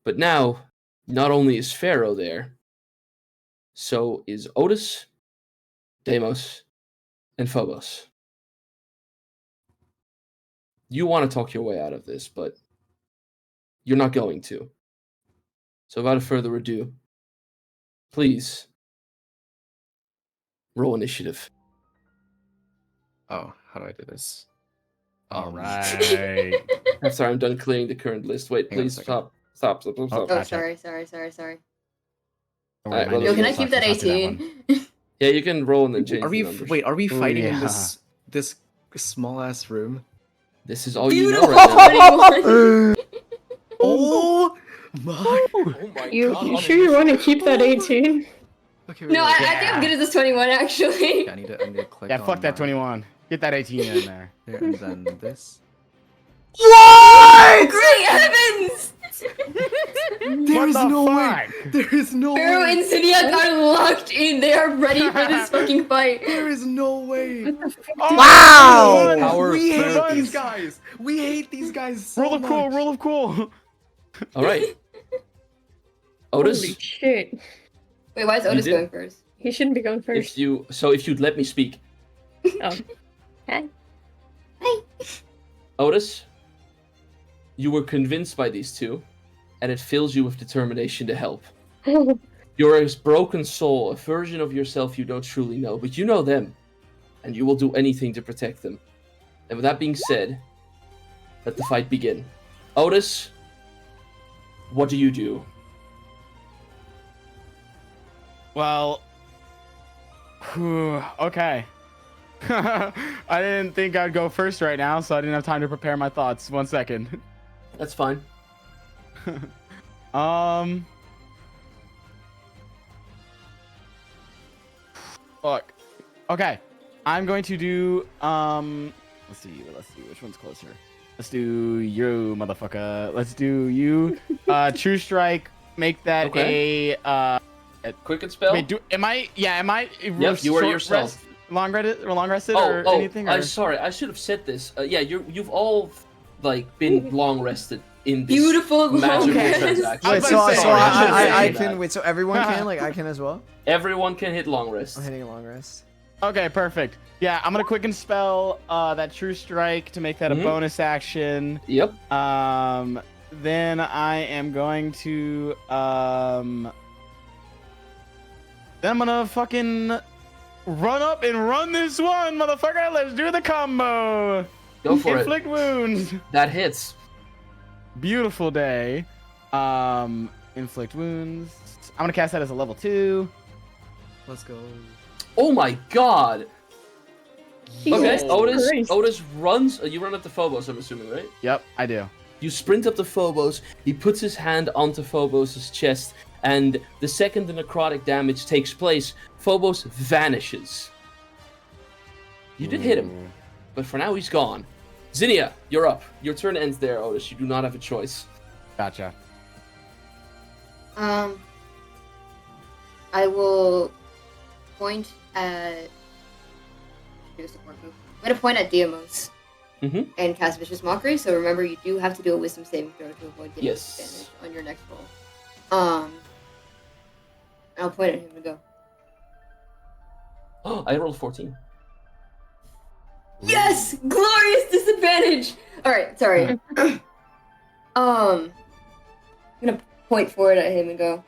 But now, not only is Pharaoh there, so is Otis, Deimos, and Phobos. You want to talk your way out of this, but you're not going to. So without further ado, please roll initiative. Oh, how do I do this? All Um, right. After I'm done clearing the current list. Wait, Hang on a please second. stop. Oh, Oh, gotcha. sorry. Alright, My well, Yo, can I initiative keep that sucks, let's not do one. 18? Yeah, you can roll and then change Are the we numbers. wait? Are we Ooh, fighting in yeah. this small ass room? This is all you Beautiful know right now. 21. Oh my! Oh my You god. you on sure you want to initiative? keep that 18? Okay, No, I think I'm Yeah. good at this 21 actually. Yeah, I need to click. Yeah, fuck on that my- 21. Get that 18 in there. There, and then this. What? Great heavens! There What is the no fuck? way. There is no Pharaoh way. and Zinnia are locked in. They are ready for this fucking fight. There is no way. Oh, Wow! the Power We of hate therapy. these guys. We hate these guys so Roll of cool, much. roll of cool. All right. Holy Otis, shit. Wait, why is Otis did- going first? He shouldn't be going first. if you'd let me speak. Oh. Okay. Otis, you were convinced by these two, and it fills you with determination to help. You're a broken soul, a version of yourself you don't truly know, but you know them, and you will do anything to protect them. And with that being said, let the fight begin. Otis, what do you do? Well, okay. I didn't think I'd go first right now, so I didn't have time to prepare my thoughts. 1 second. That's fine. Fuck. Okay. I'm going to do let's see which one's closer. Let's do you, motherfucker. Let's do you. True strike. Make that Okay. a Quicken spell? wait, am I Yep, you are short yourself. rest, long rested or anything? I'm Or? sorry. I should have said this. Yeah, you've all been long rested in this Beautiful long magical rest. transaction. I Wait, was so, about to so say, I should've I said that. can wait. So everyone can like I can as well. Everyone can hit long rest. I'm hitting a long rest. Okay, perfect. Yeah, I'm gonna quicken spell that true strike to make that Mhm. a bonus action. Yep. Then I am going to then I'm gonna fucking run up and run this one, motherfucker. Let's do the combo. Go for Inflict wounds. it. That hits. Beautiful day. Inflict wounds. I'm gonna cast that as a level 2. Let's go. Oh my god. Okay, Jesus Otis. Christ. Otis runs. You run up to Phobos, I'm assuming, right? Yep, I do. You sprint up to Phobos. He puts his hand onto Phobos' chest, and the second the necrotic damage takes place, Phobos vanishes. You did hit him, but for now he's gone. Zinnia, you're up. Your turn ends there, Otis. You do not have a choice. Gotcha. I will point at. Do a support move. I'm gonna point at Deimos Mhm. and cast Vicious Mockery. So remember, you do have to do a Wisdom saving throw to avoid getting Yes. disadvantage on your next roll. I'll point at him and go. Oh, I rolled 14. Yes! Glorious disadvantage! Alright, sorry. I'm gonna point forward at him and go,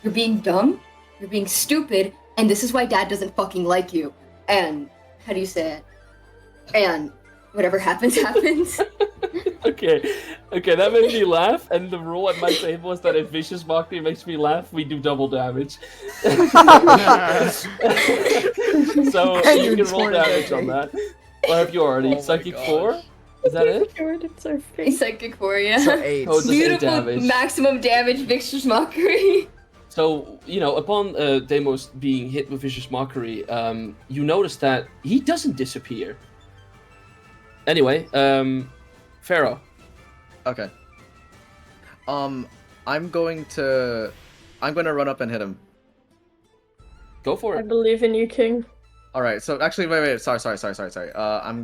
you're being dumb, you're being stupid, and this is why Dad doesn't fucking like you. And, how do you say it? And, whatever happens, happens. Okay, that made me laugh, and the rule at my table is that if Vicious Mockery makes me laugh, we do double damage. So And you you can roll torn damage it. on that. Or have you already? Oh my Psychic gosh. 4? Is that it? God, it's our face. Psychic for you. So 8. Oh, it's a- Beautiful damage. maximum damage, Vicious Mockery. So, upon Deimos being hit with Vicious Mockery, you notice that he doesn't disappear. Anyway, Pharaoh. Okay. I'm going to run up and hit him. Go for I it. believe in you, King. All right. So actually, wait. Sorry. I'm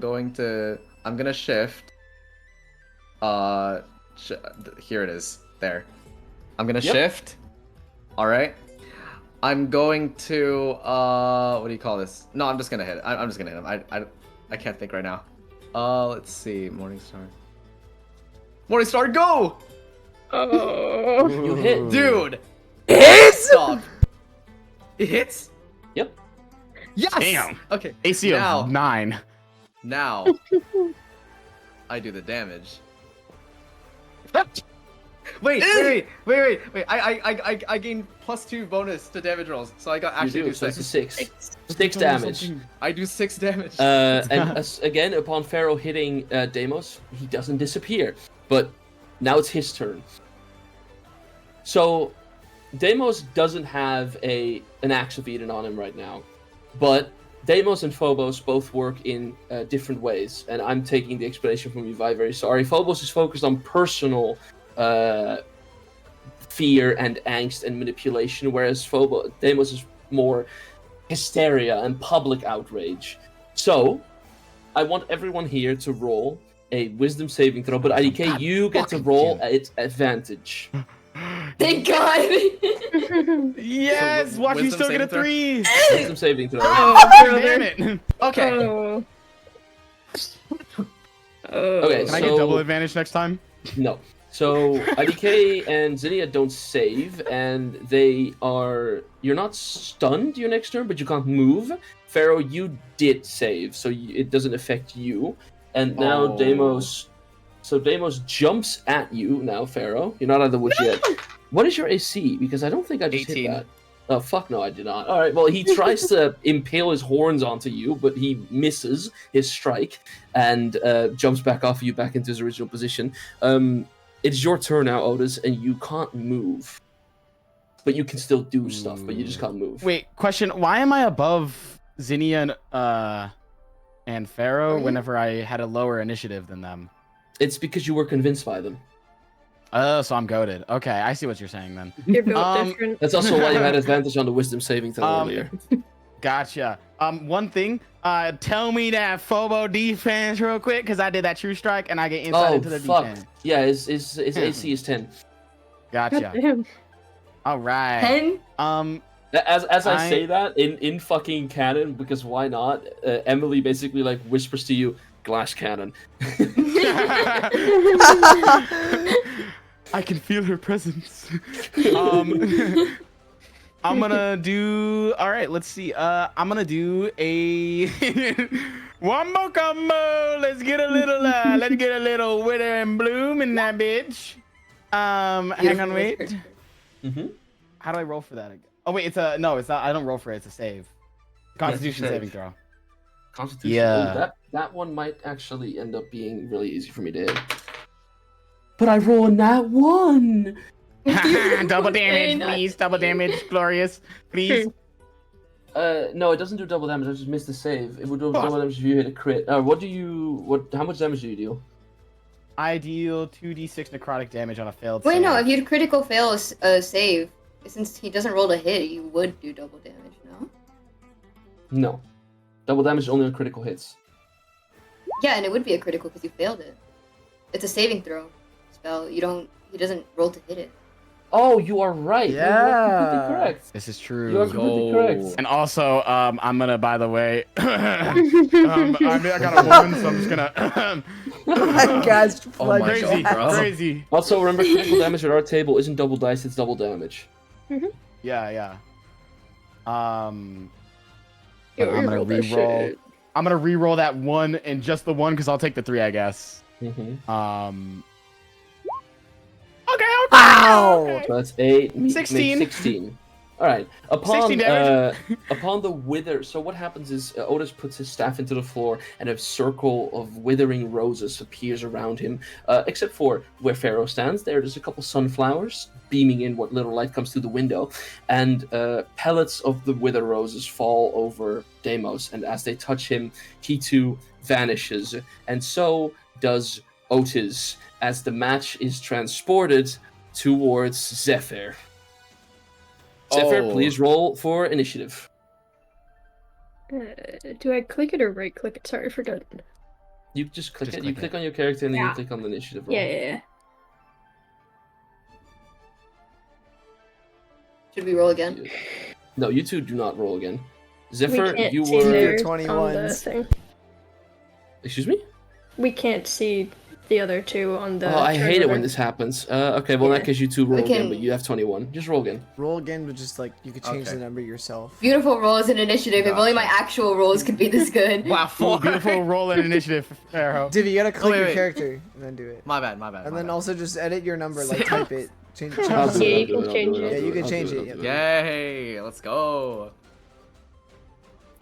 gonna shift. Here it is. There. I'm gonna Yep. shift. All right. I'm going to what do you call this? No, I'm just gonna hit it. I'm just gonna hit him. I can't think right now. Let's see. Morningstar. Morningstar, go! Oh. You hit. Dude! Hits! Stop. It hits? Yep. Yes! Damn. Okay. AC now, of 9. Now, I do the damage. Wait. I gain +2 bonus to damage rolls, so I got You actually do, do so it's a 6. 6. 6 damage. I do 6 damage. Again, upon Pharaoh hitting Deimos, he doesn't disappear. But now it's his turn. So, Deimos doesn't have an axe of Eden on him right now. But Deimos and Phobos both work in different ways. And I'm taking the explanation from Levi, very sorry. Phobos is focused on personal fear and angst and manipulation, whereas Deimos is more hysteria and public outrage. So, I want everyone here to roll a wisdom saving throw, but IDK, you get to roll at advantage. Thank God. Yes! So, Watch you wisdom still get a saving 3! Wisdom saving throw. Oh, damn it! Okay. Oh. Okay, Can I get double advantage next time? No. So IDK and Zinnia don't save, and you're not stunned your next turn, but you can't move. Pharaoh, you did save, so it doesn't affect you. And now Deimos jumps at you now, Pharaoh. You're not out of the woods yet. What is your AC? Because I don't think I just 18. hit that. Oh, fuck no, I did not. All right, well, he tries to impale his horns onto you, but he misses his strike and jumps back off of you back into his original position. It's your turn now, Otis, and you can't move. But you can still do stuff, but you just can't move. Wait, question. Why am I above Zinnia and Pharaoh whenever I had a lower initiative than them? It's because you were convinced by them. Oh, so I'm goaded. Okay, I see what you're saying then. You're built different. That's also why you had advantage on the wisdom saving throw earlier. Gotcha. One thing. Tell me that Phobo defense real quick, because I did that true strike and I get insight into the defense. Yeah, his AC is 10. Gotcha. Damn. All right. 10? As I say that in fucking canon, because why not? Emily basically like whispers to you, glass cannon. I can feel her presence. I'm gonna do. All right, let's see. I'm gonna do a one more combo. Let's get a little wither and bloom in that bitch. Hang on, wait. Mm-hmm. How do I roll for that again? Oh wait, it's a no. It's not. I don't roll for it. It's a save. Constitution save. saving throw. Constitution. Yeah. Ooh, that one might actually end up being really easy for me to hit. But I roll a nat 1. Double damage, please. Double damage, glorious, please. No, it doesn't do double damage. I just missed the save. It would do double damage if you hit a crit. How much damage do you deal? I deal 2d6 necrotic damage on a failed Wait, save. no, if you'd critical fail a save, since he doesn't roll to hit, you would do double damage, no? No. Double damage is only on critical hits. Yeah, and it would be a critical because you failed it. It's a saving throw spell. He doesn't roll to hit it. Oh, you are right. You are completely correct. This is true. You are completely correct. And also, I'm gonna, by the way, I got a woman, so I'm just gonna. That guy's Oh my crazy, God, bro. crazy. Also, remember, critical damage at our table isn't double dice; it's double damage. Yeah. I'm Yo, gonna reroll that re-roll. shit. I'm gonna re-roll that 1 and just the 1 because I'll take the 3, I guess. Mm-hmm. Okay. Ow! So that's 8. 16. 16. All right. Upon 16 damage. upon the wither, so what happens is Otis puts his staff into the floor, and a circle of withering roses appears around him. Except for where Pharaoh stands, there's a couple sunflowers beaming in what little light comes through the window, and pellets of the wither roses fall over Deimos, and as they touch him, he too vanishes, and so does Otis as the match is transported towards Zephyr. Zephyr, Oh. please roll for initiative. Do I click it or right click it? Sorry, I forgot. You just click Just it. You click click on your character and then Yeah. you click on the initiative roll. Yeah. Should we roll again? No, you two do not roll again. We Zephyr, can't you see were. theirs 21s. on the thing. Excuse me? We can't see the other two on the. Oh, I turn hate it when order. this happens. Okay, well, in Yeah. that case, you two roll We again, can- but you have 21. Just roll again. Roll again, but just like you could change Okay. the number yourself. Beautiful rolls and initiative. If only my Gotcha. actual rolls could be this good. Wow, Ooh, beautiful roll and initiative, Pharaoh. Div, you gotta click wait, your wait. character and then do it. My bad, my bad. And my then bad. also just edit your number, like type it. Change it. I'll do Yeah, it, you I'll can do it, change I'll do it. Yeah, you can I'll change do it, I'll yep. do Yay, let's go.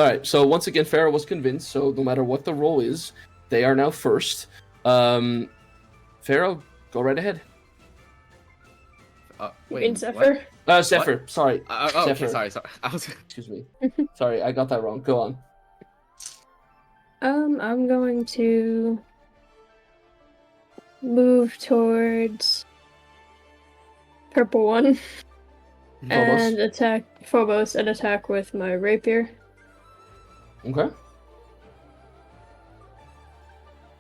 All right, so once again, Pharaoh was convinced, so no matter what the roll is, they are now first. Pharaoh, go right ahead. You Wait, mean what? Zephyr? Zephyr, sorry. Okay, Zephyr. sorry. I was. Excuse me. Sorry, I got that wrong. Go on. I'm going to move towards purple one and attack Phobos and attack with my rapier. Okay.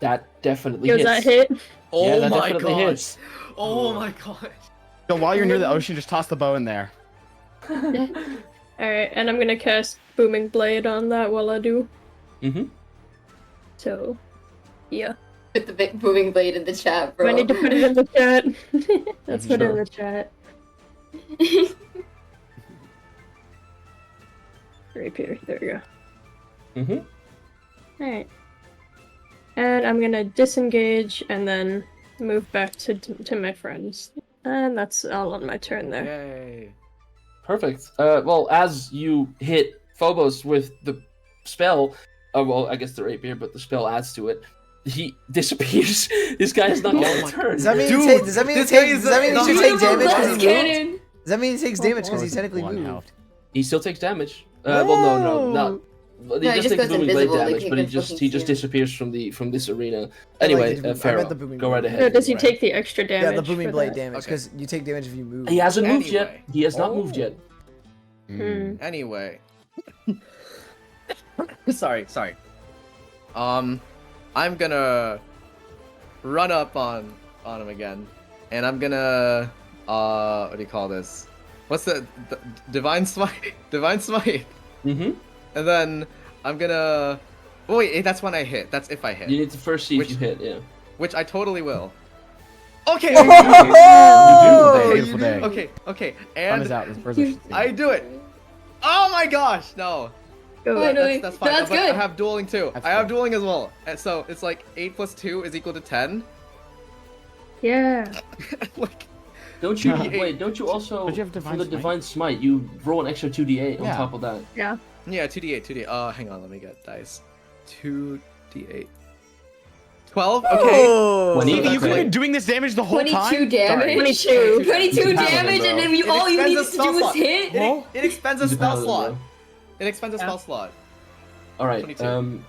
That definitely Does hits. that hit? Oh Yeah, that my definitely gosh. hits. Oh my gosh. So while you're near the ocean, just toss the bow in there. Alright, and I'm gonna cast Booming Blade on that while I do. Mm-hmm. So, yeah. Put the big booming blade in the chat, bro. I need to put it in the chat. Let's put it in Sure. the chat. Rapier, there we go. Mm-hmm. Alright. And I'm gonna disengage and then move back to my friends. And that's all on my turn there. Yay. Perfect. Well, as you hit Phobos with the spell, well, I guess the rapier, but the spell adds to it. He disappears. This guy is not getting my- a turn. Does that mean Dude, he does that mean he this guy takes is does that mean he should the take beautiful damage because Glass he moved? cannon. Does that mean he takes damage because he technically One moved? health. He still takes damage. Well, no, not. Well, he No, he just just takes goes booming blade invisible, like, damage, he but he can just fucking see him. disappears from this arena. I like Anyway, the boom- I Pharaoh, meant the booming go right blade. ahead. So does he Right. take the extra damage? Yeah, the booming for blade that? damage Okay. because you take damage if you move. He hasn't moved yet. Anyway. He has not moved yet. Hmm. Anyway. sorry. I'm gonna run up on him again, and I'm gonna what do you call this? What's the divine smite? Divine smite. Mm-hmm. And then I'm gonna. Oh, wait, that's when I hit. That's if I hit, You need to first see Which- if you hit. Yeah. which I totally will. Okay. Oh, Beautiful day. Okay. Sun And is out. This bird's are I do it. Oh my gosh, no. Go Wait, ahead. no, That's fine. That's but good. I have dueling too. That's I have good. dueling as well. And so it's like 8 plus 2 is equal to 10. Yeah. Like, Don't you Yeah. wait? Don't you also Don't you have for divine the smite? divine smite? You roll an extra 2d8 on Yeah. top of that. Yeah. yeah, 2d8. Hang on, let me get dice. 2d8. 12. Okay. Oh. When he- Evie, you could have Okay. been doing this damage the whole 22 time. damage. 22. 22 He's a paladin, damage, bro. and then you It all you expends need a to spell do is slot. hit. It expends a He's a spell paladin, slot. bro. It expends a spell slot. All right. 22.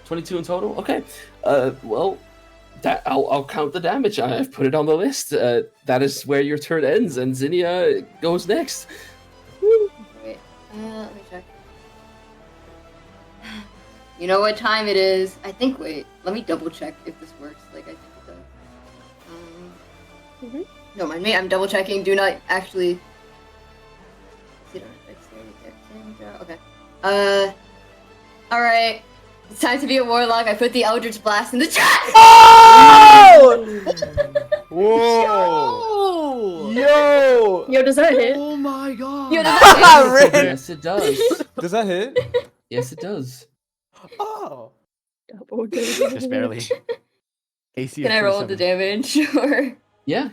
22 in total. Okay. Well, that I'll count the damage. I've put it on the list. That is where your turn ends, and Zinnia goes next. Wait, let me check. You know what time it is? I think. Wait, let me double check if this works. Like I think it does. Don't mind me. I'm double checking. Do not actually. Okay. All right. It's time to be a warlock. I put the Eldritch Blast in the chat. Oh! Whoa! Yo! Yo, does that hit? Oh my god! Yo, does that Rin. Yes, it does. Does that hit? Yes, it does. Oh. Double Just barely. AC Can of I roll the 27. damage? Sure. Yeah.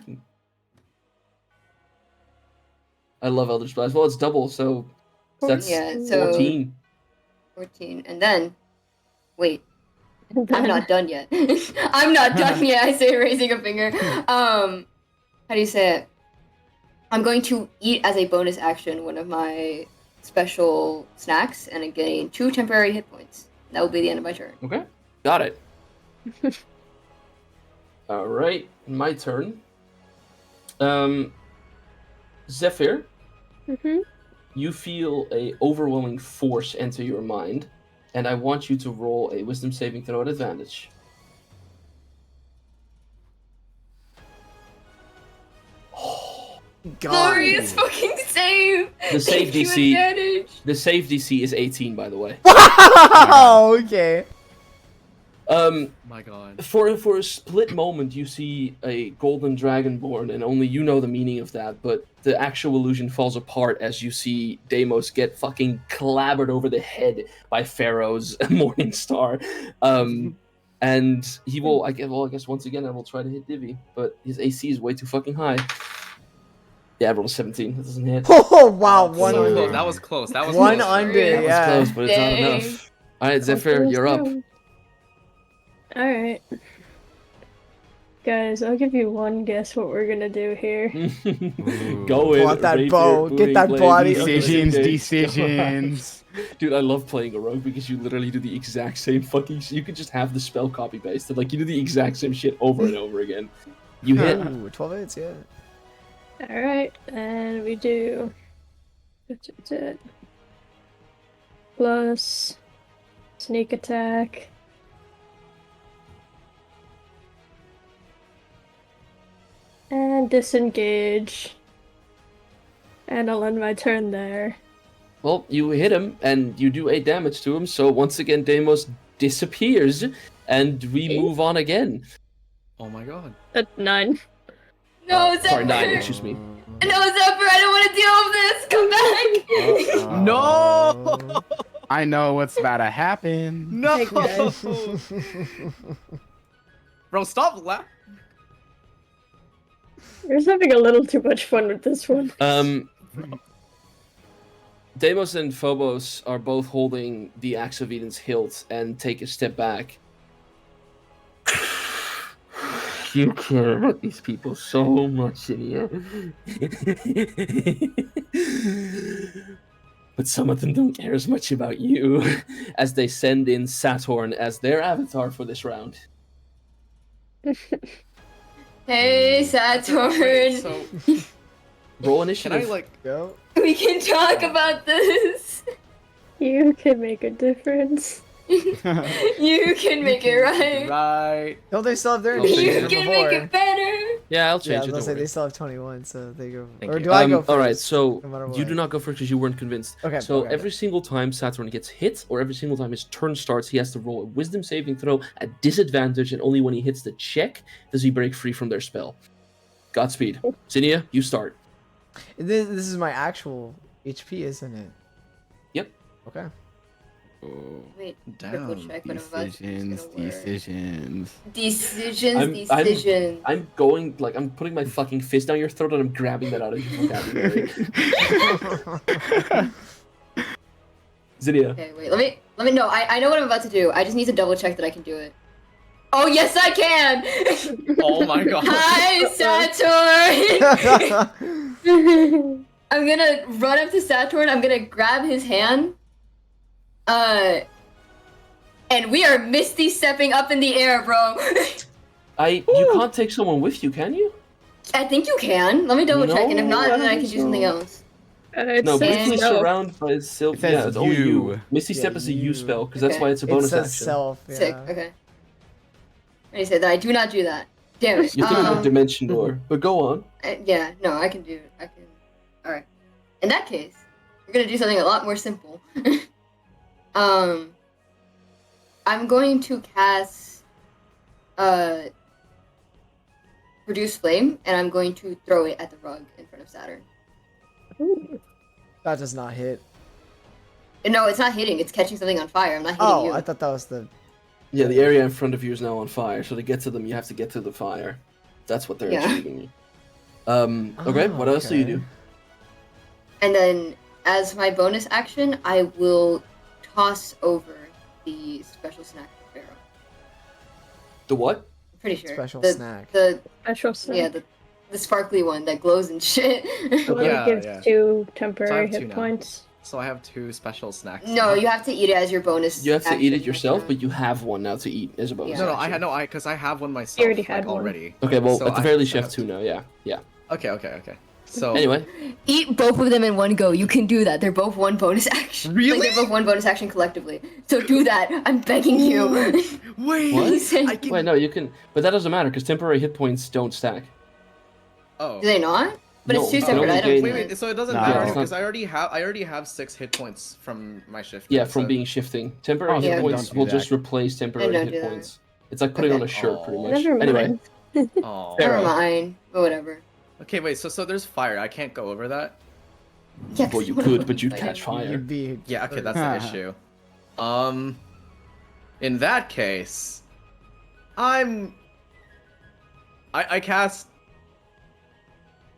I love Eldritch Blast. Well, it's double, so that's Yeah, so 14. 14, and then. Wait. I'm not done yet. I'm not done yet. I say raising a finger. How do you say it? I'm going to eat as a bonus action one of my special snacks, and I gain 2 temporary hit points. That will be the end of my turn. Okay. Got it. All right, my turn. Zephyr, you feel a overwhelming force enter your mind, and I want you to roll a wisdom saving throw at advantage. Glorious fucking save. The save Thank you, DC. advantage. The save DC is 18, by the way. Wow. Okay. My God. For a split moment, you see a golden dragonborn, and only you know the meaning of that. But the actual illusion falls apart as you see Deimos get fucking clobbered over the head by Pharaoh's morning star. And he will. I guess once again I will try to hit Divi, but his AC is way too fucking high. Yeah, I rolled a 17. That doesn't hit. Oh wow, So one close. under. That was close. That was One close. under. That Yeah. was close, but it's not Dang. enough. All right, Zephyr, you're up. Alright. Guys, I'll give you one guess what we're gonna do here. Go in. Pull out that rapier, bow, get booming that blade, body. Decisions, okay. decisions. Dude, I love playing a rogue because you literally do the exact same fucking. You could just have the spell copy pasted. Like you do the exact same shit over and over again. You hit. Ooh, 12 hits, yeah. Alright, and we do plus sneak attack. And disengage. And I'll end my turn there. Well, you hit him and you do 8 damage to him. So once again, Deimos disappears, and we Eight? move on again. Oh my God. 9. No, Zephyr. Sorry, 9. Excuse me. No, Zephyr, I don't want to deal with this. Come back. No! I know what's about to happen. No. Hey, guys. Bro, stop laughing. You're just having a little too much fun with this one. Deimos and Phobos are both holding the Axe of Eden's hilt and take a step back. You care about these people so much, Inia. But some of them don't care as much about you, as they send in Saturn as their avatar for this round. Hey, Saturn. Wait, so Roll can initiative. I like? Go. We can talk about this. You can make a difference. You can make it right. Right. Don't they still have their I'll figure You initiative it can from before? make it better. Yeah, I'll Yeah, change I was it. gonna Don't say worry. they still have 21, so they go. Thank Or you. do I go first? All right, so no matter you what? do not go first because you weren't convinced. Okay. So okay, every single time Saturn gets hit, or every single time his turn starts, he has to roll a Wisdom saving throw at disadvantage, and only when he hits the check does he break free from their spell. Godspeed. Zinnia, you start. This is my actual HP, isn't it? Yep. Okay. Wait, Damn. triple check what I'm about to Decisions, it's gonna work. decisions. Decisions. I'm going, like, I'm putting my fucking fist down your throat and I'm grabbing that out of your vocabulary. Zinnia. Okay, wait, let me know. I know what I'm about to do. I just need to double check that I can do it. Oh, yes, I can! Oh my God. Hi, Saturn! I'm gonna run up to Saturn, I'm gonna grab his hand. And we are misty stepping up in the air, bro. You can't take someone with you, can you? I think you can. Let me double check, and if No, not, I then don't I can think do something so. else. It No, says briefly no. surrounded by silver. It says Yeah, it's only you. you. Misty Yeah, Step is a you. you spell, because that's Okay. why it's a It bonus says action. self. Yeah. Sick, okay. And he said that I do not do that. Damn it. You're thinking of a dimension door, but go on. Yeah, no, I can do it. I can. Alright. In that case, we're gonna do something a lot more simple. I'm going to cast Produce Flame, and I'm going to throw it at the rug in front of Saturn. That does not hit. No, it's not hitting, it's catching something on fire. I'm not hitting Oh, you. I thought that was the. Yeah, the area in front of you is now on fire, so to get to them, you have to get to the fire. That's what they're Yeah. achieving you. Okay, what else do you do? And then, as my bonus action, I will toss over the special snack for Pharaoh. The what? I'm pretty sure. Special the, snack. The Special snack. yeah, the sparkly one that glows and shit. The one Yeah, that gives yeah. 2 So I temporary have 2 hit now. points. So I have 2 special snacks. No, you have to eat it as your bonus. You have to eat it action. yourself, but you have one now to eat as a bonus. Yeah. No, action. because I have one myself. already had one. already. Okay, well, So at the I- very least, so you I have 2 now, yeah. Okay. So Anyway, Eat both of them in one go. You can do that. They're both one bonus action. Really? Like, they're both one bonus action collectively. So do that. I'm begging you. wait, What? I can. wait, no, you can, but that doesn't matter, because temporary hit points don't stack. Oh. Do they not? But it's No, two you can separate only items. gain- Wait, so it doesn't No. matter Yeah, it's because not- I already have 6 hit points from my shift. Yeah, from so... being shifting. Temporary Oh, hit yeah. points Don't do will that. just replace temporary don't hit do that. points. It's like putting Okay. on a shirt, pretty Aw. much. Never Anyway, mind. Oh. Fair. Never Pharaoh. mind. But whatever. Okay, wait. So there's fire. I can't go over that. Yeah, 'cause well, you I wanna could, but you'd fight catch him. fire. You'd be. Yeah. Okay, that's Huh. the issue. In that case, I cast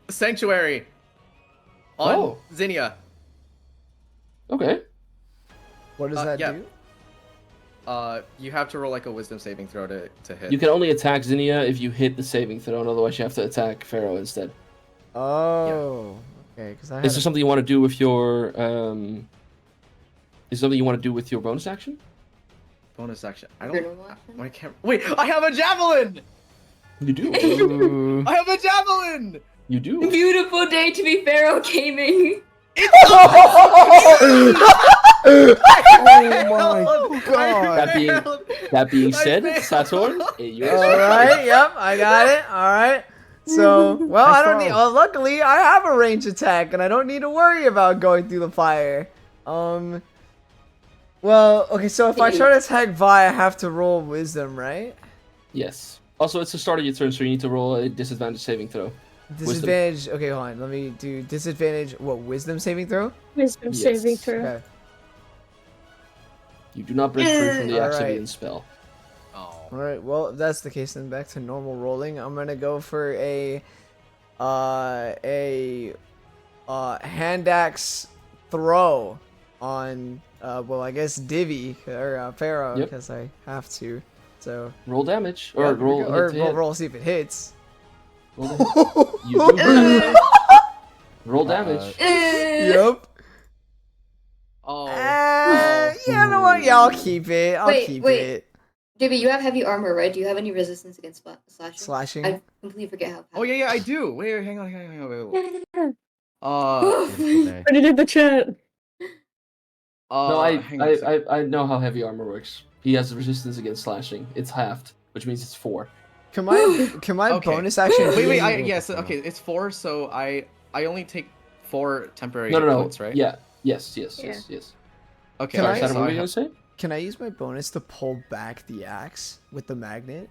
Sanctuary on Oh. Zinnia. Okay. What does that yeah. do? You have to roll like a Wisdom saving throw to hit. You can only attack Zinnia if you hit the saving throw, and otherwise you have to attack Pharaoh instead. Oh, okay. Because I had Is there something you want to do with your Is there something you want to do with your bonus action? Bonus action. I Your don't. normal action? I can't. Wait. I have a javelin. You do. Ooh. I have a javelin. You do. Beautiful day to be Pharaoh gaming. Oh my god. That being I said, failed. Saturn, you're All right. Yep. I got it. All right. So, well, I don't need. Pharaoh. Oh, luckily, I have a range attack, and I don't need to worry about going through the fire. Well, okay. So if I try to attack Vi, I have to roll Wisdom, right? Yes. Also, it's the start of your turn, so you need to roll a disadvantage saving throw. Disadvantage. Okay, hold on. Let me do disadvantage. What? Wisdom saving throw? Wisdom Yes. saving throw. Okay. You do not break free from the Alright. Axivian spell. Oh. All right. Well, if that's the case, then back to normal rolling. I'm gonna go for a hand axe throw on well, I guess Divvy or Pharaoh, Yep. because I have to. So Roll damage yeah, or here we roll go. hit or to we'll hit. roll see if it hits. Roll the hit. You do. Roll damage. Yep. Oh. You know what? Yeah, I'll keep it. I'll Wait, keep wait. it. Divvy, you have heavy armor, right? Do you have any resistance against slashing? Slashing. I completely forget how. Oh yeah, I do. Wait, hang on, wait. Put it in the chat. No, hang on a second. I know how heavy armor works. He has resistance against slashing. It's halved, which means it's 4. Can my Okay. bonus action? Wait, be- yes, okay, it's 4, so I only take 4 temporary No, hit no, no. points, right? Yeah. Yes. Yeah. Okay, Can Sorry, I- Saturn, so what were I you have- gonna say? Can I use my bonus to pull back the axe with the magnet?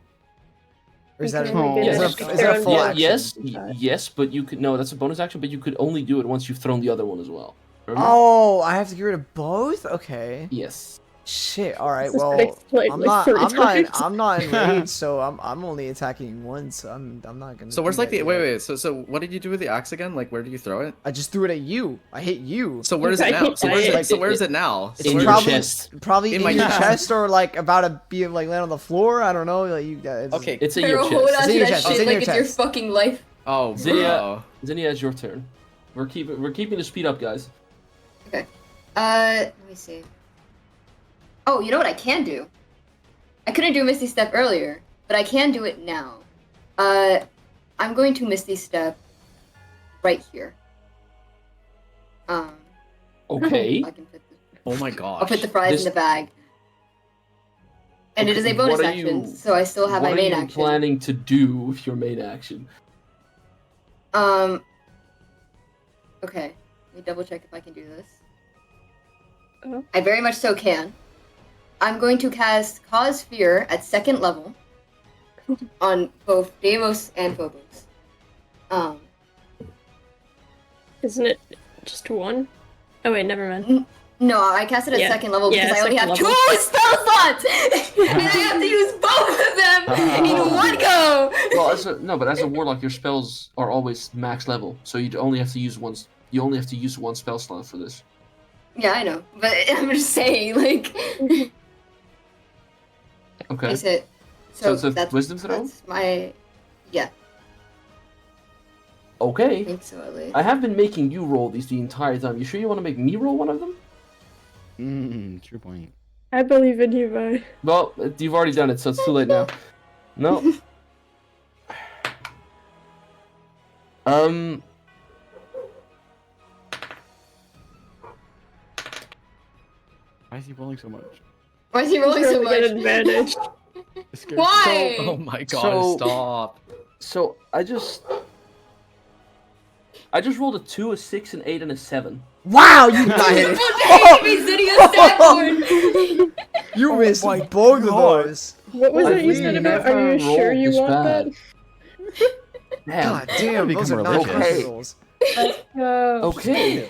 Or is that Okay, a, only is get that it a, is that a full Yeah, action? yes, but you could no. That's a bonus action, but you could only do it once you've thrown the other one as well. Remember? Oh, I have to get rid of both? Okay. Yes. Shit. All right. This has been Well, explained I'm like not. 3 I'm not. times. I'm not enraged, so I'm only attacking once. So I'm not gonna. So where's do like that the yet. wait, so what did you do with the axe again? Like where did you throw it? I just threw it at you. I hit you. So where is it I now? hit So where's it. it? So where is it now? It's In your probably chest. probably In in, my your chest. chest or like about to be like land on the floor. I don't know. Like you. Okay. It's in Pharaoh, your hold chest. on It's in to your that chest. It's shit in like your it's your chest. fucking life. Oh, Zinnia. bro. Zinnia, it's your turn. We're keeping the speed up, guys. Okay. Let me see. Oh, you know what I can do? I couldn't do Misty Step earlier, but I can do it now. I'm going to Misty Step right here. Okay. I can put Oh my gosh. I'll put the fries This- in the bag. And it is a Okay, bonus what are action, you- so I still have my what main are you action. planning to do with your main action? Okay. Let me double check if I can do this. Oh. I very much so can. I'm going to cast Cause Fear at 2nd level on both Deimos and Phobos. Isn't it just 1? Oh wait, never mind. No, I cast it at Yeah. 2nd level because Yeah, I only have 2nd 2 level. spell slots! And I have to use both of them in one go! Well, but as a warlock, your spells are always max level, so you only have to use one. You only have to use one spell slot for this. Yeah, I know. But I'm just saying, like... Okay. Is it... So it's a that's, wisdom throw? That's my... Yeah, I Okay. think so at least. I have been making you roll these the entire time. You sure you want to make me roll one of them? True point. I believe in you, Vi. Well, you've already done it, so it's too late now. No. Why is he rolling so much? Why is he rolling so Get much? advantage. It scares me. Why? Oh my god, So- stop. So I just rolled a 2, a 6, an 8, and a 7. Wow, you not hit it. You missed my both of God. those. What was I've it you said about? Are you never sure rolled you this want bad. that? God damn, those are become not religious. good Okay. rolls. Okay.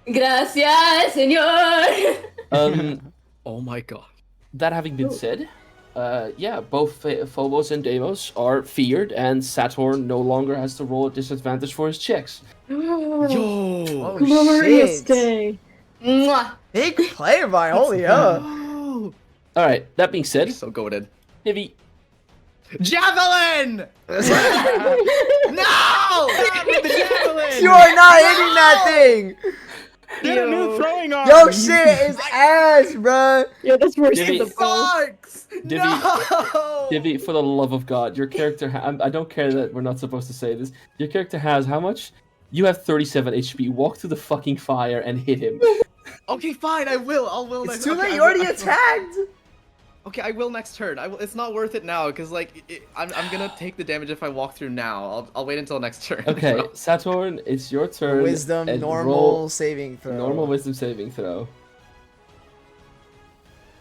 Gracias, señor. Oh my god. That having been said, yeah, both Phobos and Deimos are feared, and Saturn no longer has to roll a disadvantage for his checks. Yo! Oh Glorious shit. day. Mwah. Big play by holy hell. Oh! All right. That being said, So goated. Hivy, Javelin! No! With the javelin! You are not hitting that thing. Get a new throwing arm! Yo, shit is ass, bruh. Yeah, that's worse than Divvy. the ball. Sucks! Divvy, No! Divvy, for the love of God, your character. I don't care that we're not supposed to say this. Your character has how much? You have 37 HP. Walk through the fucking fire and hit him. Okay, fine, I will. I will It's next too okay, late. I You will- already I will. attacked. Okay, I will next turn. I will. It's not worth it now because like I'm gonna take the damage if I walk through now. I'll wait until next turn. Okay, bro. Saturn, it's your turn. Wisdom, and normal roll saving throw. normal wisdom saving throw.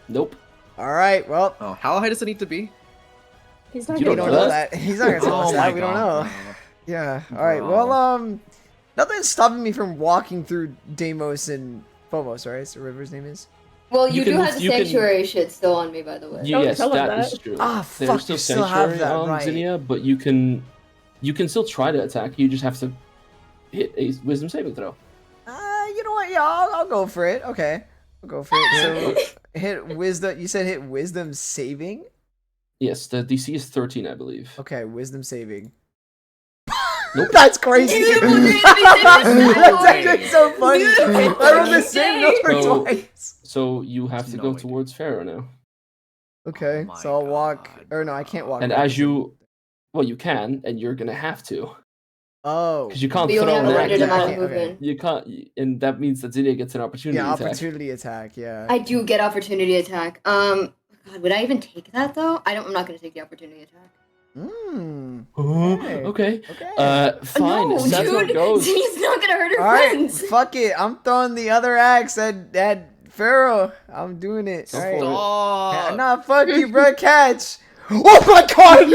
Nope. All right. Well, Oh, how high does it need to be? He's not You we gonna don't know know that? that. He's not gonna tell us Oh that. my We don't God, know. bro. Yeah. All right. Bro. Well, nothing's stopping me from walking through Deimos and Phobos, right? So River's name is. Well, You you, can- do have the you can- sanctuary shit still on me, by the way. Yes, tell him that is that. true. Ah, There's fuck, still you still have sanctuary that, on right. Zinnia, but you can still try to attack. You just have to hit a wisdom saving throw. You know what? Yeah, I'll go for it. Okay, I'll go for it. So hit wisdom. You said hit wisdom saving. Yes, the DC is 13, I believe. Okay, wisdom saving. Nope. That's crazy. Beautiful That's day. actually so funny. Beautiful I rolled the day. same number So- twice. So you have to No go way. towards Pharaoh now. Okay, Oh so I'll my walk. God, Or no, I can't walk. And back, as is it? well, you can, and you're gonna have to, Oh. because you can't But you only throw have an a Yeah, limited yeah, amount okay, of movement. You can't, and that means that Zinnia gets an opportunity Yeah, attack. opportunity attack. Yeah. I do get opportunity attack. God, would I even take that though? I'm not gonna take the opportunity attack. Hmm. Okay. Okay. Fine. No, Saturn dude, goes. He's not gonna hurt her All right. friends. Fuck it. I'm throwing the other axe at Pharaoh. I'm doing it. Go All for right. it. Yeah, Stop. nah, fuck you, bro. Catch. Oh my god!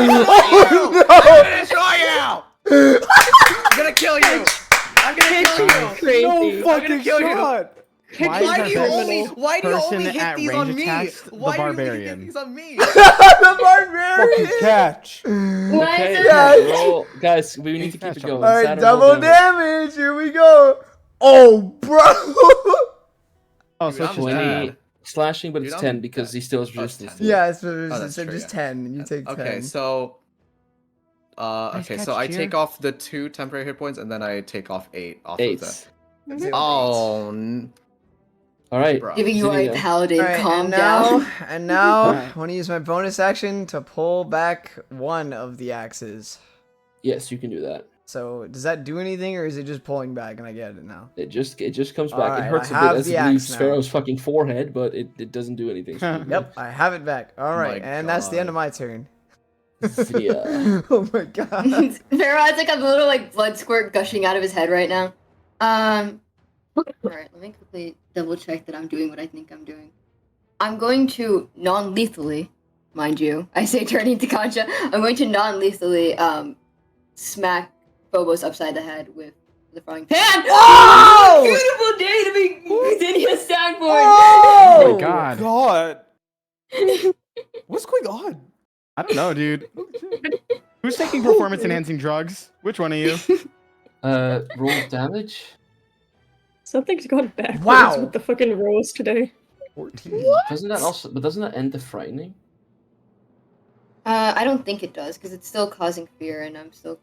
Oh, no! I'm gonna kill you. I'm gonna kill you. Crazy. I'm gonna kill you. Why Why is do you the only? Why do you person only hit at these range on me? attacks the Why do you only hit barbarian? these on me? The barbarian. catch. Why Okay, is Yeah. it? roll, guys. We need to keep Fast it travel. going. All right, Saturn, roll double damage. Here we go. Oh, bro. Oh, Dude, so it's I'm just 20 bad. slashing, but Dude, it's I'm 10 because he still has Oh, it's resistance. 10. Yeah, it's that's so true, just yeah. 10, and you take 10. Okay, so. Nice Okay, catch, so I dear. take off the 2 temporary hit points and then I take off 8 off of Eight. that. Take off Oh, All right. bro. Giving you a Zinnia. paladin, All right, calm and now, down. and now, Alright. I want to use my bonus action to pull back one of the axes. Yes, you can do that. So, does that do anything, or is it just pulling back and I get it now? It just comes back. Alright, it hurts I a bit have as the it axe leaves now. Pharaoh's fucking forehead, but it doesn't do anything. Yep, I have it back. All right, My and that's the end of God. my turn. Yeah. Oh my god. Pharaoh has like a little like blood squirt gushing out of his head right now. Alright, let me quickly double check that I'm doing what I think I'm doing. I'm going to non-lethally, mind you, I say turning to Concha, I'm going to non-lethally smack Phobos upside the head with the frying pan. Whoa! Beautiful day to be Zinnia's standpoint. Oh! Oh my god. God. What's going on? I don't know, dude. Who's taking performance enhancing drugs? Which one of you? Roll damage. Something's gone backwards Wow. with the fucking rolls today. 14. Doesn't that end the frightening? I don't think it does because it's still causing fear, and I think I'm still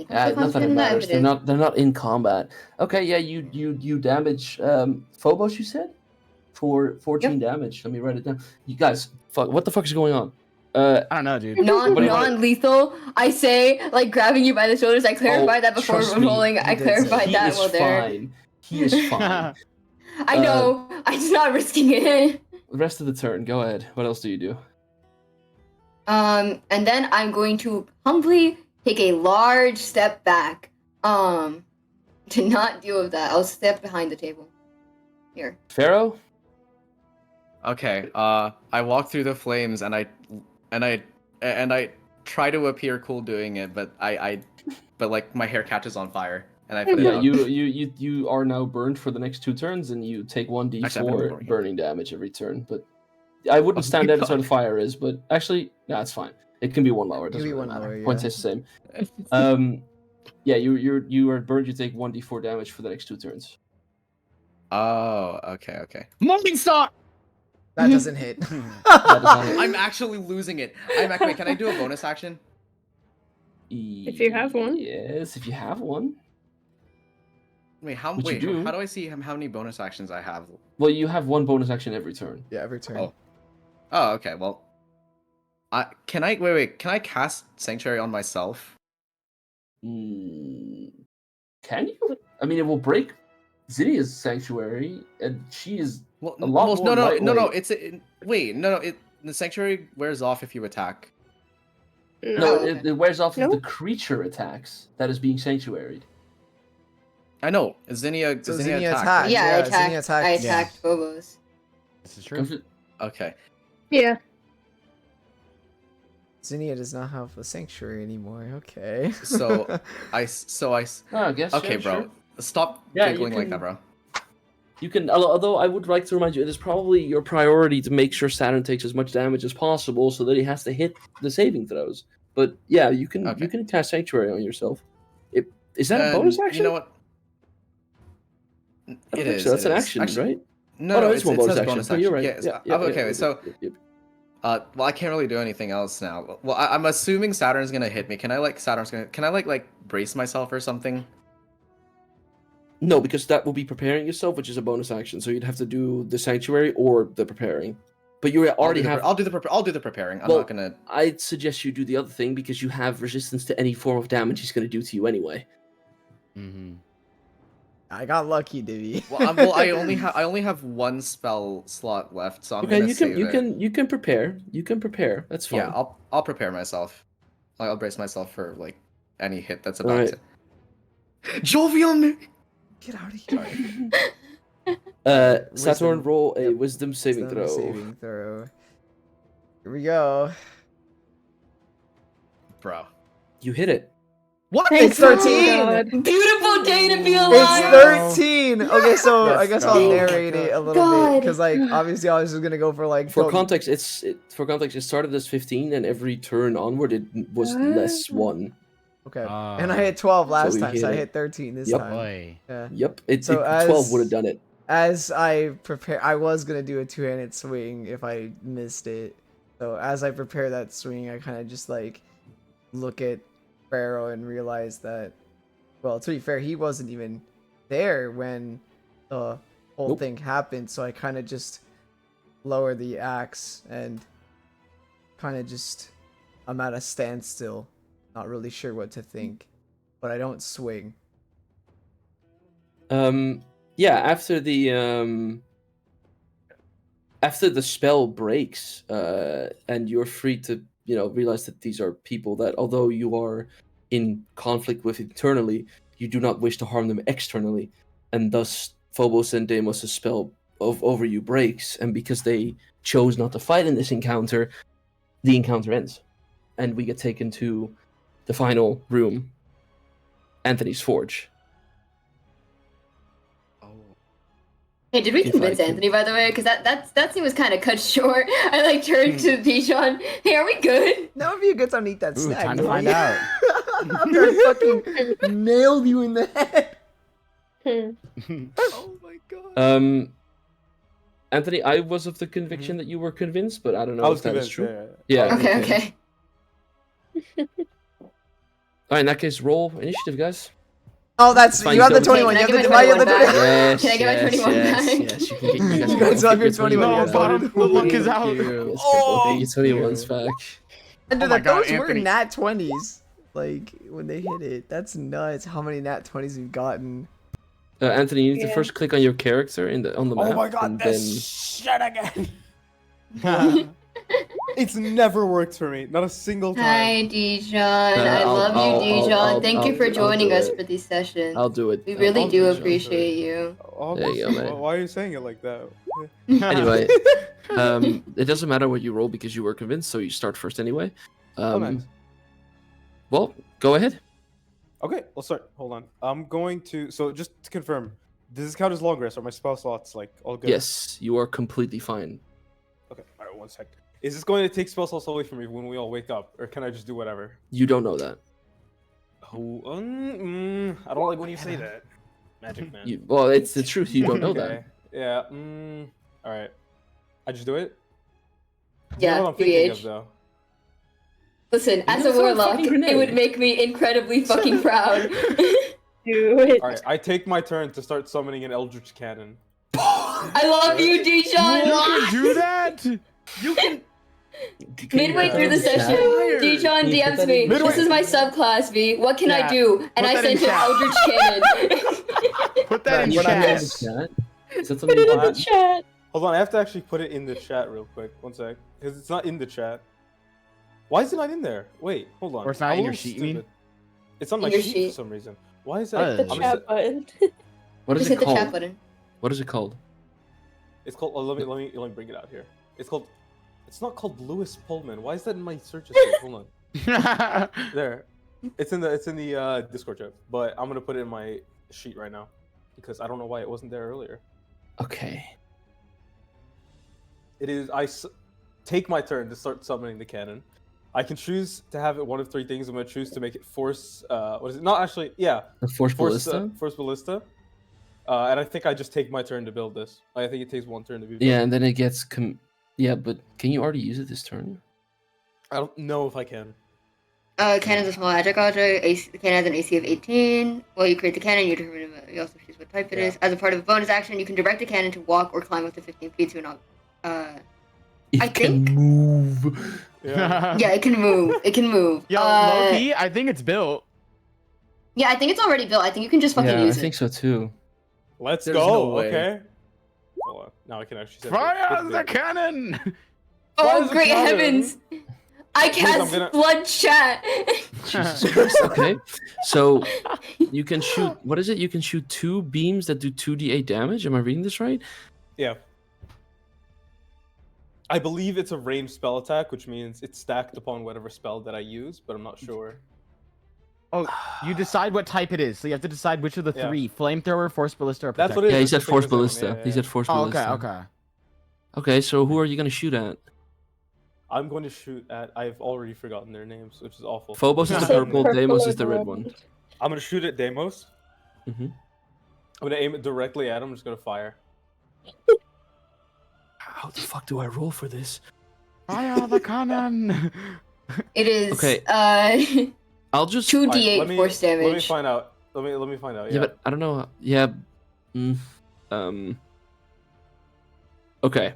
Not that it confident in that. matters. If it is. They're not in combat. Okay, yeah, you damage Phobos. You said for 14 damage. Let me write it down. You guys, fuck, what the fuck is going on? I don't know, dude. What do you want? Non-lethal. I say, like grabbing you by the shoulders. I clarified that before trust me, rolling. I you did say clarified he that is while there. fine. He is fine. I know. I'm just not risking it. The rest of the turn, go ahead. What else do you do? And then I'm going to humbly take a large step back, To not deal with that, I'll step behind the table. Here. Pharaoh? Okay. I walk through the flames and I try to appear cool doing it, but but like my hair catches on fire and I put it Yeah, out. you are now burned for the next 2 turns, and you take Actually, I've been 1d4 burned. burning damage every turn. But I wouldn't Oh stand my out as where the God. fire is. But actually, no, it's fine. It can be 1 lower. It Can doesn't be really one matter. lower, Point yeah. stays the same. Yeah, you are burned. You take 1d4 damage for the next 2 turns. Oh, okay. Morningstar. That doesn't hit. That does not hit. I'm actually losing it. Wait, can I do a bonus action? If you have one. Yes, if you have one. Wait, Which you do. how do I see how many bonus actions I have? Well, you have 1 bonus action every turn. Yeah, every turn. Oh, okay. Well, can I cast Sanctuary on myself? Can you? I mean, it will break Zinnia's sanctuary, and she is Well, a lot more no. lightweight. The Sanctuary wears off if you attack. No, Oh, okay. it wears off if No? the creature attacks that is being sanctuaried. I know. Zinnia So attacked. Zinnia right? attacked. Yeah, Yeah, I Zinnia attacked. I attacked Phobos. This is true. Okay. Yeah. Zinnia does not have a sanctuary anymore. Okay. So I I guess. okay, yeah, bro. sure. Stop Yeah, you giggling like can- that, bro. You can, although I would like to remind you, it is probably your priority to make sure Saturn takes as much damage as possible, so that he has to hit the saving throws. But yeah, you can Okay. you can cast Sanctuary on yourself. Is that a bonus action? You know what? I don't It think is. so. That's it an is. action, Actually, right? No, Oh, no, no, it's one it bonus says action. bonus No, action. you're right. Yes. Yeah, Okay, so yep. well, I can't really do anything else now. Well, I'm assuming Saturn's gonna hit me. Can I like brace myself or something? No, because that will be preparing yourself, which is a bonus action. So you'd have to do the Sanctuary or the preparing. But you already have. I'll do the preparing. I'm Well, not gonna. I'd suggest you do the other thing because you have resistance to any form of damage he's going to do to you anyway. Mm-hmm. I got lucky, Divvy. Well, I only have 1 spell slot left, so I'm Okay, gonna you save it. can prepare. You can prepare. That's fine. Yeah, I'll prepare myself. I'll brace myself for like any hit that's about Alright. to. Jovial me. Get out of here. Saturn, Wisdom. roll a Yep. Wisdom saving Wisdom throw. Saving throw. Here we go. Bro. You hit it. What? It's Oh, 13. God. Beautiful day to be It's alive. 13. Okay, so I Let's guess go. I'll Oh my narrate it a little bit God. because, like, obviously I was just gonna go for like. For go- context, it started as 15, and every turn onward it was less 1. Okay, and I hit 12 last we time, hit so I it. hit 13 this Yep. time. Boy. Yeah. Yep, So 12 would have done it. As I prepare, I was gonna do a two-handed swing if I missed it. So as I prepare that swing, I kind of just like look at Pharaoh and realize that, well, to be fair, he wasn't even there when the whole Nope. thing happened. So I kind of just lower the axe and kind of just, I'm at a standstill, not really sure what to think, but I don't swing. Yeah, after the spell breaks, and you're free to, realize that these are people that, although you are in conflict with internally, you do not wish to harm them externally, and thus Phobos and Deimos' spell over you breaks, and because they chose not to fight in this encounter, the encounter ends, and we get taken to the final room, Anthony's Forge. Hey, did we If I convince could- Anthony, by the way? Because that scene was kind of cut short. I like turned to Dijon. Hey, are we good? That would be a good time to eat that Ooh, snack. time to don't find you? out. After I fucking nailed you in the head. Oh my god. Anthony, I was of the conviction that you were convinced, but I don't know I was if that is convinced. true. Yeah. Yeah. Okay. All right, in that case, roll initiative, guys. Oh, that's Fine, you have the so- 21. Can I You have get the my you have the 21 back? 21. Yes, Can I get my 21 back? yes. You can get, you guys You can guys both have get your 21 No, back. bottom, the luck is out. Yes, you Oh! can both get your 21s back. And Oh my God, those were Anthony. nat 20s. Like when they hit it, that's nuts. How many nat 20s we've gotten? Anthony, you need to Yeah. first click on your character on the map. Oh my god, and this shit again. It's never worked for me. Not a single time. Hi, Dijon. I love you, Dijon. Thank you for joining us for these sessions. I'll do it. We really I'll do do it. appreciate you. There you go, man. Why are you saying it like that? Anyway, it doesn't matter what you roll because you were convinced, so you start first anyway. Nice. Well, go ahead. Okay, let's start. Hold on. I'm going to. So just to confirm, does this count as long rest? Are my spell slots like all good? Yes, you are completely fine. Okay. All right. 1 sec. Is this going to take spell slots away from me when we all wake up, or can I just do whatever? You don't know that. Oh, I don't like when you say that, Magic Man. Well, it's the truth. You don't know Okay. that. Yeah. All right. I just do it. You know Yeah, what I'm thinking of BH. though. Listen, as a throw a warlock, fucking grenade. it would make me incredibly fucking proud. Do it. All right. I take my turn to start summoning an Eldritch Cannon. I love you, Dijon. You can do that. You can. Midway through the session, Dijon Can you put DMs that me. in the This chat? is my subclass, V. What can I Yeah, do? And put I that in sent him chat. Eldritch Cannon. Put that in We're not chat. in the chat. Is that Put something it you in the want? chat. Hold on. I have to actually put it in the chat real quick. 1 sec, because it's not in the chat. Why is it not in there? Wait. Hold on. Or it's not I'm in a your little sheet, you mean? stupid. It's on my In your sheet sheet. for some reason. Why is Uh, that? The I'm chat gonna button. What is Just it hit the chat called? button. What is it called? It's called. Oh, let me bring it out here. It's called. It's not called Lewis Pullman. Why is that in my search history? Hold on. There. It's in the Discord chat. But I'm gonna put it in my sheet right now because I don't know why it wasn't there earlier. Okay. It is. Take my turn to start summoning the cannon. I can choose to have it one of 3 things. I'm gonna choose to make it force. What is it? Not actually. Yeah. The Force Ballista? Force ballista. And I think I just take my turn to build this. I think it takes 1 turn to build. Yeah, and then it gets. Yeah, but can you already use it this turn? I don't know if I can. Cannon's a small magic object. The cannon has an AC of 18. While you create the cannon, you also choose what type it is. As a part of a bonus action, you can direct the cannon to walk or climb up to 15 feet to an object. It I can think- move. Yeah. Yeah, it can move. It can move. Yo, Loki, I think it's built. Yeah, I think it's already built. I think you can just fucking Yeah, I use think it. so too. Let's There's go. no way. Okay. Hold on. Now I can actually set Fire it. the cannon! Oh, Fires a great cannon. heavens! I cast gonna- blood chat. Jesus Christ. Okay. So you can shoot. What is it? You can shoot 2 beams that do 2d8 damage. Am I reading this right? Yeah. I believe it's a ranged spell attack, which means it's stacked upon whatever spell that I use, but I'm not sure. Oh, you decide what type it is. So you have to decide which of the Yeah. 3: flamethrower, force ballista, or That's protector. what it Yeah, he is. said That's the Force thing, that's Ballista. the one, He said Force Oh, okay, Ballista. okay. Okay, so who are you gonna shoot at? I'm going to shoot at. I've already forgotten their names, which is awful. Phobos is the Say purple, purple Deimos or is the red red. one. I'm going to shoot at Deimos. Mhm. I'm going to aim it directly at him. I'm just going to fire. How the fuck do I roll for this? Fire the cannon! It is Okay. I'll just. 2d8 Alright, force Let me damage. find out. Let me find out. Yeah, but I don't know. Yeah. Okay.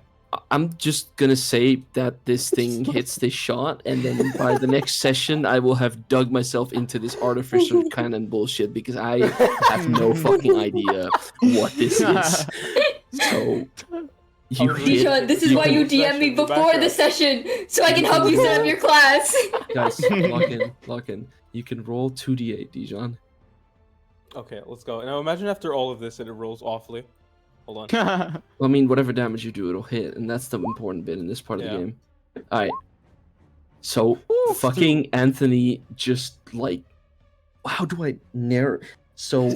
I'm just gonna say that this thing hits this shot, and then by the next session, I will have dug myself into this artificial cannon bullshit because I have no fucking idea what this is. So you hit, Dijon, this is you why can- you DM me Session, before the back up. session, so I can help you set up your class. guys lock in. You can roll 2d8, Dijon. Okay, let's go. Now imagine after all of this and it rolls awfully. Hold on. Well, I mean, whatever damage you do, it'll hit, and that's the important bit in this part of the Yeah. game. All right. So fucking Anthony just like, how do I narrow? So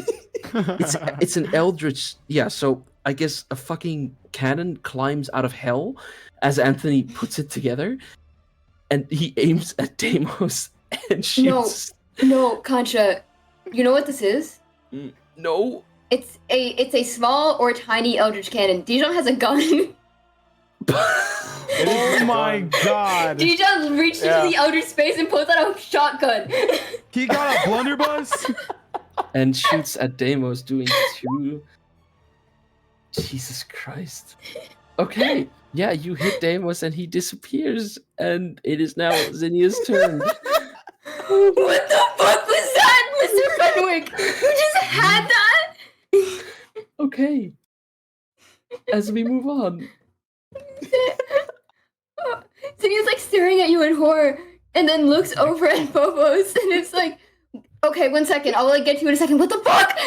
it's an eldritch. Yeah. So I guess a fucking cannon climbs out of hell as Anthony puts it together, and he aims at Deimos and shoots. No, Concha, you know what this is? No. It's a small or tiny eldritch cannon. Dijon has a gun. Oh my god! Dijon reached Yeah. into the outer space and pulls out a shotgun. He got a blunderbuss? And shoots at Deimos, doing 2. Jesus Christ. Okay, yeah, you hit Deimos and he disappears, and it is now Zinnia's turn. What the fuck was that, Mr. Fenwick? You just had that? Okay. As we move on. So staring at you in horror, and then looks over at Phobos, and it's like, okay, 1 second, I'll like get to you in a second. What the fuck?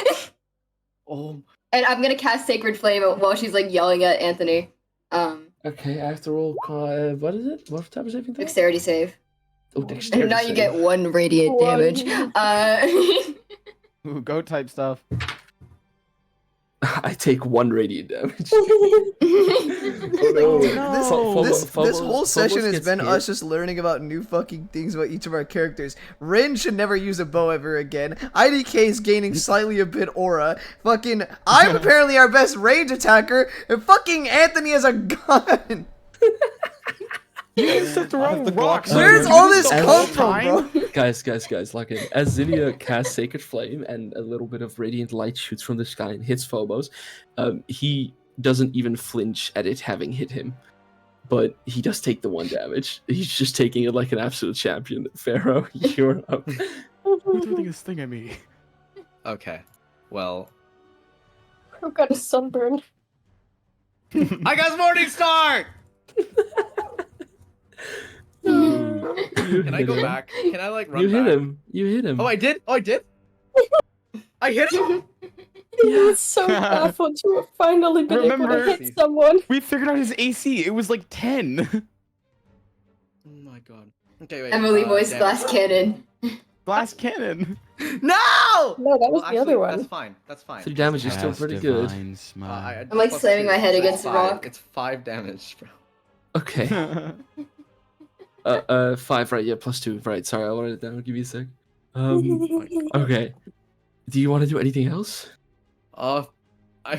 Oh. And I'm gonna cast Sacred Flame while she's like yelling at Anthony. Okay, I have to roll. What is it? What type of saving throw? Dexterity save. Oh, And dexterity. now you get 1 radiant One. damage. Ooh, goat type stuff. I take 1 radiant damage. Dude, no. this whole session has gets been hit. us just learning about new fucking things about each of our characters. Rin should never use a bow ever again. IDK is gaining slightly a bit aura. Fucking, I'm apparently our best range attacker, and fucking Anthony has a gun. You guys set the wrong rocks. Where's all this As- come from, bro? Guys, lock in. As Zinnia casts Sacred Flame and a little bit of radiant light shoots from the sky and hits Phobos, he doesn't even flinch at it having hit him. But he does take the 1 damage. He's just taking it like an absolute champion. Pharaoh, you're up. Who's throwing this thing at me? Okay. Well, I've got a sunburn. I got Morning Star. Can I go back? Can I like run You back? hit him. You hit him. Oh, I did. Oh, I did. I hit him. He was so baffled to have finally been able Remember- to hit someone. We figured out his AC. It was like 10. Oh my god. Okay, wait. Emily voiced damn. Glass Cannon. Glass cannon. No. No, that was Well, the other one. That's fine. That's fine. 3 damage is still pretty good. I I'm, like, plus slamming 2, my head so against it's the 5. rock. It's 5 damage, bro. Okay. 5, right? Yeah, +2. Right. Sorry, I'll write it down. Give me a sec. Okay. Do you want to do anything else? I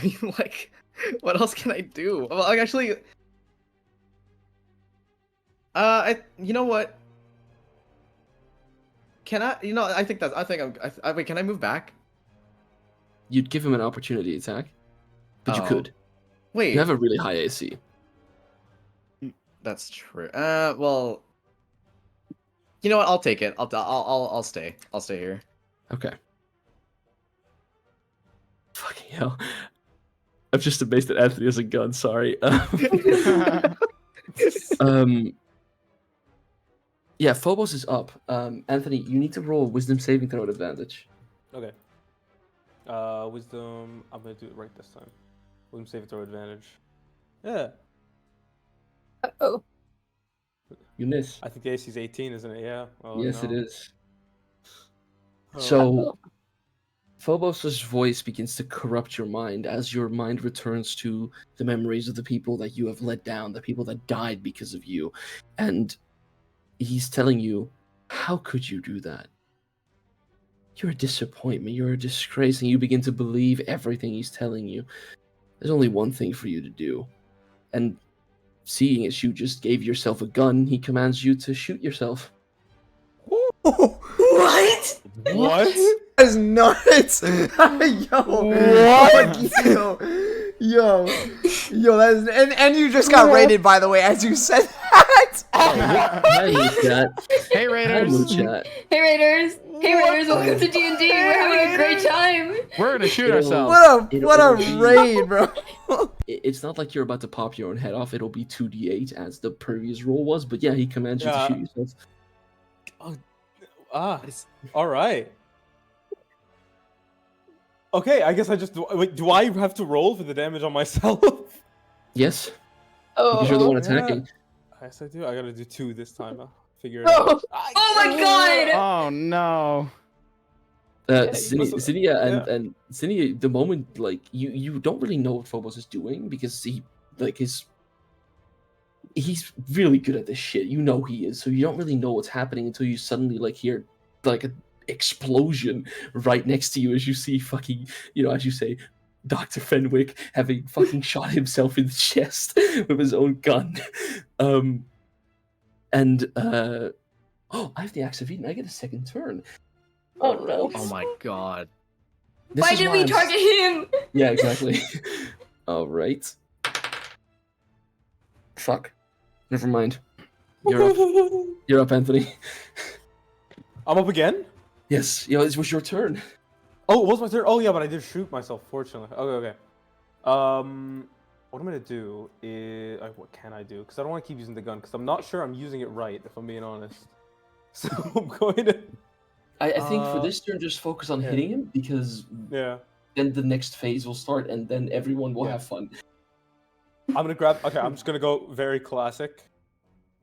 mean, like, what else can I do? Well, like, actually, you know what? Can I? You know, I think that's. I think I'm. Wait, can I move back? You'd give him an opportunity attack, but you Oh. could. Wait, You have a really high AC. that's true. Well, you know what? I'll take it. I'll stay. I'll stay here. Okay. Fucking hell. I'm just amazed that Anthony has a gun, sorry. Yeah, Phobos is up. Anthony, you need to roll a wisdom saving throw at advantage. Okay. Wisdom. I'm gonna do it right this time. Wisdom saving throw advantage. Yeah. Uh-oh. You miss. I think the AC is 18, isn't it? Yeah. Oh, Yes, it no. is. Oh. So, Phobos' voice begins to corrupt your mind as your mind returns to the memories of the people that you have let down, the people that died because of you. And he's telling you, how could you do that? You're a disappointment, you're a disgrace, and you begin to believe everything he's telling you. There's only one thing for you to do. And seeing as you just gave yourself a gun, he commands you to shoot yourself. What? What? That is nuts. Yo. What? Yo, that is, and you just got raided, by the way, as you said that. Hi, Moochat. Hey, Hi, Raiders. Moochat. Hey Raiders! Hey Raiders! Welcome to D&D. We're having a great time. We're gonna shoot It'll- ourselves. What a It'll be- raid, bro. It's not like you're about to pop your own head off. It'll be 2d8 as the previous roll was. But yeah, he commands you Yeah. to shoot yourself. Ah. All right. Okay, I guess I just wait. Do I have to roll for the damage on myself? Yes, Oh. because you're the one Yeah. attacking. Yes, I do. I gotta do 2 this time. I'll figure it Oh. out. Oh my god! Oh no. Zinnia Yeah. and Zinnia, the moment like you don't really know what Phobos is doing because he's really good at this shit. You know he is, so you don't really know what's happening until you suddenly like hear like an explosion right next to you as you see fucking, as you say, Dr. Fenwick having fucking shot himself in the chest with his own gun. Oh, I have the Axe of Eden. I get a second turn. Oh no. Oh my god. This Why is did we I'm- target him? Yeah, exactly. All right. Fuck. Never mind. You're up. You're up, Anthony. I'm up again? Yes. It was your turn. Oh, it was my turn? Oh, yeah, but I did shoot myself, fortunately. Okay. what I'm gonna do is what can I do? Because I don't want to keep using the gun because I'm not sure I'm using it right. If I'm being honest, so I'm going to. I think for this turn, just focus on yeah. hitting him because Yeah. then the next phase will start and then everyone will have fun. I'm gonna grab. Okay, I'm just gonna go very classic.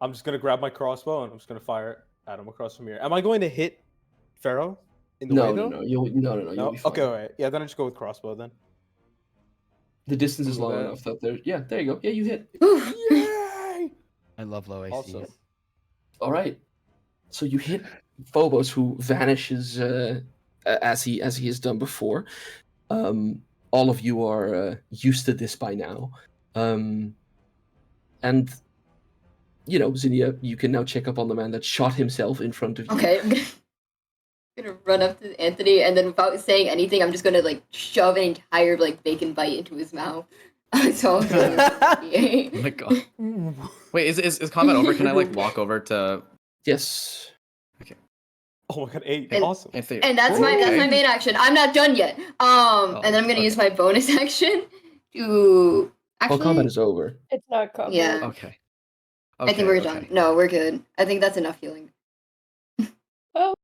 I'm just gonna grab my crossbow and I'm just gonna fire it at him across from here. Am I going to hit Pharaoh in the way though? No, you'll be fine. Okay, alright. Yeah, then I just go with crossbow then. The distance is Ooh, long that- enough that there. Yeah, there you go. Yeah, you hit. Yay! I love low ACs. Awesome. All right. So you hit Phobos, who vanishes as he has done before. All of you are used to this by now, and you know, Zinnia, you can now check up on the man that shot himself in front of you. Okay, I'm gonna run up to Anthony, and then without saying anything, I'm just gonna like shove an entire like bacon bite into his mouth. So Oh my god. Wait, is combat over? Can I like walk over to? Yes. Oh my god, 8. And- Awesome. Anthony? and that's my main action. I'm not done yet. And then I'm gonna use my bonus action to actually. Well, combat is over. It's not combat. Yeah. Okay. I think we're done. No, we're good. I think that's enough healing. Oh.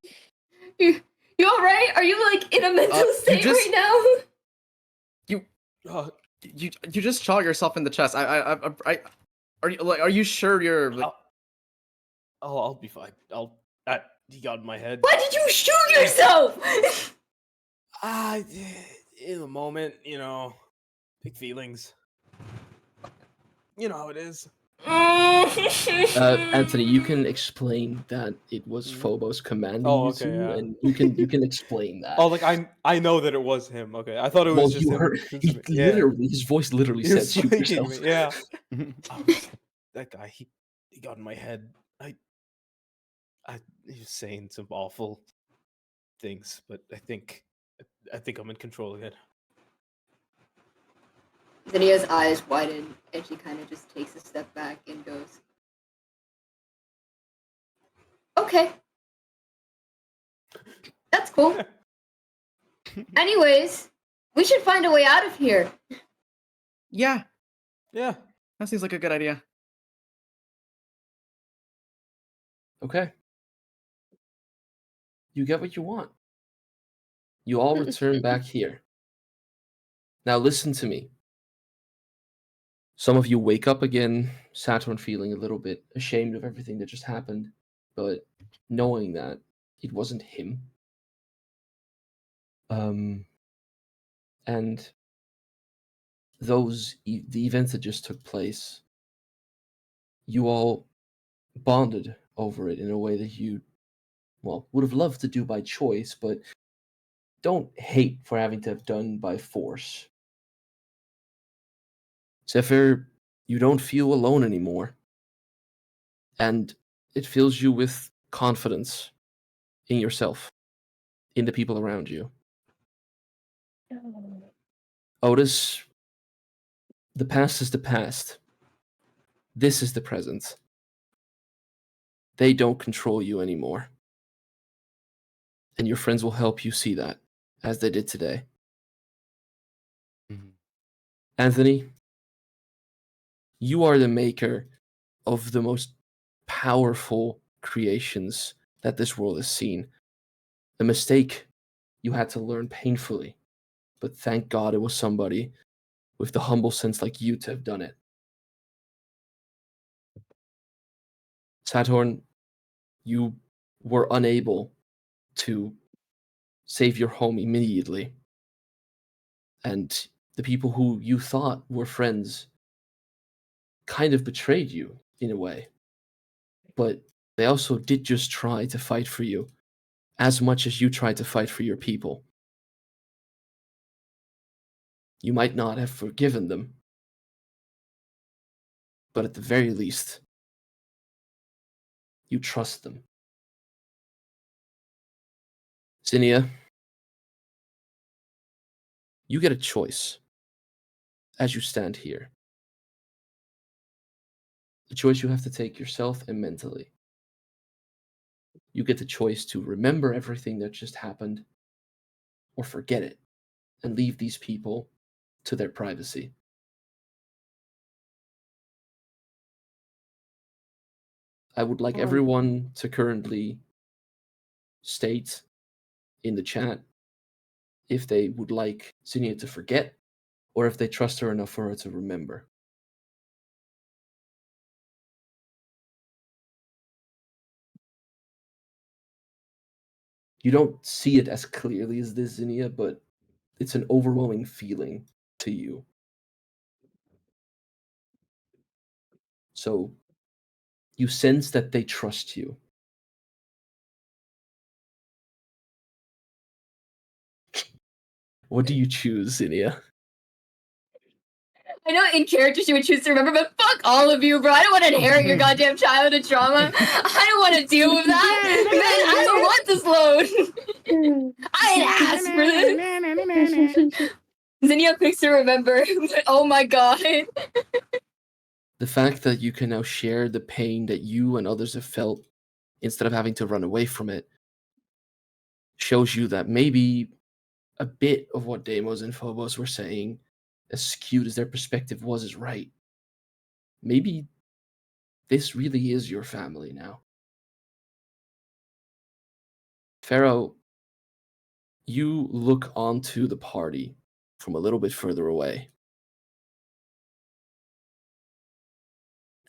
You alright? Are you like in a mental state just- right Uh, You just shot yourself in the chest. Are you sure you're? Like, I'll be fine. He got in my head. now? Why did you shoot yourself? In the moment, you know, big feelings. You know how it is. Anthony, you can explain that it was Phobos commanding Oh, you okay, to, yeah. and you can explain that. Oh, like I know that it was him. Okay, I thought it was well, just you him. heard Yeah. literally his voice literally He said was shoot speaking yourself. me, yeah. That guy, he got in my head. He was saying some awful things, but I think I'm in control again. Zinnia's eyes widen, and she kind of just takes a step back and goes, "Okay, that's cool. Anyways, we should find a way out of here." yeah, Yeah. that seems like a good idea. Okay. You get what you want. You all return back here. Now listen to me. Some of you wake up again, Saturn feeling a little bit ashamed of everything that just happened, but knowing that it wasn't him. And the events that just took place, you all bonded over it in a way that you, well, would have loved to do by choice, but don't hate for having to have done by force. Zephyr, you don't feel alone anymore. And it fills you with confidence in yourself, in the people around you. Otis, the past is the past. This is the present. They don't control you anymore. And your friends will help you see that, as they did today. Mhm. Anthony, you are the maker of the most powerful creations that this world has seen. A mistake you had to learn painfully, but thank God it was somebody with the humble sense like you to have done it. Saturn, you were unable to save your home immediately. And the people who you thought were friends kind of betrayed you in a way. But they also did just try to fight for you as much as you tried to fight for your people. You might not have forgiven them, but at the very least, you trust them. Zinnia, you get a choice as you stand here. The choice you have to take yourself and mentally. You get the choice to remember everything that just happened or forget it and leave these people to their privacy. I would like everyone to currently state in the chat if they would like Zinnia to forget or if they trust her enough for her to remember. You don't see it as clearly as this, Zinnia, but it's an overwhelming feeling to you. So you sense that they trust you. What do you choose, Zinnia? I know in character she would choose to remember, but fuck all of you, bro. I don't want to inherit your goddamn childhood trauma. I don't want to deal with that. Man, I don't want this load. I ain't asked for this. Zinnia picks to remember, but oh my god. The fact that you can now share the pain that you and others have felt instead of having to run away from it shows you that maybe a bit of what Deimos and Phobos were saying, as skewed as their perspective was, is right. Maybe this really is your family now. Pharaoh, you look onto the party from a little bit further away.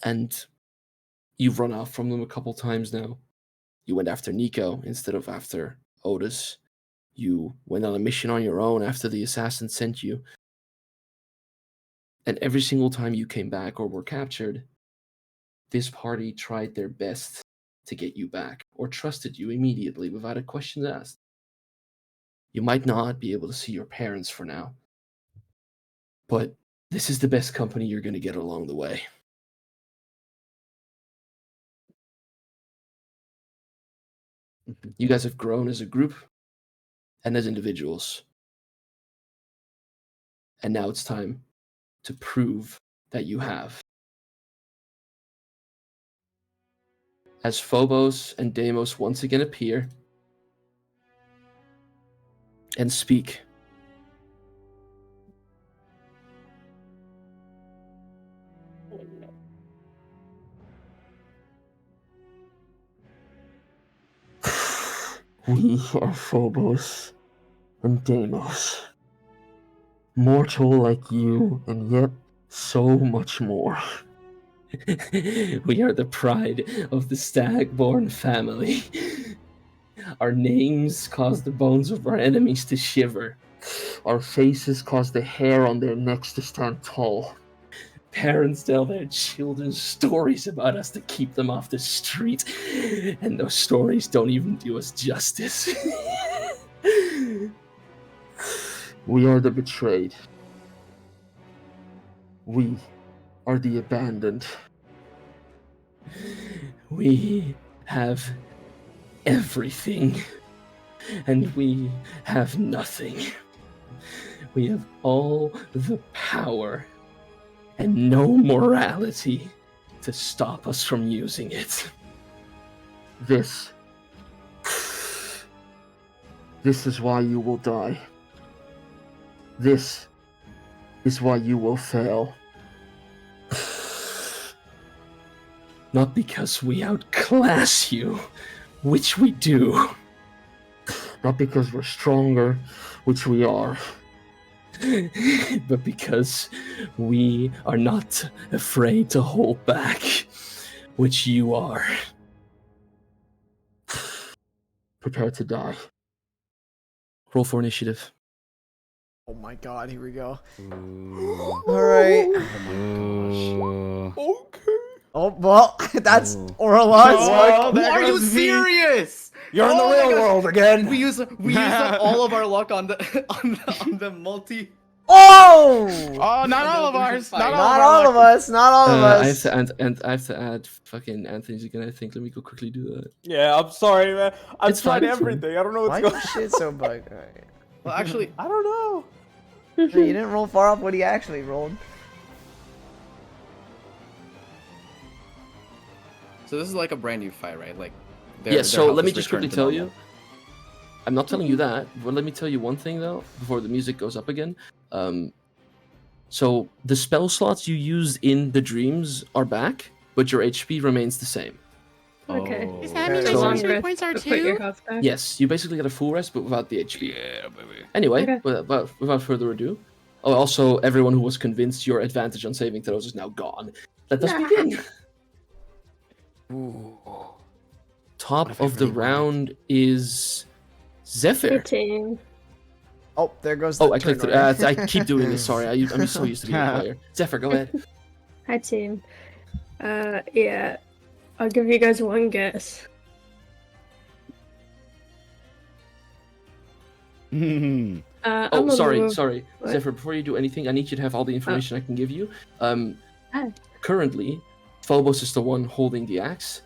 And you've run off from them a couple times now. You went after Nico instead of after Otis. You went on a mission on your own after the assassin sent you. And every single time you came back or were captured, this party tried their best to get you back, or trusted you immediately without a question asked. You might not be able to see your parents for now, but this is the best company you're going to get along the way. You guys have grown as a group and as individuals. And now it's time to prove that you have. As Phobos and Deimos once again appear and speak. We are Phobos and Deimos. Mortal like you, and yet so much more. We are the pride of the stag-born family. Our names cause the bones of our enemies to shiver. Our faces cause the hair on their necks to stand tall. Parents tell their children stories about us to keep them off the street, and those stories don't even do us justice. We are the betrayed. We are the abandoned. We have everything, and we have nothing. We have all the power and no morality to stop us from using it. This is why you will die. This is why you will fail. Not because we outclass you, which we do. Not because we're stronger, which we are. But because we are not afraid to hold back, which you are. Prepare to die. Roll for initiative. Oh my god, here we go. Ooh. Alright. Ooh. Okay. Oh, well, that's Ooh. Orla's. Oh, Are there you goes me. serious? You're in the Oh my real gosh. world again. We use up all of our luck on the on the multi. Oh! Oh, not The all of illusion ours. fight. Not all Not of our all of luck. us. Not all of I have us. to I have to add fucking Anthony's again, I think. Let me go quickly do that. Yeah, I'm sorry, man. I've It's fine, tried it's fine. everything. I don't know what's Why going is shit so bugged? Alright. Well, actually, I don't know. You didn't roll far off what he actually rolled. so this is like a brand new fight, right? Like, Yeah, so health let me is just returned quickly to tell normal. you. I'm not telling you that, but let me tell you one thing though, before the music goes up again. So the spell slots you used in the dreams are back, but your HP remains the same. Okay. Oh. Does that mean So my long sorcery rest points are to put your two? health back. Yes, you basically get a full rest, but without the HP. Yeah, baby. Anyway, Okay. without further ado, oh, also everyone who was convinced your advantage on saving throws is now gone. Let us Nah. begin. Ooh. Top What if I of the really want it? round is Zephyr. 18. Oh, there goes the Oh, I turn clicked it. order. I keep doing this. Sorry, I'm so used to being a player. Zephyr, go ahead. Hi, team. Yeah. I'll give you guys one guess. Hmm. I'm Oh, gonna sorry. move- What? Zephyr, before you do anything, I need you to have all the information I can give you. Ah. Currently, Phobos is the one holding the axe,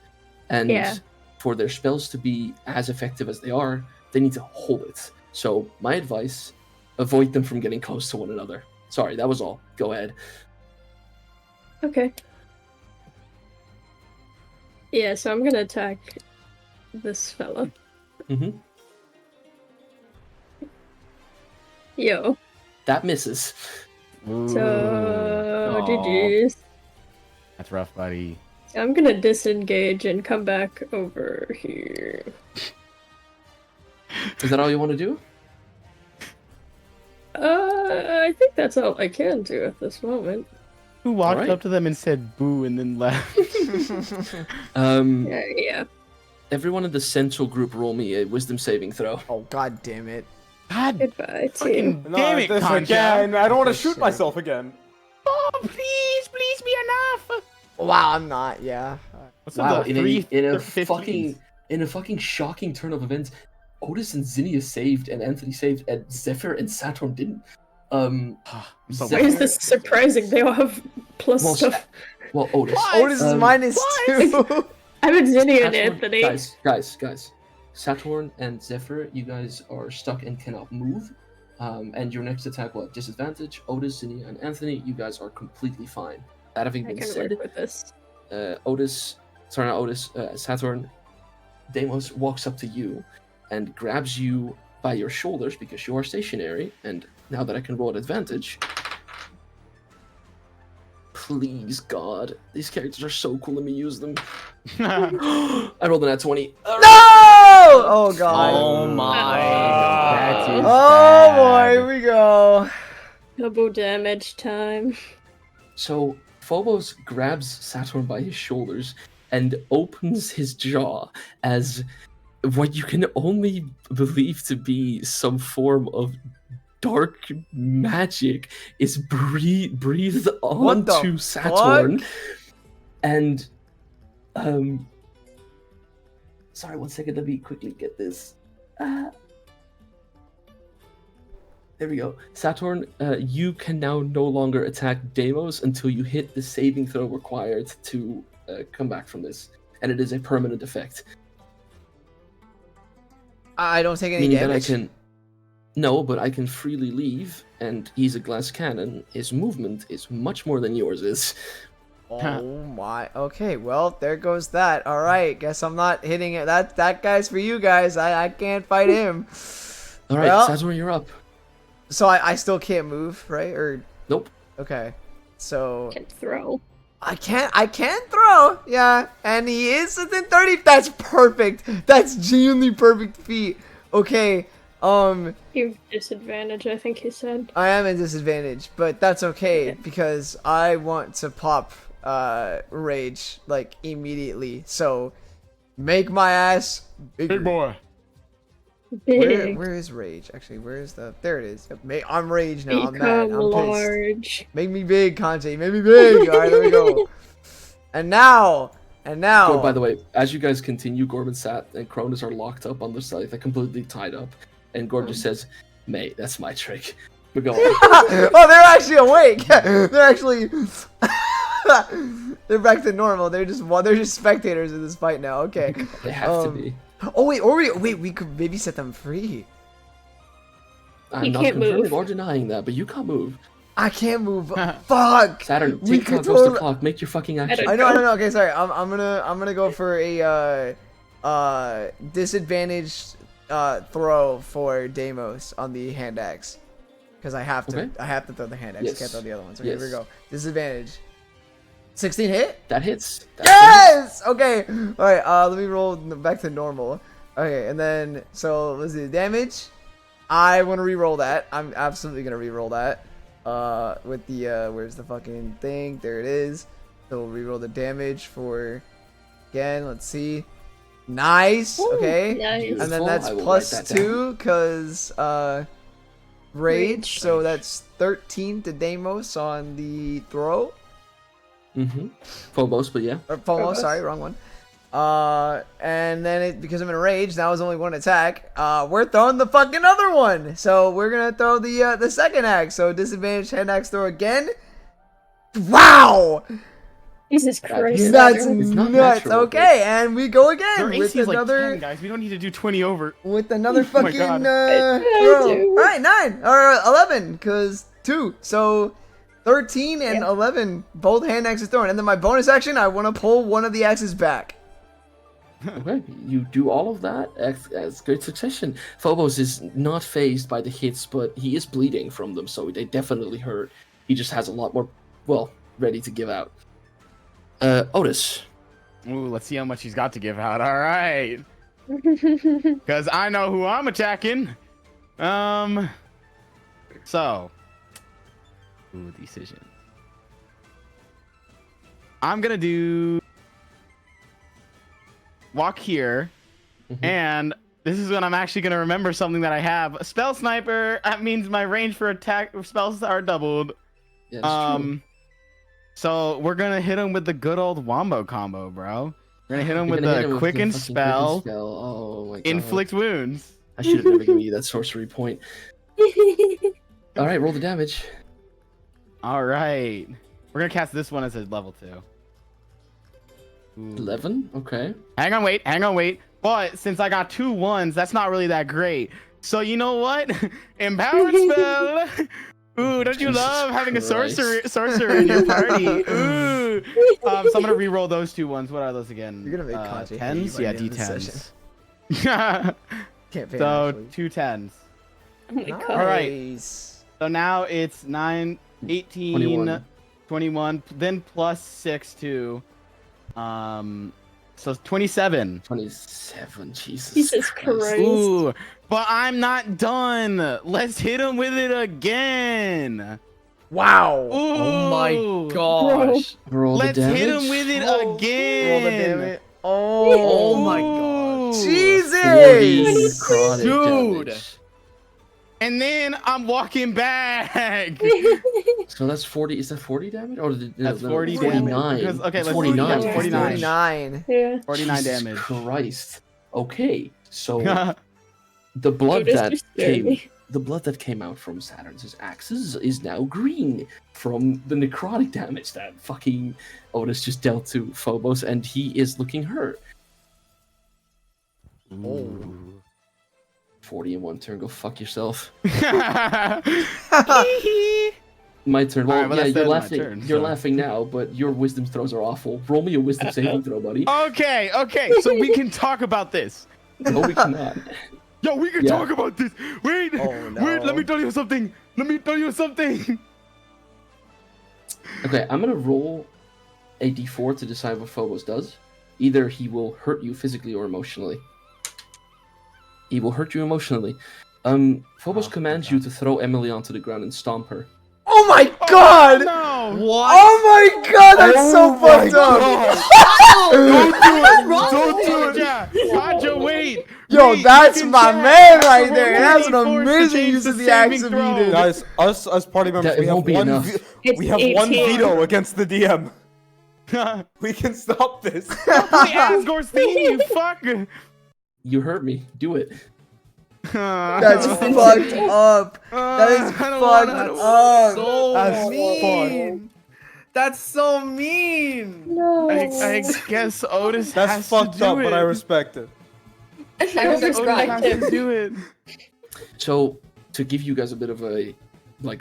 and Yeah. for their spells to be as effective as they are, they need to hold it. So, my advice, avoid them from getting close to one another. Sorry, that was all. Go ahead. Okay. Yeah, so I'm gonna attack this fella. Mm-hmm. Yo. That misses. So, Aw. GG's. That's rough, buddy. So I'm gonna disengage and come back over here. Is that all you want to do? I think that's all I can do at this moment. Who walked Alright. up to them and said boo and then left? Yeah. Everyone in the central group roll me a wisdom saving throw. Oh, god damn it. God Goodbye, fucking team. No, damn it, this Concha. again. I don't want to This shoot shit. myself again. Oh, please be enough. Wow, I'm not, yeah. What's Wow, up, the in a fucking shocking turn of events, Otis and Zinnia saved, and Anthony saved, and Zephyr and Saturn didn't. so Why is this Zephyr- surprising? They all have plus Well, stuff. Well, Otis. Otis is minus what? 2. I'm at Zinnia and Saturn- Anthony. Guys. Saturn and Zephyr, you guys are stuck and cannot move. And your next attack will have disadvantage. Otis, Zinnia, and Anthony, you guys are completely fine. That having I been can said, work with this. Saturn, Deimos walks up to you and grabs you by your shoulders because you are stationary. And now that I can roll at advantage, please, God, these characters are so cool. Let me use them. I rolled an at 20. No! Oh, god. Oh my. That is Oh, boy, bad. here we go. Double damage time. So Phobos grabs Saturn by his shoulders and opens his jaw as what you can only believe to be some form of dark magic is breathed What the onto Saturn. fuck? And sorry, 1 second, let me quickly get this. There we go. Saturn, you can now no longer attack Deimos until you hit the saving throw required to come back from this. And it is a permanent effect. I don't take any Meaning that I damage. can... No, but I can freely leave, and he's a glass cannon. His movement is much more than yours is. Oh my. Okay, well, there goes that. Alright, guess I'm not hitting it. That guy's for you guys. I can't fight him. Alright, Well- Saturn, you're up. So I still can't move, right? Or Nope. okay. So Can throw. I can throw. Yeah, and he is within 30. That's perfect. That's genuinely perfect feat. Okay. You have disadvantage, I think he said. I am at disadvantage, but that's okay because I want to pop rage like immediately. So make my ass bigger. Big boy. Big. Where is rage? Actually, where is the? There it is. Yep, I'm rage now. I'm mad. Become I'm pissed. large. Make me big, Conte. Make me big. All right, there we go. And now. Oh, by the way, as you guys continue, Gorb and Sat and Cronus are locked up on the side. They're completely tied up. And Gorb just says, "Mate, that's my trick." But go on. Oh, they're actually awake. They're actually. They're back to normal. They're just spectators in this fight now. Okay. They have to be. Oh wait, we could maybe set them free. I'm You not can't confirming move. or denying that, but you can't move. I can't move. Fuck. Saturn, We take could clock, goes to totally- clock. Make your fucking action. I know. Okay, sorry. I'm gonna go for a disadvantaged throw for Deimos on the hand axe because I have to Okay. throw the hand axe. Yes. Can't throw the other ones. Okay, here we Yes. go. Disadvantage. 16 hit? That hits. Yes! Okay. Alright, let me roll back to normal. Okay, and then, so let's do the damage. I want to re-roll that. I'm absolutely going to re-roll that. With the, where's the fucking thing? There it is. So we'll re-roll the damage for, again, let's see. Nice. Okay. Nice. And then that's I will plus write that down. 2 because rage. So that's 13 to Deimos on the throw. Mm-hmm. Phobos, but yeah. Or Pomo, sorry, wrong one. And then because I'm in a rage, now it's only one attack. We're throwing the fucking other one. So we're gonna throw the second axe. So disadvantage hand axe throw again. Wow! Jesus Christ. That's It's not nuts. natural, Okay, and we go again Their with AC is like another 10, guys. We don't need to do 20 over. with another Oh my fucking God. throw. do. All right, 9 or 11 because 2. So 13 and 11 both hand axes thrown. And then my bonus action, I want to pull one of the axes back. Okay, you do all of that as great succession. Phobos is not phased by the hits, but he is bleeding from them, so they definitely hurt. He just has a lot more, well, ready to give out. Otis. Ooh, let's see how much he's got to give out. All right. Because I know who I'm attacking. So. Ooh, decision. I'm going to do. Walk here. And this is when I'm actually going to remember something that I have. Spell Sniper. That means my range for attack spells are doubled. Yeah, that's true. So we're gonna hit him with the good old wombo combo, bro. We're gonna hit him You're with gonna hit him the with quicken fucking spell, Oh my god. inflict wounds. I should have never given you that sorcery point. All right, roll the damage. All right, we're gonna cast this one as a level 2. Ooh. 11. Okay. Hang on, wait. But since I got 2 1s, that's not really that great. So you know what? Empowered spell. Ooh, don't you Jesus love having a Christ. sorcerer in your party? Ooh. So I'm gonna re-roll those 2 1s. What are those again? You're gonna make Conte hate you 10s? by Yeah, the end of this D10s. Can't pay So actually. 2 10s. Oh my god. All right. Nice. So now it's 9, 18, 21. 21, then plus 6 too. So 27. 27. Jesus. Jesus Christ. Ooh, but I'm not done. Let's hit him with it again. Wow. Ooh. Oh my gosh. Roll Let's the damage. hit him with it Roll again. the damage. Oh, Oh my god. Ooh. 40 Jesus. necrotic Dude. damage. And then I'm walking back. So that's 40. Is that 40 damage? Or no, That's no, 40 49. damage. Because, okay, It's let's 49. see. Yeah, 49. 49. Yeah. 49 Jesus damage. Christ. Okay, so the blood Otis, that you scared came, me. the blood that came out from Saturn's axes is now green from the necrotic damage that fucking Otis just dealt to Phobos, and he is looking hurt. Oh. 40 in one turn. Go fuck yourself. Alright, My turn. Well, well, yeah, that's you're my laughing. turn, You're so. laughing now, but your wisdom throws are awful. Roll me a wisdom saving throw, buddy. Okay, so we can talk about this. No, we cannot. Yo, we can Yeah. talk about this. Wait, Oh, wait, let no. me tell you something. Okay, I'm gonna roll a d4 to decide what Phobos does. Either he will hurt you physically or emotionally. He will hurt you emotionally. Phobos commands you to throw Emily onto the ground and stomp her. Oh my god! No. What? Oh my god, that's so fucked up! Don't do it. Yeah, Kaja, wait. Yo, Wait, that's you can my check. man I right have there. to That's an roll 4 to amazing change use the of the saving axe if throw. needed. Guys, us as party members, That we have won't be one. enough. It's We have one 18. veto against the DM. Play We can stop this. Asgore's theme, you fuck. You hurt me. Do it. That's fucked up. That is I don't fucked wanna- up. So That's mean. That's so mean. No. I guess Otis That's has fucked to do up, it. but I respect it. I Otis has respect to him. do it. So, to give you guys a bit of a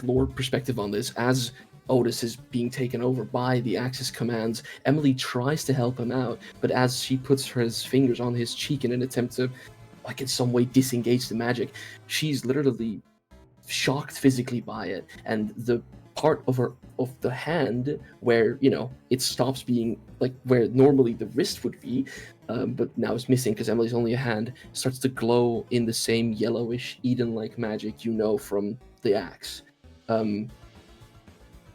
lore perspective on this, as Otis is being taken over by the Axis commands, Emily tries to help him out, but as she puts her fingers on his cheek in an attempt to, in some way disengage the magic, she's literally shocked physically by it, and the part of the hand where it stops being like where normally the wrist would be, but now it's missing because Emily's only a hand. Starts to glow in the same yellowish Eden-like magic from the axe.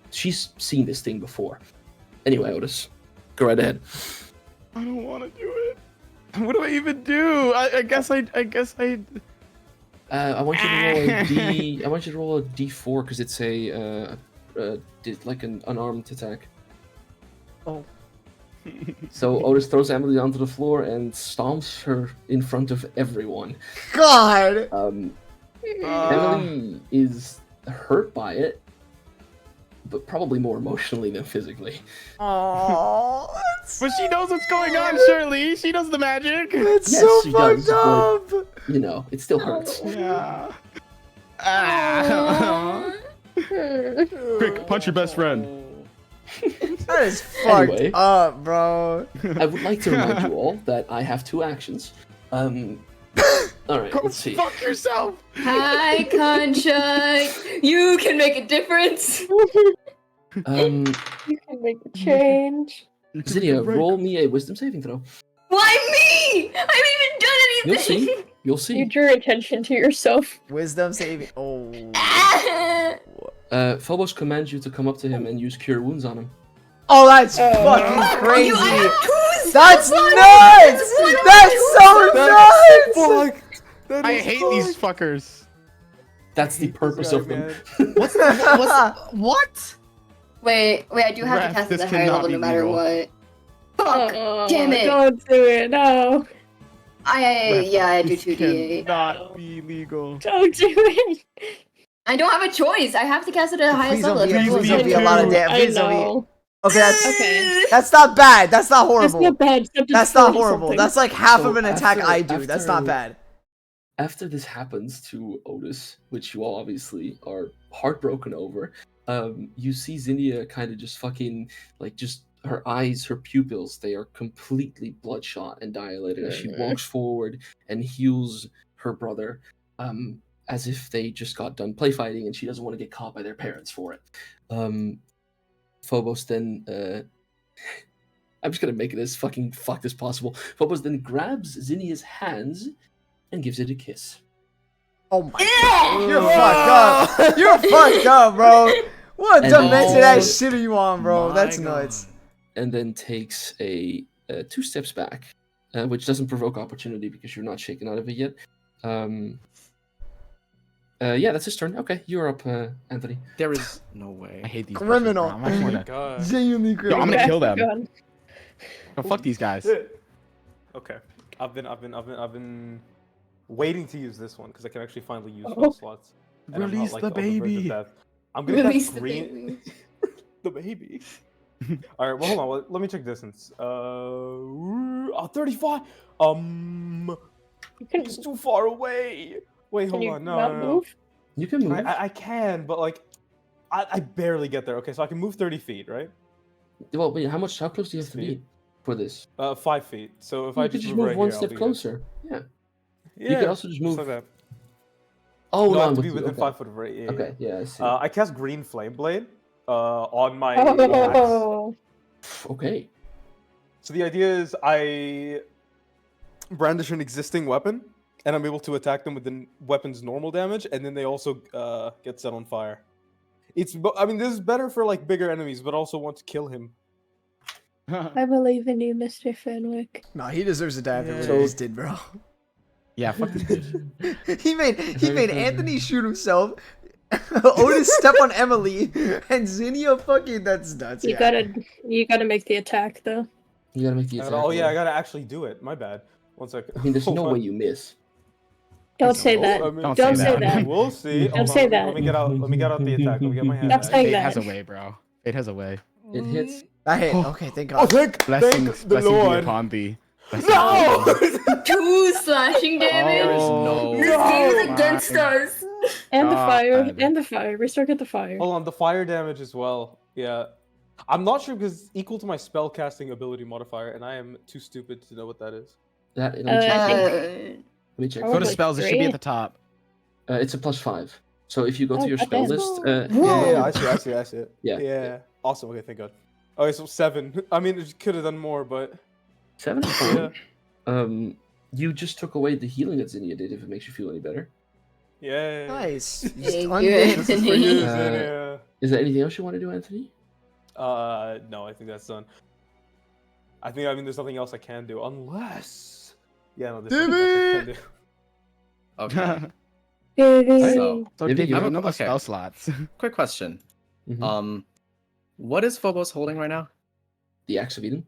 She's seen this thing before. Anyway, Otis, go right ahead. I don't want to do it. What do I even do? I guess I. I want you to roll a D. I want you to roll a D4 because it's like an unarmed attack. Oh. So Otis throws Emily onto the floor and stomps her in front of everyone. God. Emily is hurt by it, but probably more emotionally than physically. Oh. But she knows what's going on, Shirley. She knows the magic. It's Yes, so she fucked does, up. It still hurts. Yeah. Quick, punch your best friend. That is fucked Anyway. up, bro. I would like to remind you all that I have 2 actions. All right, Go let's see. fuck yourself. Hi, construct. You can make a difference. You can make a change. Zinnia, roll me a wisdom saving throw. Why me? I haven't even done anything. You'll see. You drew attention to yourself. Wisdom saving. Oh. Phobos commands you to come up to him and use Cure Wounds on him. Oh, that's fucking crazy. I have 2 That's slots. nuts. That's so nuts. Fuck. That I is hate fucked. these fuckers. That's the purpose of them. What's what? Wait, I do have Raph, to cast this at a higher cannot level be no matter legal. what. Fuck. Damn it. Don't do it. No. I do This 2d8. cannot be legal. Don't do it. I don't have a choice. I have to cast it at the highest Please don't level. be, That's please what don't be a I'm lot of doing. damage. I Please don't be. know. Okay, that's Okay. that's not bad. That's not That's horrible. not bad. It's That's not 40 horrible. something. That's like half So of an attack after- I do. That's not after- bad. After this happens to Otis, which you all obviously are heartbroken over, you see Zinnia kind of just fucking, like, just her eyes, her pupils, they are completely bloodshot and dilated as she walks forward and heals her brother, as if they just got done play fighting and she doesn't want to get caught by their parents for it. Phobos then, I'm just gonna make it as fucking fucked as possible. Phobos then grabs Zinnia's hands and gives it a kiss. Oh my god. You're fucked up. You're fucked up, bro. What And dimension then- ass shit are you on, bro? My That's God. nuts. And then takes a 2 steps back, which doesn't provoke opportunity because you're not shaken out of it yet. Yeah, that's his turn. Okay, you're up, Anthony. There is no way. I hate these Criminal. fuckers, bro. I'm actually Oh my gonna- god. Genuinely Yo, I'm criminal. gonna kill them. God. Yo, fuck these guys. Okay. I've been waiting to use this one because I can actually finally use Oh. spell slots. And I'm not, Release like, the on verge of baby. death. I'm gonna Release cast the green. baby. The baby. All right. Well, hold on. Let me check distance. 35. You can, It's too far away. Wait, can hold you on. No, not no, no. move? You can move. I can, but like, I barely get there. Okay, so I can move 30 feet, right? Well, wait, how close do you have to be Speed. for this? 5 feet. So if You I could just move move right one here, I'll step be good. closer. Yeah. Yeah. You could also just move. like that. Oh, No, no, I I'm have to with be you. within Okay. 5 foot of rate. Yeah, Okay, yeah, I see. I cast Green Flame Blade on my Oh. Okay. So the idea is I brandish an existing weapon, and I'm able to attack them with the weapon's normal damage, and then they also get set on fire. I mean, this is better for like bigger enemies, but also want to kill him. I believe in you, Mr. Fenwick. Nah, he deserves to die after what So- he just did, bro. Yeah, fuck this bitch. he made Anthony shoot himself. Otis step on Emily and Zinnia fucking that's nuts. You gotta make the attack though. You gotta make the attack. Oh yeah, I roll. gotta actually do it. My bad. 1 second. I mean, there's Hold no on. way you miss. Don't say Oh, that. I mean, Don't Don't say say that. that. We'll see. Don't Hold say on, that. Let me get out. Let me get out the attack. Let me get my hand. Stop back. saying Fate that. has a way, bro. Fate has a way. It hits. I hit. Okay, thank Oh, God. thank Blessings the be Lord. upon thee. Blessings No! be upon thee. 2 slashing damage. There is Oh, no. This game is my against us. And the fire. God. And the fire. Restart at the fire. Hold on, the fire damage as well. Yeah. I'm not sure because it's equal to my spell casting ability modifier, and I am too stupid to know what that is. Let me I check. think- Let me check. Oh, Go to like spells. It should be at three? the top. It's a +5. So if you go to your spell list, Yeah, I see it. Yeah. Yeah. Awesome. Okay, thank God. Okay, so 7. I mean, it could have done more, but 7 is fine. You just took away the healing that Zinnia did. If it makes you feel any better. yeah. Nice. You Thank just you, undid. This is for Anthony. you, Zinnia. Is there anything else you want to do, Anthony? No, I think that's done. I mean, there's nothing else I can do unless. Yeah, no, there's nothing else I can do. Okay. So, So Maybe Dig, you you- have another okay. spell slots. Quick question. Mhm. What is Phobos holding right now? The Axe of Eden.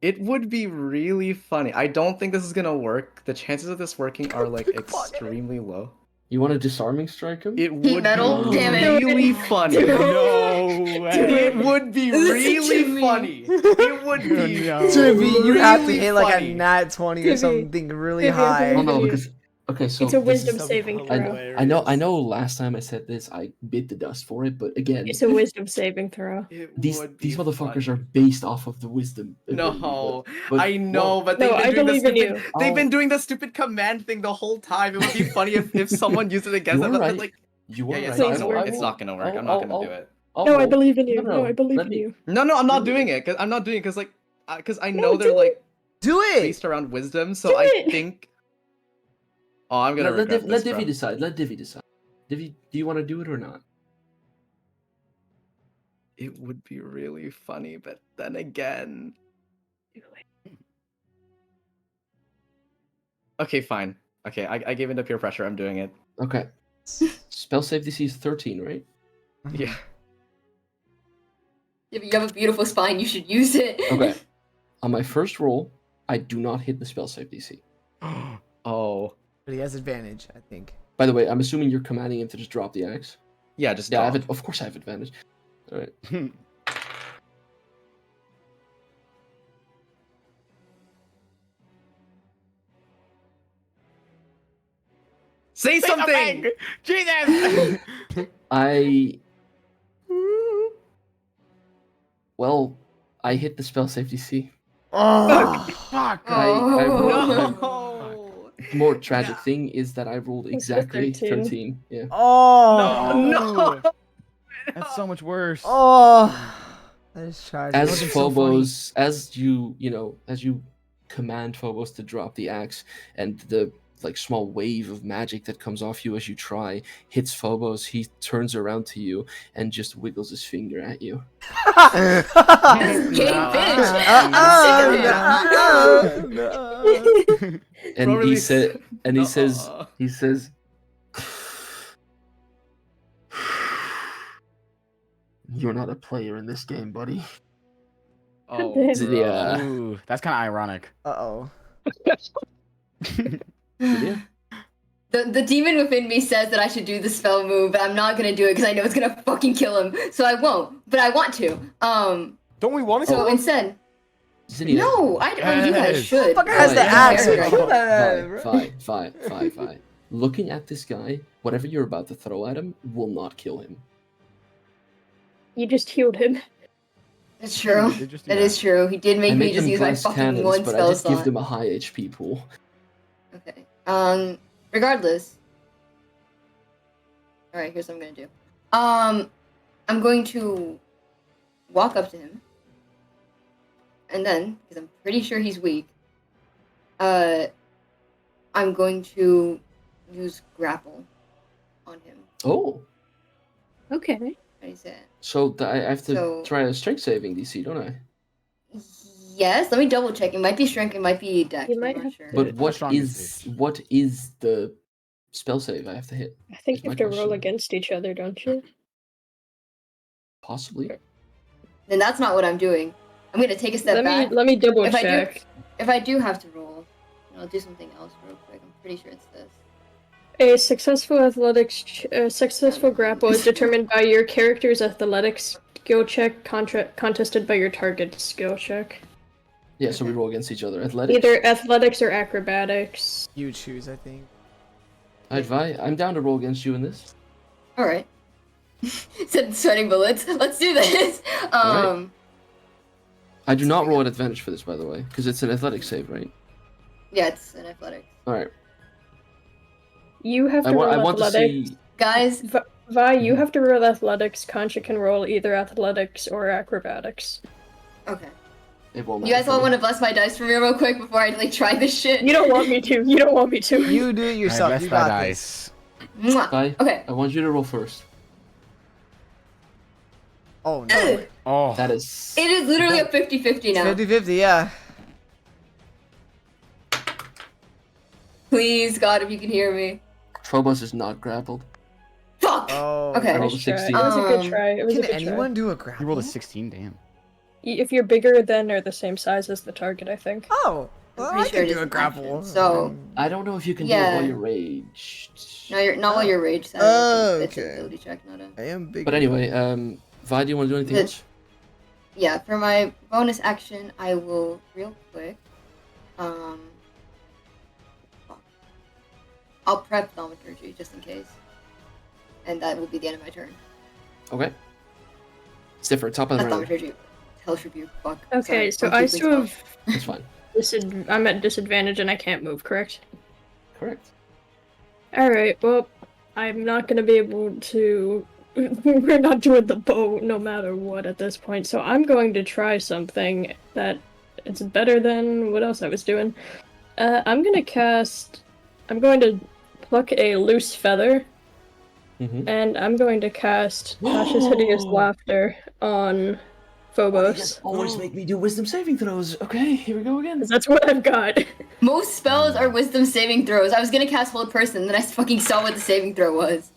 It would be really funny. I don't think this is gonna work. The chances of this working are like extremely low. You want to disarming strike him? It would metal? be Damn it. really funny. No way. It would be Listen to really me. funny. It would be No. Jimmy, you have to really hit like a funny. nat 20 or Jimmy. something really Jimmy, I high. Oh believe no, you. because okay, so it's a this is- wisdom saving I throw. know. I know. Last time I said this, I bit the dust for it. But again, It's a wisdom saving throw. It these would be motherfuckers funny. are based off of the wisdom. ability, No, but- I know, but No, they've been I doing the believe in stupid. you. They've been I'll- doing the stupid command thing the whole time. It would be funny if someone used it against You them. are But right. like, You yeah, are yeah, it's right. not Please gonna work. work. It's not gonna work. I'm not gonna do it. No, I believe in you. No, I believe let in me- you. No, I'm not Do doing it. it. I'm not doing it because because I No, know they're do like Do it! based around wisdom. So Do I it. think. Oh, I'm gonna Let regret Div- this, let Divvy bro. decide. Let Divvy decide. Divvy, do you want to do it or not? It would be really funny, but then again. Okay, fine. Okay, I gave into peer pressure. I'm doing it. Okay. Spell save DC is 13, right? Yeah. If you have a beautiful spine, you should use it. Okay. On my first roll, I do not hit the spell save DC. Oh. But he has advantage, I think. By the way, I'm assuming you're commanding him to just drop the axe. Yeah, just Yeah, I have drop. it. Of course, I have advantage. All right. Say something. Jesus. Well, I hit the spell save DC. Oh! Fuck. I rolled- No. The more tragic thing is that I rolled It's a exactly 13. 13. Yeah. Oh! No. That's so much worse. Oh! That is tragic. As That would've been so funny. Phobos, as you command Phobos to drop the axe, and the like small wave of magic that comes off you as you try hits Phobos, he turns around to you and just wiggles his finger at you. Game finish. And Bro, he really said, and he says, Nuh-uh. he says, "You're not a player in this game, buddy." Oh, damn. bruh. Yeah. Ooh, that's kind of ironic. Uh-oh. Yeah. The demon within me says that I should do the spell move, but I'm not gonna do it because I know it's gonna fucking kill him. So I won't, but I want to. Don't we want to So kill him? instead, Zinnia, no, you guys Yes. should. Fucker has the Fine, axe. Character. Kill that, bro. fine. Looking at this guy, whatever you're about to throw at him will not kill him. You just healed him. It's true. They just do That that. is true. He did I make me made just them use my glass fucking cannons, one but I spell just give slot. them a high HP pool. Okay. Regardless. Alright, here's what I'm gonna do. I'm going to walk up to him. And then, because I'm pretty sure he's weak, I'm going to use grapple on him. Oh, Okay. How do you say it? so I have to So- try a strength saving DC, don't I? Yes, let me double check. It might be strength, it might be dex. You I'm might not have sure. to- But How what strong is is the spell save I have to hit? I think Is you my have to roll question. against each other, don't you? Possibly. Then that's not what I'm doing. I'm gonna take a step back. Let me double If I do- check. If I do have to roll, I'll do something else real quick. I'm pretty sure it's this. A successful grapple is determined by your character's athletics skill check contested by your target skill check. Yeah, so we roll against each other. Athletics. Either athletics or acrobatics. You choose, I think. I'm down to roll against you in this. Alright. Said sweating bullets. Let's do this. Alright. I do not roll at advantage for this, by the way, because it's an athletic save, right? Yeah, it's an athletics. All right. You have I to want. I roll want to athletics. see. Guys, Vi, you Mhm. have to roll athletics. Concha can roll either athletics or acrobatics. okay. It won't You matter guys for all me. want to bless my dice for me real quick before I like try this shit? You don't want me to. You don't want me to. You do it Alright, yourself. let's You try got this. dice. Mwah. Vi, Okay. I want you to roll first. Oh no. Ugh. Oh, That is. It is literally a 50-50 now. 50-50, yeah. Please, God, if you can hear me. Phobos is not grappled. Fuck. Oh. Okay. I rolled a Nice try. 16. It was a good Um, try. It was Can a good anyone try. do a you grapple? rolled a 16. Damn. If you're bigger than or the same size as the target, I think. Oh. Well, pretty I sure can it is do a an grapple. action, so- I don't know if you can do it Yeah. while you're raged. No, you're not while Oh. you're rage. Oh, It's an okay. ability check, not a. I am big. But anyway, Vi, do you want to do anything The- else? Yeah, for my bonus action, I will real quick. Fuck. I'll prep thaumaturgy just in case, and that will be the end of my turn. Okay. Stiffer, top of the Not round. thaumaturgy. Hellish rebuke. Fuck. Okay, Sorry, so don't I keep me still spelled. have That's fine. I'm at disadvantage and I can't move, correct? Correct. Alright, well, I'm not gonna be able to. We're not doing the bow no matter what at this point, so I'm going to try something that it's better than what else I was doing. I'm going to pluck a loose feather, Mm-hmm. and I'm going to cast Tasha's Hideous Laughter on Phobos. always make me do wisdom saving throws. Okay, here we go again. 'Cause that's what I've got. Most spells are wisdom saving throws. I was gonna cast Hold Person, then I fucking saw what the saving throw was.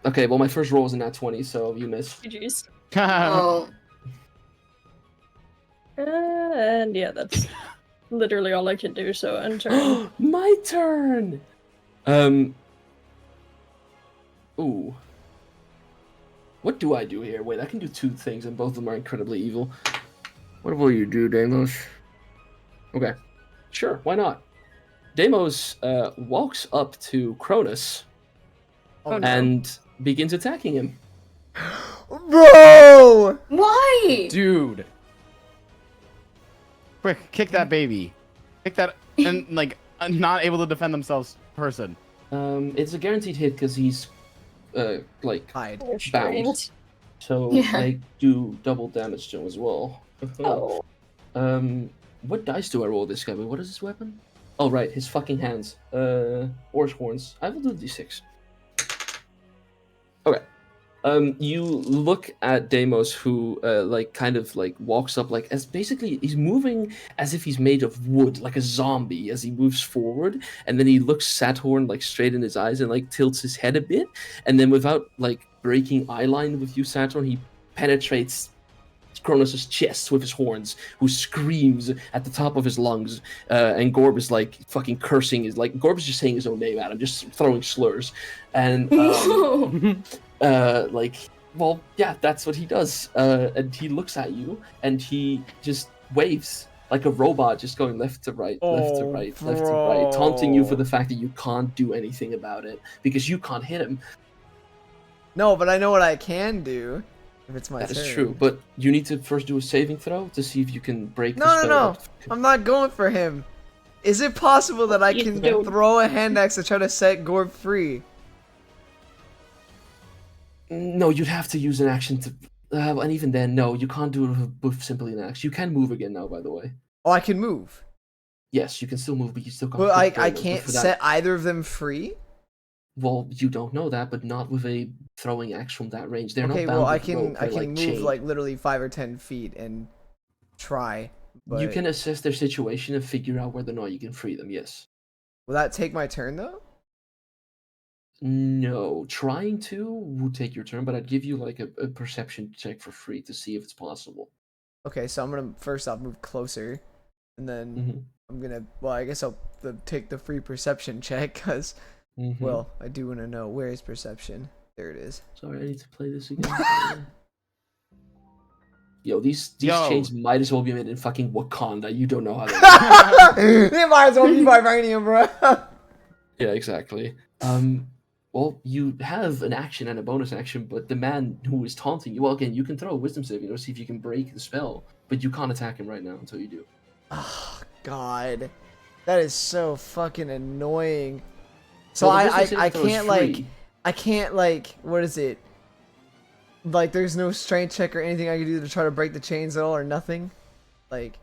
Okay, well, my first roll was a nat 20, so you missed. Jeez. Oh. And yeah, that's literally all I can do, so end turn. My turn! Ooh. What do I do here? Wait, I can do two things, and both of them are incredibly evil. What will you do, Deimos? Okay. Sure, why not? Deimos walks up to Cronus Oh, no. and begins attacking him. Bro! Why? Dude. Quick, kick that baby. Kick that, and like, not able to defend themselves person. It's a guaranteed hit because he's, like, Hide. Restrained. so Yeah. I do double damage to him as well. Oh. What dice do I roll this guy with? What is his weapon? Oh, right, his fucking hands. Or his horns. I will do d6. Okay. You look at Deimos, who, like, kind of, like, walks up, like, as basically, he's moving as if he's made of wood, like a zombie, as he moves forward, and then he looks Saturn, like, straight in his eyes and, like, tilts his head a bit, and then without, like, breaking eye line with you, Saturn, he penetrates Kronos' chest with his horns, who screams at the top of his lungs, and Gorb is like fucking cursing. Gorb is just saying his own name at him, just throwing slurs, and like, well, yeah, that's what he does. And he looks at you, and he just waves like a robot, just going left to right, left to Oh, right, left to right, taunting you for bro. the fact that you can't do anything about it because you can't hit him. No, but I know what I can do. If it's my That turn. is true, but you need to first do a saving throw to see if you can break the No, no, spell. no. I'm not going for him. Is it possible that I You can don't. throw a hand axe to try to set Gorb free? No, you'd have to use an action to... and even then, no, you can't do it with simply an action. You can move again now, by the way. Oh, I can move. Yes, you can still move, but you still can't... But I control it. can't For that- set either of them free? Well, you don't know that, but not with a throwing axe from that range. They're Okay, not bound well, I with can rope. I They're, can like, move chained. like literally 5 or 10 feet and try. But You can assess their situation and figure out whether or not you can free them, yes. will that take my turn though? No, trying to would take your turn, but I'd give you like a perception check for free to see if it's possible. Okay, so I'm gonna first off move closer, and then Mhm. I'm gonna. Well, I guess I'll take the free perception check because, Mhm. well, I do want to know where is perception. There it is. Sorry, I need to play this again. Yo, these Yo. chains might as well be made in fucking Wakanda. You don't know how they They might as well be vibranium, bro. Yeah, exactly. Well, you have an action and a bonus action, but the man who is taunting you, well, again, you can throw a wisdom saving or see if you can break the spell, but you can't attack him right now until you do. Oh God, that is so fucking annoying. So Well, the I wisdom saving throw is can't like free. I can't like what is it? Like there's no strength check or anything I can do to try to break the chains at all or nothing. Like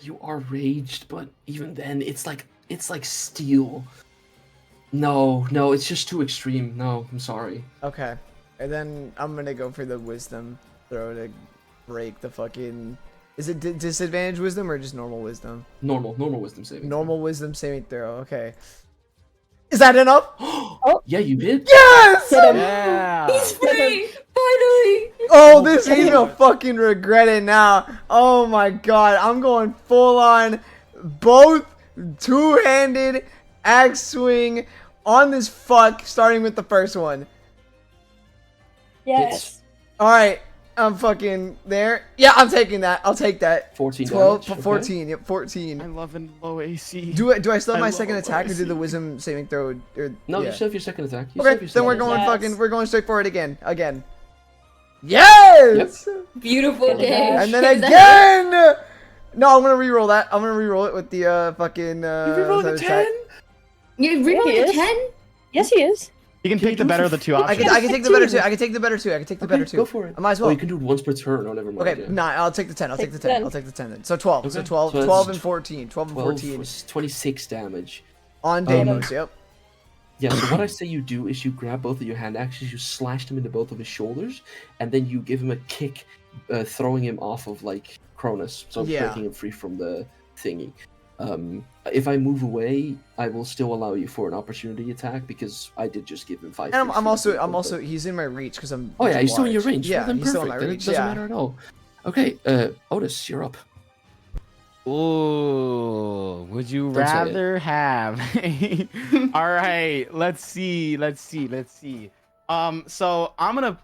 You are raged, but even then, it's like steel. No, it's just too extreme. No, I'm sorry. okay, and then I'm gonna go for the wisdom throw to break the fucking. Is it disadvantage wisdom or just normal wisdom? Normal wisdom saving. Normal wisdom saving throw. Okay. Is that enough? Yeah, you hit. Yes! Yeah. He's free! Finally! Oh, this he's gonna fucking regret it now. Oh my god, I'm going full on both two-handed axe swing on this fuck, starting with the first one. Yes. Alright, I'm fucking there. Yeah, I'm taking that. I'll take that. 14 12, damage, okay. 14, yep, I 14. love in low AC. Do I still have I my love second attack or do the AC. wisdom saving throw? Or, No, yeah. you still have your second attack. You still have Okay, your then we're second going attack. Yes. we're going straight for it again. Yes! Beautiful day. And then again! No, I'm gonna re-roll that. I'm gonna re-roll it with the fucking You rerolling a second attack. 10? You really He a is. 10? Yes, he is. You can pick the better of the two I options. can take the better two. I can take the better two. I can take the better two. Go for it. I might as Oh, well. you can do it once per turn. Oh, never mind. Okay, yeah. nah, I'll take the 10. I'll take the 10. 10. I'll take the 10 then. So 12. So Okay. 12, So that's 12 and 14. 12 and 12 14 was 26 damage. on Deimos, yep. Yeah, so what I say you do is you grab both of your hand axes, you slash them into both of his shoulders, and then you give him a kick, throwing him off of, like, Cronus. So Yeah. breaking him free from the thingy. If I move away, I will still allow you for an opportunity attack because I did just give him 5. And I'm free also but- he's in my reach because I'm. Oh yeah, he's still in your large. range. Yeah, Well, then he's still in my perfect. Then reach. it doesn't Yeah. matter at all. Okay, Otis, you're up. Ooh, would you Don't say it. rather have? All right, let's see. So I'm gonna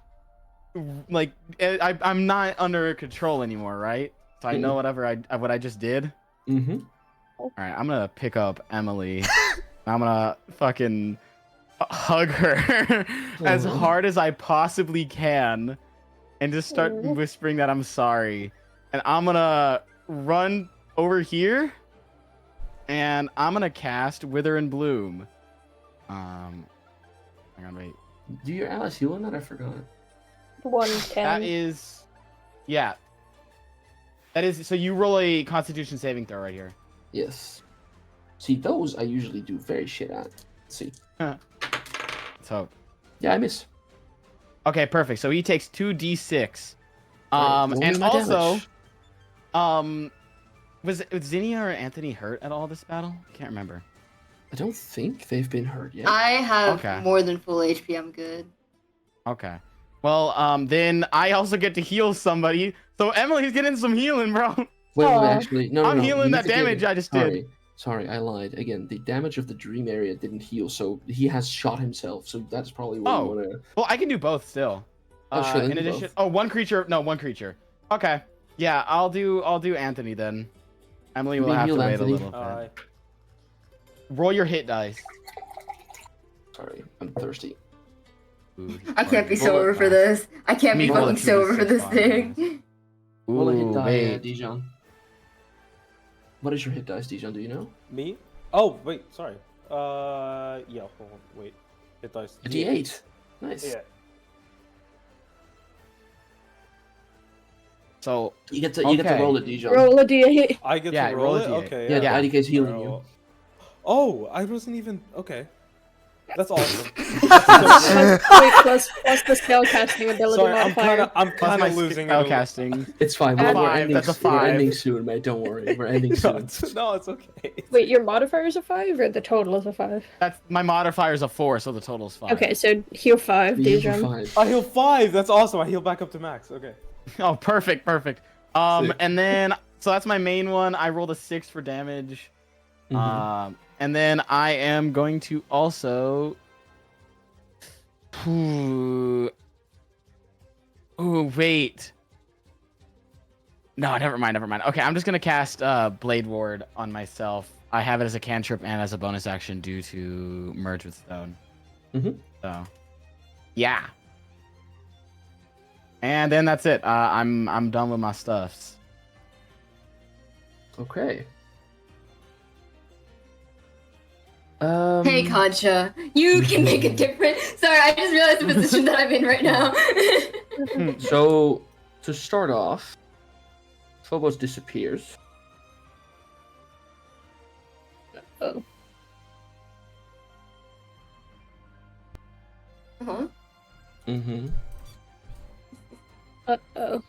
like I'm not under control anymore, right? So I know what I just did. Mm-hmm. All right, I'm gonna pick up Emily. I'm gonna fucking hug her as Uh-huh. hard as I possibly can, and just start whispering that I'm sorry. And I'm gonna run over here, and I'm gonna cast Wither and Bloom. Hang on, wait. Do your allies heal on that? I forgot. 110. That is, yeah. That is. So you roll a Constitution saving throw right here. Yes. See, those I usually do very shit at. Let's see. So, Yeah, I miss. okay, perfect. So he takes 2d6. Alright, roll me And my also, damage. was Zinnia or Anthony hurt at all this battle? Can't remember. I don't think they've been hurt yet. I have Okay. more than full HP. I'm good. Okay. Well, then I also get to heal somebody. So Emily's getting some healing, bro. Wait, Aw. actually, no, I'm no. healing you that forget damage it. I just did. Sorry, I lied. Again, the damage of the dream area didn't heal, so he has shot himself. So that's probably what Oh. you want to. Well, I can do both still. Oh, sure, then In do addition, both. oh, one creature. Okay. Yeah, I'll do Anthony then. Emily will Being have to healed, wait Anthony. a little bit. Roll your hit dice. Sorry, I'm thirsty. Ooh, I can't be roll sober it for fast. this. I can't be Roll fucking it sober for 2d6 this fine. thing. Roll a hit Ooh, die, wait. Dijon. What is your hit dice, Dijon? Do you know? Me? Oh, wait, sorry. Yeah, hold on, wait. It does. A D8. Nice. Yeah. So You get to roll it, Dijon. Roll a d8. I get Yeah, to roll roll a it? D8. Okay, Yeah, Yeah. the IDK is healing you. Oh, I wasn't even... Okay. That's awesome. Wait, plus the spell casting ability Sorry, modifier. I'm plus kind my of losing spell it. casting. It's fine. Add We're five, ending, that's a we're 5. ending soon, mate. Don't worry. We're ending No, soon. it's okay. Wait, your modifier is a 5 or the total is a 5? That's my modifier is a 4, so the total is 5. Okay, so heal 5, You for Dijon. 5. I heal 5. That's awesome. I heal back up to max. Okay. Oh, perfect. Sick. And then so that's my main one. I rolled a 6 for damage. Mhm. And then I am going to also. Ooh, wait. No, never mind. Okay, I'm just gonna cast Blade Ward on myself. I have it as a cantrip and as a bonus action due to merge with stone. Mhm. So, yeah. And then that's it. I'm done with my stuffs. Okay. Hey, Concha, you can make a difference. Sorry, I just realized the position that I'm in right now. So, to start off, Phobos disappears. Oh. Uh-huh. Mm-hmm. Uh-oh.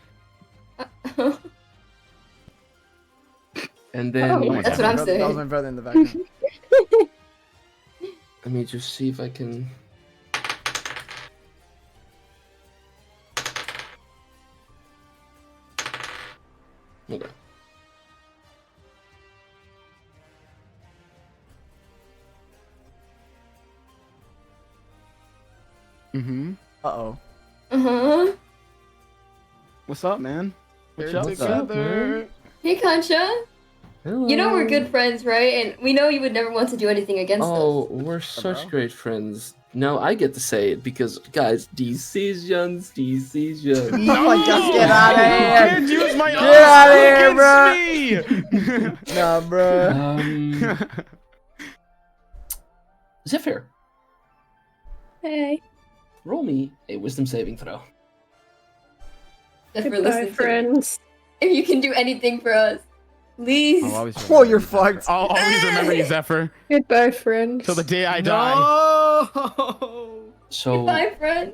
And then Oh, That's what I'm That was saying. my brother in the background. let me just see if I can. Okay. Mm-hmm. Uh-oh. Uh-huh. What's up, man? What's They're up? together. Hey, Concha. You know we're good friends, right? And we know you would never want to do anything against Oh, us. we're such bro. great friends. Now I get to say it because, guys, decisions. Oh my gosh, get outta You here. can't use my Get outta own here, against me! Nah, bro. Zephyr, Hey. roll me a wisdom saving throw. Just for Goodbye, listening to me. friends. If you can do anything for us, please. I'll always Oh, remember you're you, Zephyr. fucked. I'll always remember you, Zephyr, Goodbye, friends. till the day I die. No. So, Goodbye, friend.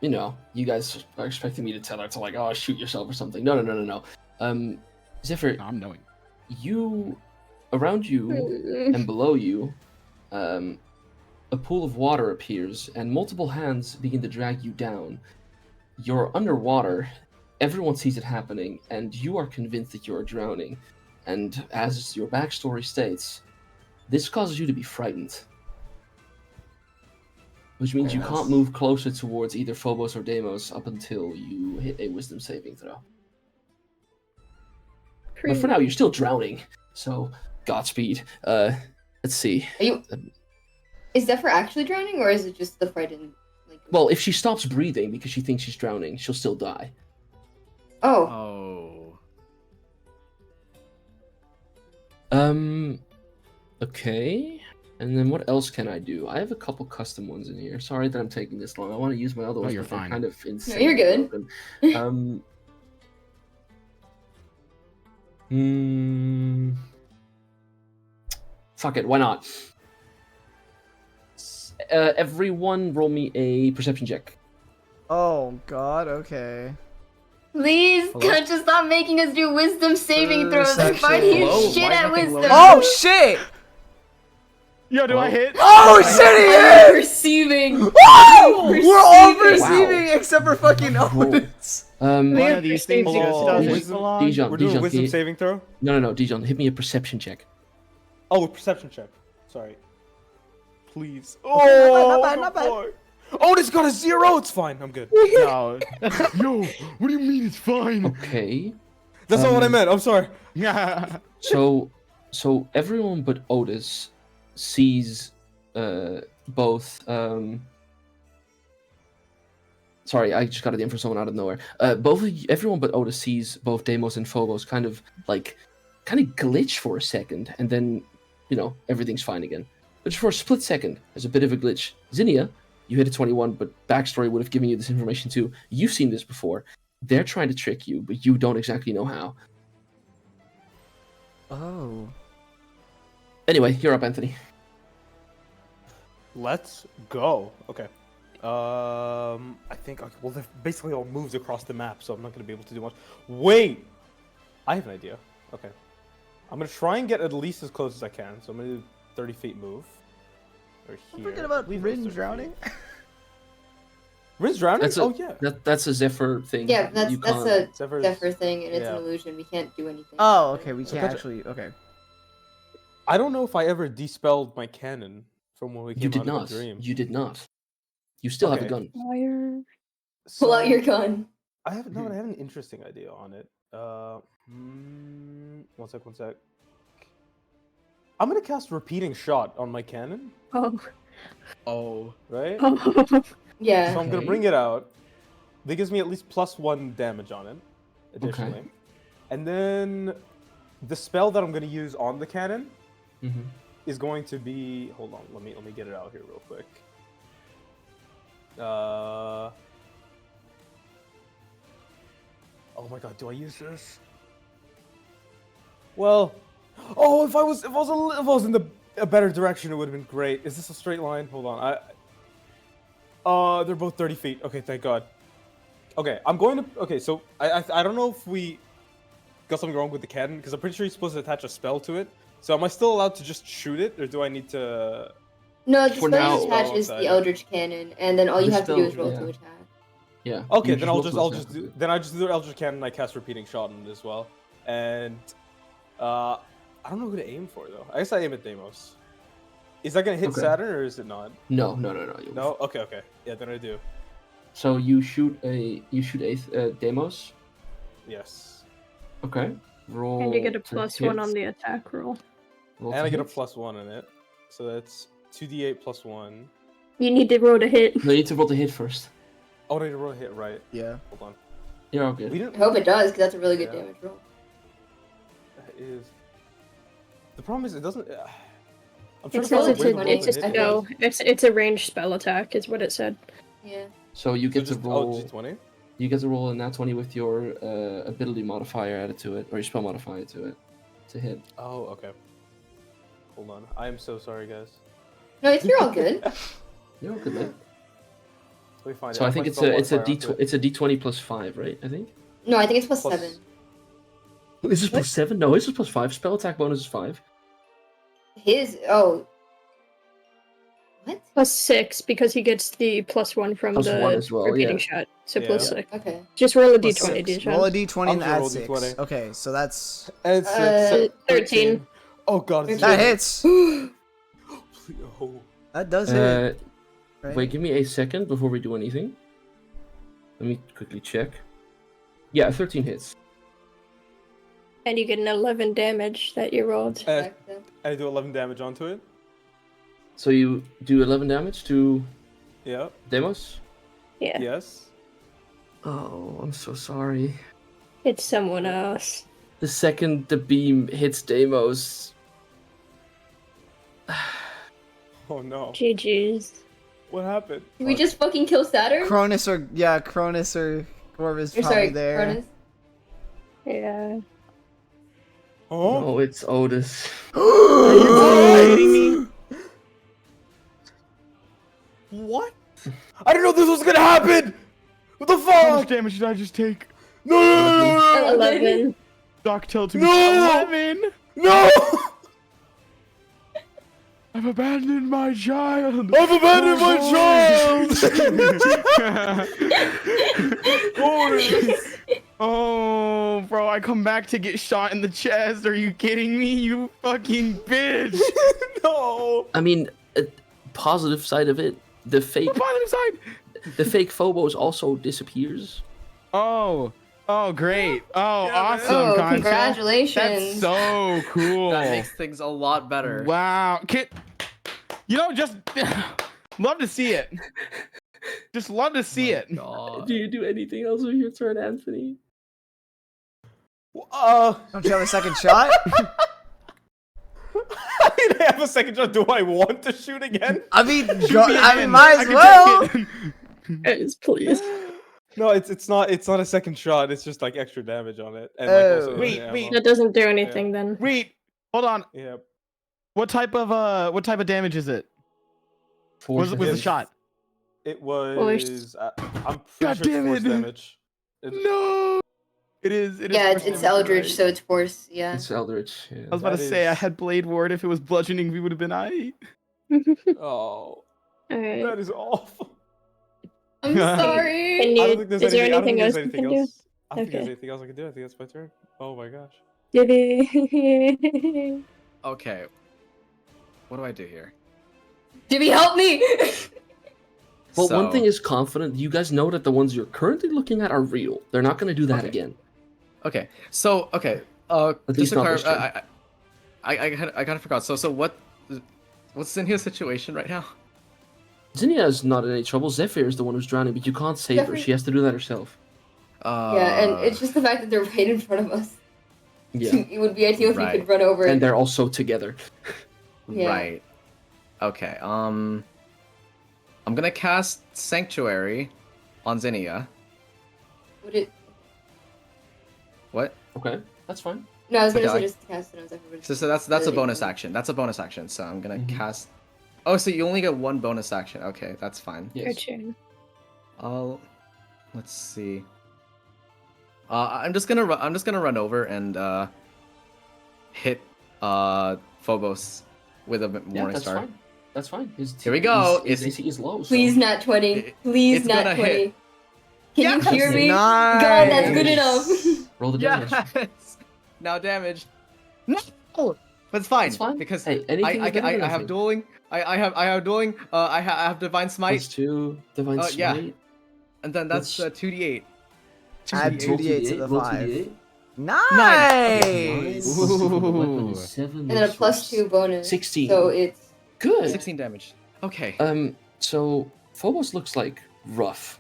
you know, you guys are expecting me to tell her to, like, oh, shoot yourself or something. No. Zephyr, I'm knowing. you, around you and below you, a pool of water appears, and multiple hands begin to drag you down. You're underwater, everyone sees it happening, and you are convinced that you are drowning. And as your backstory states, this causes you to be frightened. Which means you can't move closer towards either Phobos or Deimos up until you hit a wisdom saving throw. But for now, you're still drowning, so Godspeed. Let's see. Are you? Is Zephyr actually drowning, or is it just the frightened? Like. Well, if she stops breathing because she thinks she's drowning, she'll still die. Oh. Oh. Okay. And then what else can I do? I have a couple custom ones in here. Sorry that I'm taking this long. I want to use my other ones, you're but they're fine. kind of insane. you're good. Fuck it, why not? Everyone roll me a perception check. Oh god, okay. Please, Hello? Concha, stop making us do wisdom saving throws. I'm Perception. finding you Hello? shit Why at nothing wisdom. Oh shit! Yo, do I hit? Oh shit, he I'm is! perceiving. Oh! We're all Perceiving. perceiving except for fucking Cool. Otis. One We of these things perceived just you. doesn't Wisdom- belong. Dijon, We're doing Dijon, wisdom can you- saving throw? No, Dijon, hit me a perception check. Oh, perception check. Sorry. Please. not bad, not bad, no not bad. boy. Oh, this got a 0. It's fine. I'm good. Yo, what do you mean it's fine? Okay. That's not what I meant. I'm sorry. Yeah. So everyone but Otis sees both. Sorry, I just got it in for someone out of nowhere. Everyone but Otis sees both Deimos and Phobos kind of glitch for a second, and then everything's fine again. But just for a split second, there's a bit of a glitch. Zinnia, you hit a 21, but backstory would have given you this information too. You've seen this before. They're trying to trick you, but you don't exactly know how. Oh. Anyway, you're up, Anthony. Let's go. Okay. I think they've basically all moved across the map, so I'm not gonna be able to do much. Wait, I have an idea. Okay, I'm gonna try and get at least as close as I can. So I'm gonna do 30 feet move. Or here. Forget about I believe it's Rin 30 drowning. feet. Rin's drowning? That's a- Oh yeah. That's a Zephyr thing. Yeah, that's You that's can't- a Zephyr's- Zephyr thing, and it's yeah. an illusion. We can't do anything. Oh, okay, we So can't gotcha. actually. Okay. I don't know if I ever dispelled my cannon from when we You came did out not. of the dream. You did not. You still have a Okay. gun. Fire. Pull out So- your gun. I have no, but I have an interesting idea on it. One sec. I'm gonna cast repeating shot on my cannon, Oh. Oh. right? Yeah. So I'm gonna Okay. bring it out. That gives me at least +1 damage on it, additionally. Okay. And then the spell that I'm gonna use on the cannon, Mm-hmm. is going to be. Hold on, let me get it out here real quick. Oh my god, do I use this? Well, oh, if I was in a better direction, it would have been great. Is this a straight line? Hold on, they're both 30 feet. Okay, thank God. Okay, I'm going to. Okay, so I don't know if we got something wrong with the cannon because I'm pretty sure you're supposed to attach a spell to it. So am I still allowed to just shoot it, or do I need to? No, the For spell you now- attach is the Eldritch Cannon, and then all you The have to do is spell, roll yeah. to attack. Yeah. Okay, you then roll I'll to just attack with do. it. Then I just do Eldritch Cannon. And I cast Repeating Shot on it as well, and I don't know who to aim for though. I guess I aim at Deimos. Is that gonna hit Okay. Saturn or is it not? No. No. Okay. Yeah, then I do. So you shoot a Deimos. Yes. Okay. Roll. And you get a to +1 hit. on the attack roll. Roll And to I get a hit. +1 in it, so that's 2d8 plus 1. You need to roll to hit. No, you need to roll to hit first. Oh, I need to roll a hit, right? Yeah. Hold on. You're all good. We didn't. I hope it does, because that's a really good Yeah. damage roll. That is. The problem is it doesn't. I'm It trying to says find a it's way a, to roll it's the it's hit. no, it's a ranged spell attack, is what it said. Yeah. So you So get to just, roll. oh, G20. You get to roll a nat 20 with your ability modifier added to it, or your spell modifier to it, to hit. Oh, okay. Hold on. I am so sorry, guys. No, you're all good. You're all good, mate. Let me find it. So I have think my it's spell a modifier onto it. it's a d20 plus 5, right? I think. No, I think it's plus Plus- 7. Is this plus 7? No, this is plus 5. Spell attack bonus is 5. Oh. What? +6 because he gets the +1 from Plus the one as well, repeating yeah. shot. So Yeah. +6. Okay. Just roll a Plus d20, six. d Roll a d20 I'm and just add roll 6. D20. Okay, so that's And it's, 13. Oh god, it's that hits. Oh. That does hit. Right? Wait, give me a second before we do anything. Let me quickly check. Yeah, 13 hits. And you get an 11 damage that you rolled. I do 11 damage onto it. So you do 11 damage to Yeah. Deimos? Yeah, Yes. Oh, I'm so sorry. it's someone else. The second the beam hits Deimos. Oh no. GG's. What happened? Did we just fucking kill Saturn? Cronus or Gorb is Or probably sorry, there. Cronus. Yeah. Oh. Oh, it's Otis. Are you kidding me? What? I didn't know this was gonna happen. What the How much fuck? damage did I just take? No. 11. Doc, tell to me. No! 11. No. I've abandoned my child. I've abandoned my child. Oh, bro, I come back to get shot in the chest. Are you kidding me? You fucking bitch. No. I mean, positive side of it, the fake The positive side. the fake Phobos also disappears. Oh, great. Oh, Yeah, man. awesome. Oh, Console. congratulations. That's so cool. That makes things a lot better. Wow. Just love to see it. Just love to see it. God. Do you do anything else with your turn, Anthony? Don't you have a second shot? I mean, I have a second shot. Do I want to shoot again? I mean, Shoot me again. might I as can well. take it. Guys, please. No, it's not a second shot. It's just like extra damage on it. And Oh. also Wait, ammo. wait. That doesn't do anything then. Wait, hold on. Yeah. What type of damage is it? Force Was the hits. shot? It Force. was. I'm God pretty sure damn it's force it. damage. No. It is. It is. Yeah, force it's damage, Eldritch, right? so it's force. Yeah. It's Eldritch. Yeah. I was about to That say I is- had Blade Ward. If it was bludgeoning, we would have been aight. Oh, Alright. that is awful. I'm sorry. Can I don't you, think there's is there anything. I don't anything think else there's you can do? anything else. I don't think there's Okay. anything else I can do. I think that's my turn. Oh my gosh. Yippee. Okay. What do I do here? Jimmy, help me! Well, one So- thing is confident. You guys know that the ones you're currently looking at are real. They're not going to do that Okay. again. Okay. So okay. At Just least to not this clarify, I kind of forgot. So what's Zinnia's situation right now? Zinnia is not in any trouble. Zephyr is the one who's drowning, but you can't save her. Zephyr- She has to do that herself. Yeah, and it's just the fact that they're right in front of us. Yeah. It would be ideal if you Right. could run over And and they're also together. Yeah. Right. Okay. I'm gonna cast Sanctuary on Zinnia. Would it? What? Okay, that's fine. No, I was gonna Okay, say I- just cast it on everybody. So that's a bonus action. That's a bonus action. So I'm gonna Mhm. cast. Oh, so you only get one bonus action. Okay, that's fine. Your Yes. turn. Let's see. I'm just gonna run over and hit Phobos with a Yeah, Morning that's Star. fine. That's fine. Here we go. His It's- AC is low. So. Please not 20. It- Please it's not gonna 20. hit. Can Yes! you hear me? Nice. God, that's good enough. Roll the damage. Yes. Now damage. No. But it's fine. It's fine. Because Hey, anything I is better than have nothing. dueling. I have dueling. I have divine smite. +2 divine yeah. smite. And then that's Let's- 2d8. Add 2d8 to the roll 5. 2d8. Nice. Ooh. 7 And then a +2 bonus. 16. So it's Good. 16 damage. Okay. So Phobos looks like rough.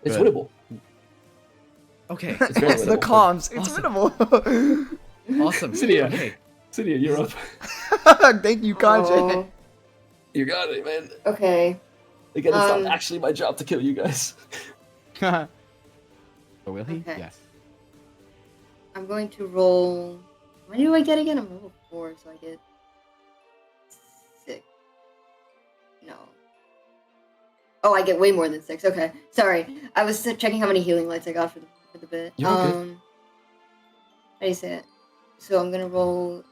It's Good. winnable. Okay. It's very It's the winnable. comms. It's Awesome. winnable. Awesome. Cydia. Okay. Cydia, you're up. Thank you, Kanji. oh, You got it, man. okay. Again, it's Um, not actually my job to kill you guys. Or will he? Okay. Yes. I'm going to roll. How many do I get again? I'm level 4, so I get 6. No. Oh, I get way more than 6. Okay, sorry. I was checking how many healing lights I got for the bit. You're all good. How do you say it? So I'm gonna roll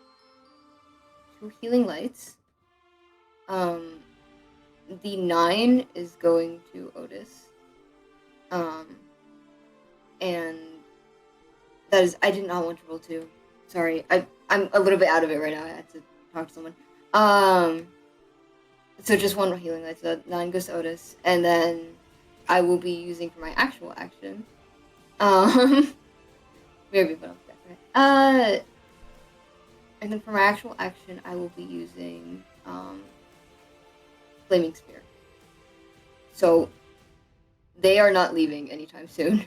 2 healing lights. The 9 is going to Otis. And that is, I did not want to roll 2. Sorry, I'm a little bit out of it right now. I had to talk to someone. So just 1 healing light. So 9 goes to Otis, and then I will be using for my actual action. Maybe, but right. And then for my actual action, I will be using Flaming Spear. So they are not leaving anytime soon.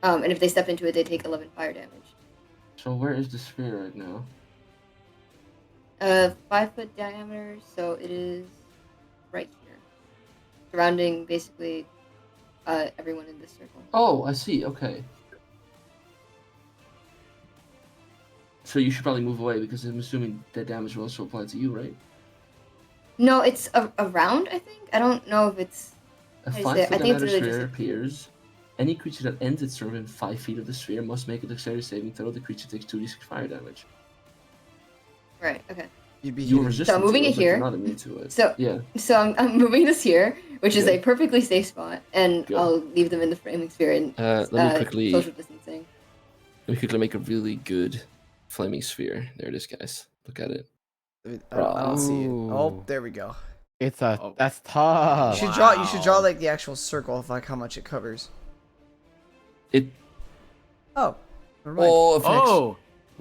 And if they step into it, they take 11 fire damage. So where is the sphere right now? 5-foot diameter, so it is right here, surrounding basically everyone in this circle. Oh, I see. Okay. So you should probably move away because I'm assuming that damage will also apply to you, right? No, it's around. I think I don't know if it's. A How do you say it? 5-foot I think it's diameter really sphere just appears. Any creature that ends its turn within 5 feet of the sphere must make a dexterity saving throw. The creature takes 2d6 fire damage. Right. Okay. You'd be You're healing. resistant moving to it it, but you're here. not immune to it. So Yeah. So I'm moving this here, which is Good. a perfectly safe spot, and Good. I'll leave them in the framing sphere and Let me quickly social distancing. make a really good flaming sphere. There it is, guys. Look at it. I don't see it. Oh, Ooh. there we go. It's a. Oh. That's tough. You should draw like the actual circle of like how much it covers. It. Oh. Never mind. Oh, effects. Oh.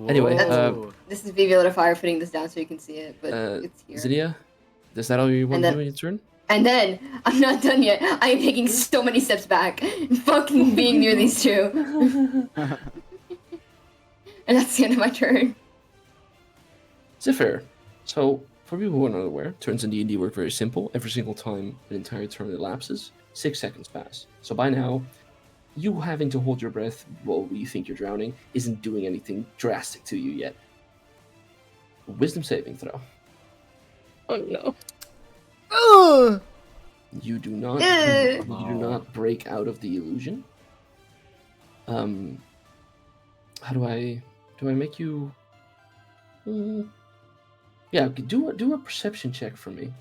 Anyway, Whoa. This is Vivi Fire putting this down so you can see it, but it's here. Zinnia, is that all you want And to then- do in your turn? And then I'm not done yet. I am taking so many steps back, fucking being near these two, and that's the end of my turn. Fair. So, for people who are not aware, turns in D&D work very simple. Every single time an entire turn elapses, 6 seconds pass. So by now, you having to hold your breath while you think you're drowning isn't doing anything drastic to you yet. Wisdom saving throw. Oh no. Ugh! You do not. Ugh. You do not break out of the illusion. How do I make you? Yeah, do a perception check for me.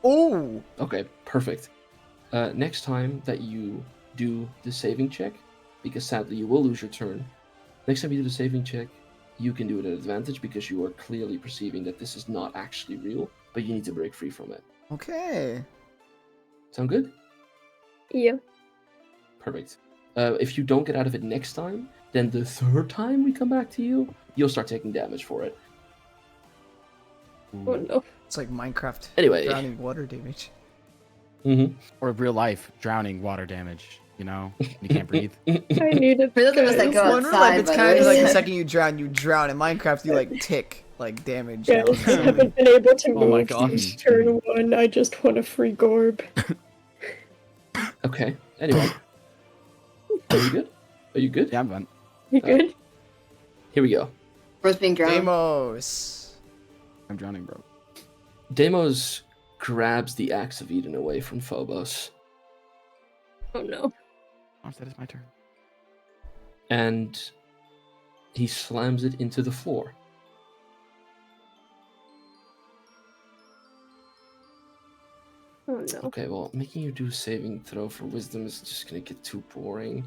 Oh. Okay, perfect. Next time that you do the saving check, because sadly you will lose your turn. Next time you do the saving check, you can do it at advantage because you are clearly perceiving that this is not actually real, but you need to break free from it. Okay. Sound good? Yeah. Perfect. If you don't get out of it next time, then the third time we come back to you, you'll start taking damage for it. Oh no. It's like Minecraft. Anyway. Drowning water damage. Mm-hmm. Or real life drowning water damage. You know, you can't breathe. I need it. For those of us that guys. go Well, in real life, outside, it's by kind of the just like way. the second you drown. In Minecraft, you like tick like damage. Guys, down I slowly. haven't been able to Oh my move gosh. since turn 1. I just want a free Gorb. Okay. Anyway, are you good? Are you good? Yeah, I'm fine. You good? Here we go. Bro's being drowned. Deimos. I'm drowning, bro. Deimos grabs the Axe of Eden away from Phobos, Oh no. Oh, that is my turn. and he slams it into the floor. Oh no. Okay, well, making you do a saving throw for wisdom is just gonna get too boring.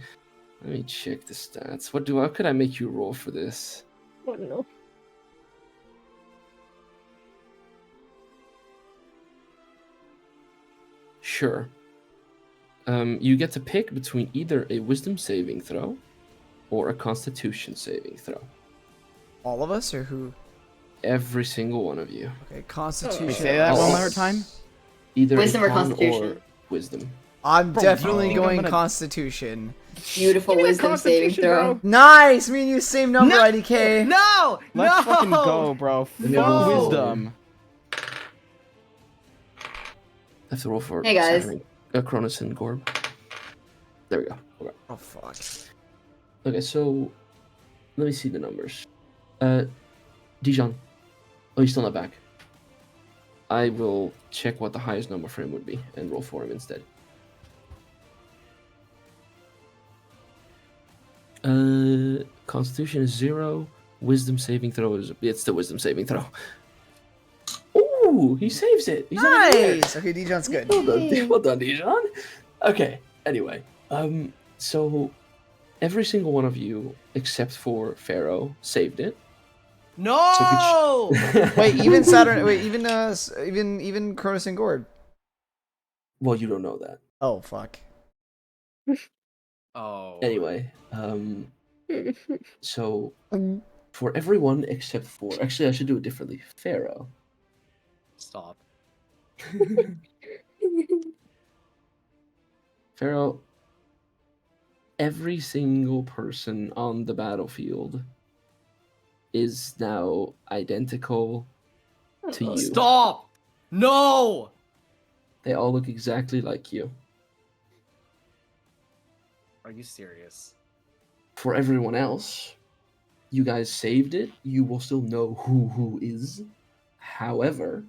Let me check the stats. What could I make you roll for this? Oh no. Sure. You get to pick between either a wisdom saving throw or a constitution saving throw. All of us or who? Every single one of you. Okay, Constitution. Wait, say that one more time? Either Wisdom a or con Constitution? or wisdom. I'm Bro, definitely no. going I'm gonna- Constitution. Beautiful Give me a wisdom saving Constitution, throw. bro. Nice! Me and you same number, No! IDK. No! Let's no! fucking go, bro. Let me Fuck roll. wisdom. I have to roll for Hey, guys. Saturn, Cronus and Gorb. There we go. Okay. Oh fuck. Okay, so let me see the numbers. Dijon. Oh, he's still not back. I will check what the highest number for him would be and roll for him instead. Constitution is 0. Wisdom saving throw is it's the wisdom saving throw. Ooh, he saves it. He's over there. Nice! Okay, Dijon's good. Well done, Yay. well done, Dijon. Okay. Anyway, so every single one of you except for Pharaoh saved it. No! Wait, even Saturn. Wait, even Cronus and Gord. Well, you don't know that. Oh fuck. Oh. Anyway, so for everyone except for actually, I should do it differently. Pharaoh. Stop. Pharaoh. Every single person on the battlefield is now identical to you. Stop! No! They all look exactly like you. Are you serious? For everyone else, you guys saved it. You will still know who is. However,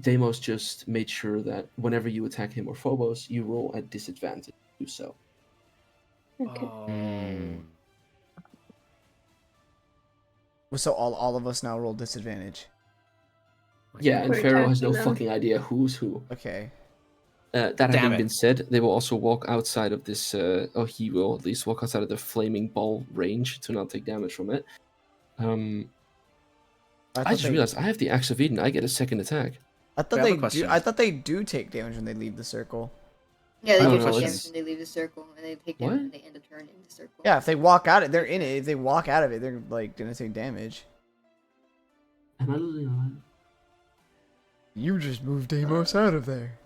Deimos just made sure that whenever you attack him or Phobos, you roll at disadvantage to do so. Okay. Oh. So all of us now roll disadvantage. Yeah, and We're Pharaoh has no attacking them. fucking idea who's who. Okay. That Damn having it. been said, they will also walk outside of this. He will at least walk outside of the flaming ball range to not take damage from it. I thought just they- realized I have the Axe of Eden. I get a second attack. I thought I have a they do. question. I thought they do take damage when they leave the circle. Yeah, they I do don't know, take damage it's- when they leave the circle, and they take What? damage when they end a turn in the circle. Yeah, if they walk out, they're in it. If they walk out of it, they're like gonna take damage. Am I losing on that? You just moved Deimos out of there.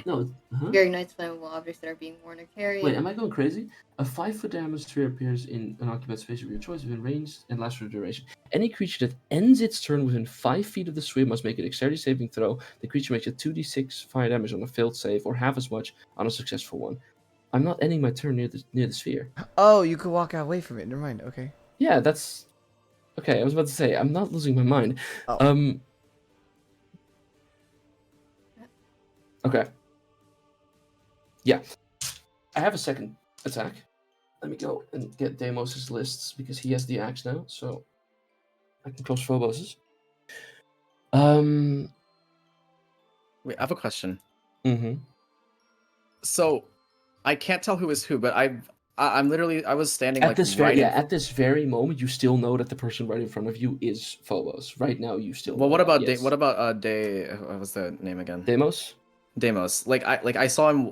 No. Huh? Very nice flammable objects that are being worn or carried. Wait, am I going crazy? A 5-foot diameter sphere appears in an occupied space of your choice within range and lasts for a duration. Any creature that ends its turn within 5 feet of the sphere must make a dexterity saving throw. The creature makes a 2d6 fire damage on a failed save, or half as much on a successful one. I'm not ending my turn near the sphere. Oh, you could walk away from it. Never mind. Okay. Yeah, that's okay. I was about to say I'm not losing my mind. Oh. Okay. Yeah. I have a second attack. Let me go and get Deimos' lists because he has the axe now, so I can close Phobos's. Wait, I have a question. Mm-hmm. So, I can't tell who is who, but I'm literally I was standing At like this right. at this very moment, you still know that the person right in front of you is Phobos. Right now, you still. Well, know what that, about yes. What about Day? What was the name again? Deimos? Deimos. Like I saw him.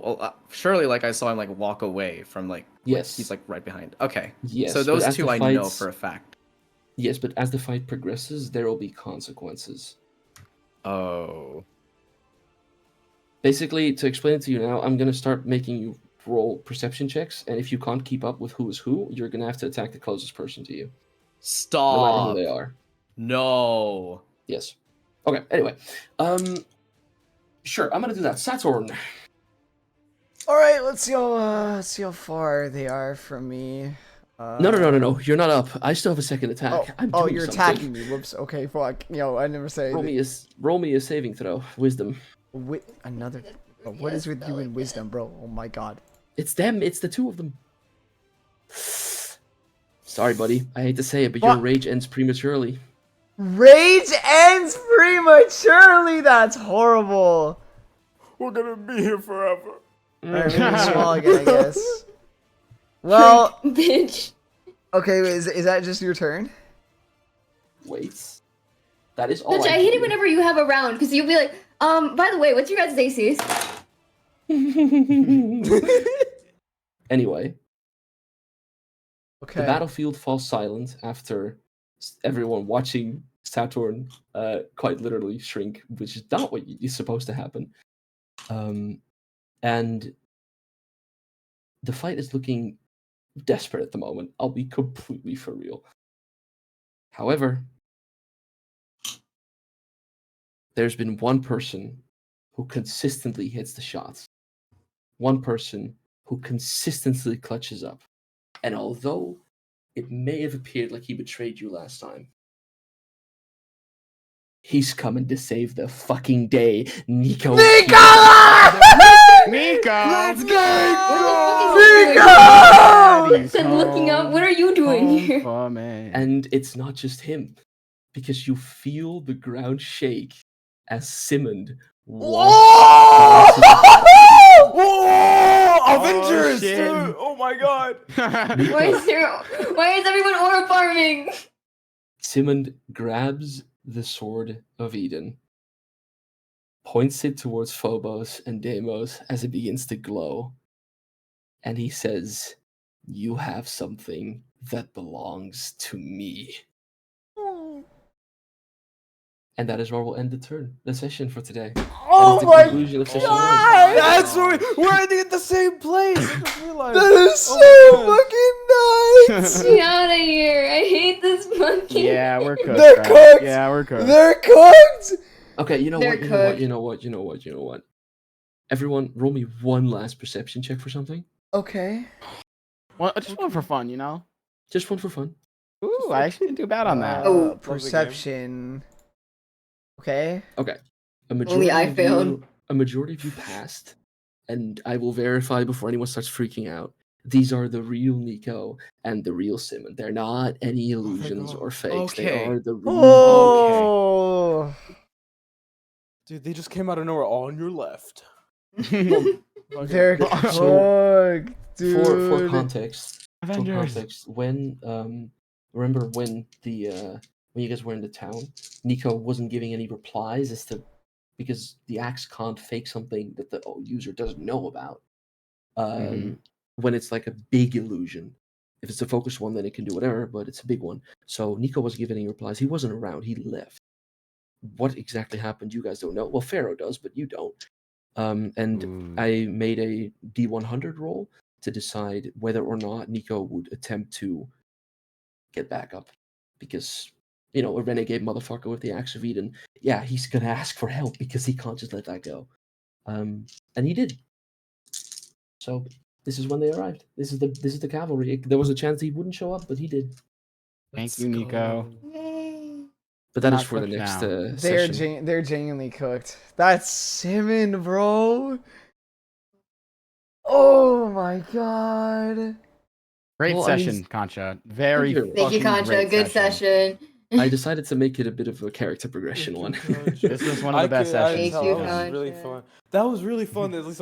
Surely, like I saw him like walk away from like. Yes. He's like right behind. Okay. Yes. So but those as two the I know fights- for a fact. Yes, but as the fight progresses, there will be consequences. Oh. Basically, to explain it to you now, I'm gonna start making you roll perception checks, and if you can't keep up with who is who, you're gonna have to attack the closest person to you, Stop. no matter who they are. No. Yes. Okay. Anyway, sure, I'm gonna do that. Saturn. All right, let's see how far they are from me. No. You're not up. I still have a second attack. I'm doing you're something. attacking me. Whoops. Okay, fuck. I never say. Roll me a saving throw. Wisdom. Another. Oh, what is with you and wisdom, bro? Oh my god. It's them. It's the two of them. Sorry, buddy. I hate to say it, but your rage ends prematurely. Rage ends prematurely. That's horrible. We're gonna be here forever. Alright, small again, I guess. Well, Bitch. okay, is that just your turn? Wait. That is all Bitch, I hate it whenever you have a round, because you'll be like, by the way, what's your guys' ACs? Anyway, Okay. the battlefield falls silent after everyone watching Saturn quite literally shrink, which is not what is supposed to happen. And the fight is looking desperate at the moment. I'll be completely for real. However, there's been one person who consistently hits the shots. One person who consistently clutches up. And although it may have appeared like he betrayed you last time, he's coming to save the fucking day. Nico! Nico! Let's go! Nico! Looking up, what are you doing here? And it's not just him, because you feel the ground shake as Simond walks. Avengers, shit. dude! Oh my god! Why is everyone aura farming? Simond grabs the sword of Eden, points it towards Phobos and Deimos as it begins to glow, and he says, "You have something that belongs to me." And that is where we'll end the session for today. Oh that is the my conclusion of session god! 1. That's where we're ending at the same place! I just realized. That is Oh my so God. fucking nice! Get out of here. I hate this fucking. Yeah, we're cooked. They're bro. cooked. Yeah, we're cooked. They're cooked! Okay, you know They're what? You know what? Everyone, roll me one last perception check for something. Okay. Well, just one for fun, you know? Just one for fun. Ooh, I actually didn't do bad on that. Oh. Perception. Okay. Okay. A Only I of failed. a majority of you passed, and I will verify before anyone starts freaking out. These are the real Nico and the real Simon. They're not any illusions God. or fakes. Okay. They are the real. Oh. Dude, they just came out of nowhere on your left. They're So, cooked, dude. For context, Avengers. when remember when when you guys were in the town, Nico wasn't giving any replies because the axe can't fake something that the user doesn't know about. When it's like a big illusion, if it's a focused one, then it can do whatever, but it's a big one. So Nico wasn't giving any replies. He wasn't around. He left. What exactly happened? You guys don't know. Well, Pharaoh does, but you don't. And I made a D100 roll to decide whether or not Nico would attempt to get back up, because a renegade motherfucker with the axe of Eden, yeah, he's gonna ask for help because he can't just let that go. And he did. So this is when they arrived. This is the cavalry. There was a chance he wouldn't show up, but he did. Thank you, Nico. Yay. But that Not is for the cooked next now. session. They're genuinely cooked. That's Simon, bro. Oh my god. Great Well, I mean, session, Concha. Very Thank you. Thank you, fucking Concha. great Good session. I decided to make it a bit of a character progression one. This was one of the best sessions. Thank you, That was really Concha. fun. That was really fun. At least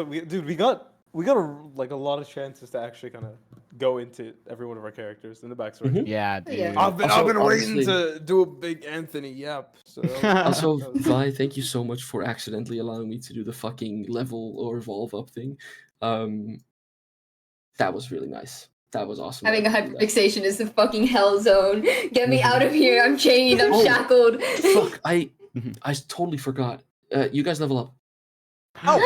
we got a lot of chances to actually kind of go into every one of our characters in the backstory. Mhm. Yeah, dude. Yeah. I've been Also, waiting honestly- to do a big Anthony yap. So Also, Vi, thank you so much for accidentally allowing me to do the fucking level or evolve up thing. That was really nice. That was awesome. Having a that I could do that. hyperfixation is the fucking hell zone. Get me out of here. I'm chained. I'm Oh, shackled. Fuck, I totally forgot. You guys level up. Oh,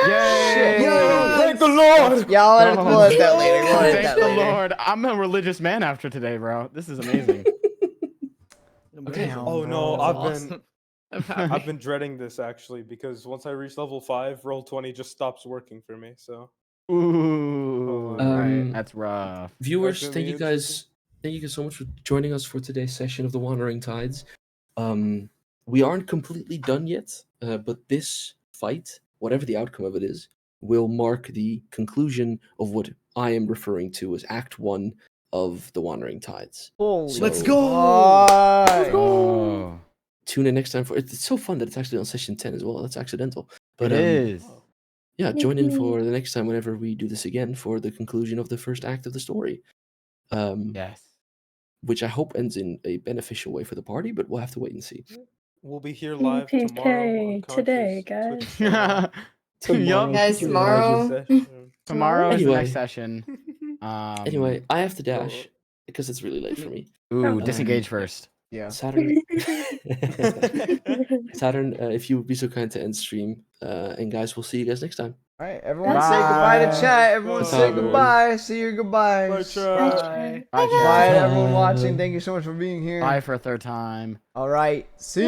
shit. Yay! Thank the Lord! Yeah, we'll hit that later. We'll hit Thank that the later. Lord. I'm a religious man after today, bro. This is amazing. Damn, Oh no, bro. I've been dreading this actually because once I reach level 5, roll 20 just stops working for me. So Ooh, Um, that's rough. Viewers, That's thank you gonna be guys. Thank you guys so much for joining us for today's session of the Wandering Tides. We aren't completely done yet, but this fight, whatever the outcome of it is, will mark the conclusion of what I am referring to as Act 1 of the Wandering Tides. Holy Let's So- go! fuck. Oh, Tune in next time for it's so fun that it's actually on session 10 as well. That's accidental. But it is. yeah, join in for the next time whenever we do this again for the conclusion of the first act of the story. Yes. Which I hope ends in a beneficial way for the party, but we'll have to wait and see. we'll be here live tomorrow on PK today, Conscious guys. Twitch Tomorrow. channel. Guys, Can you imagine? tomorrow. Tomorrow is the Anyway. next session. Anyway, I have to dash because it's really late for me. Ooh, disengage first. Yeah. Saturn, Saturn, if you would be so kind to end stream, and guys, we'll see you guys next time. All right, everyone say goodbye to Bye. chat. Everyone Bye, say everyone. goodbye. See your goodbyes. Bye, chat. Bye, Bye to chat. everyone watching. Thank you so much for being here. Bye for a third time. All right. See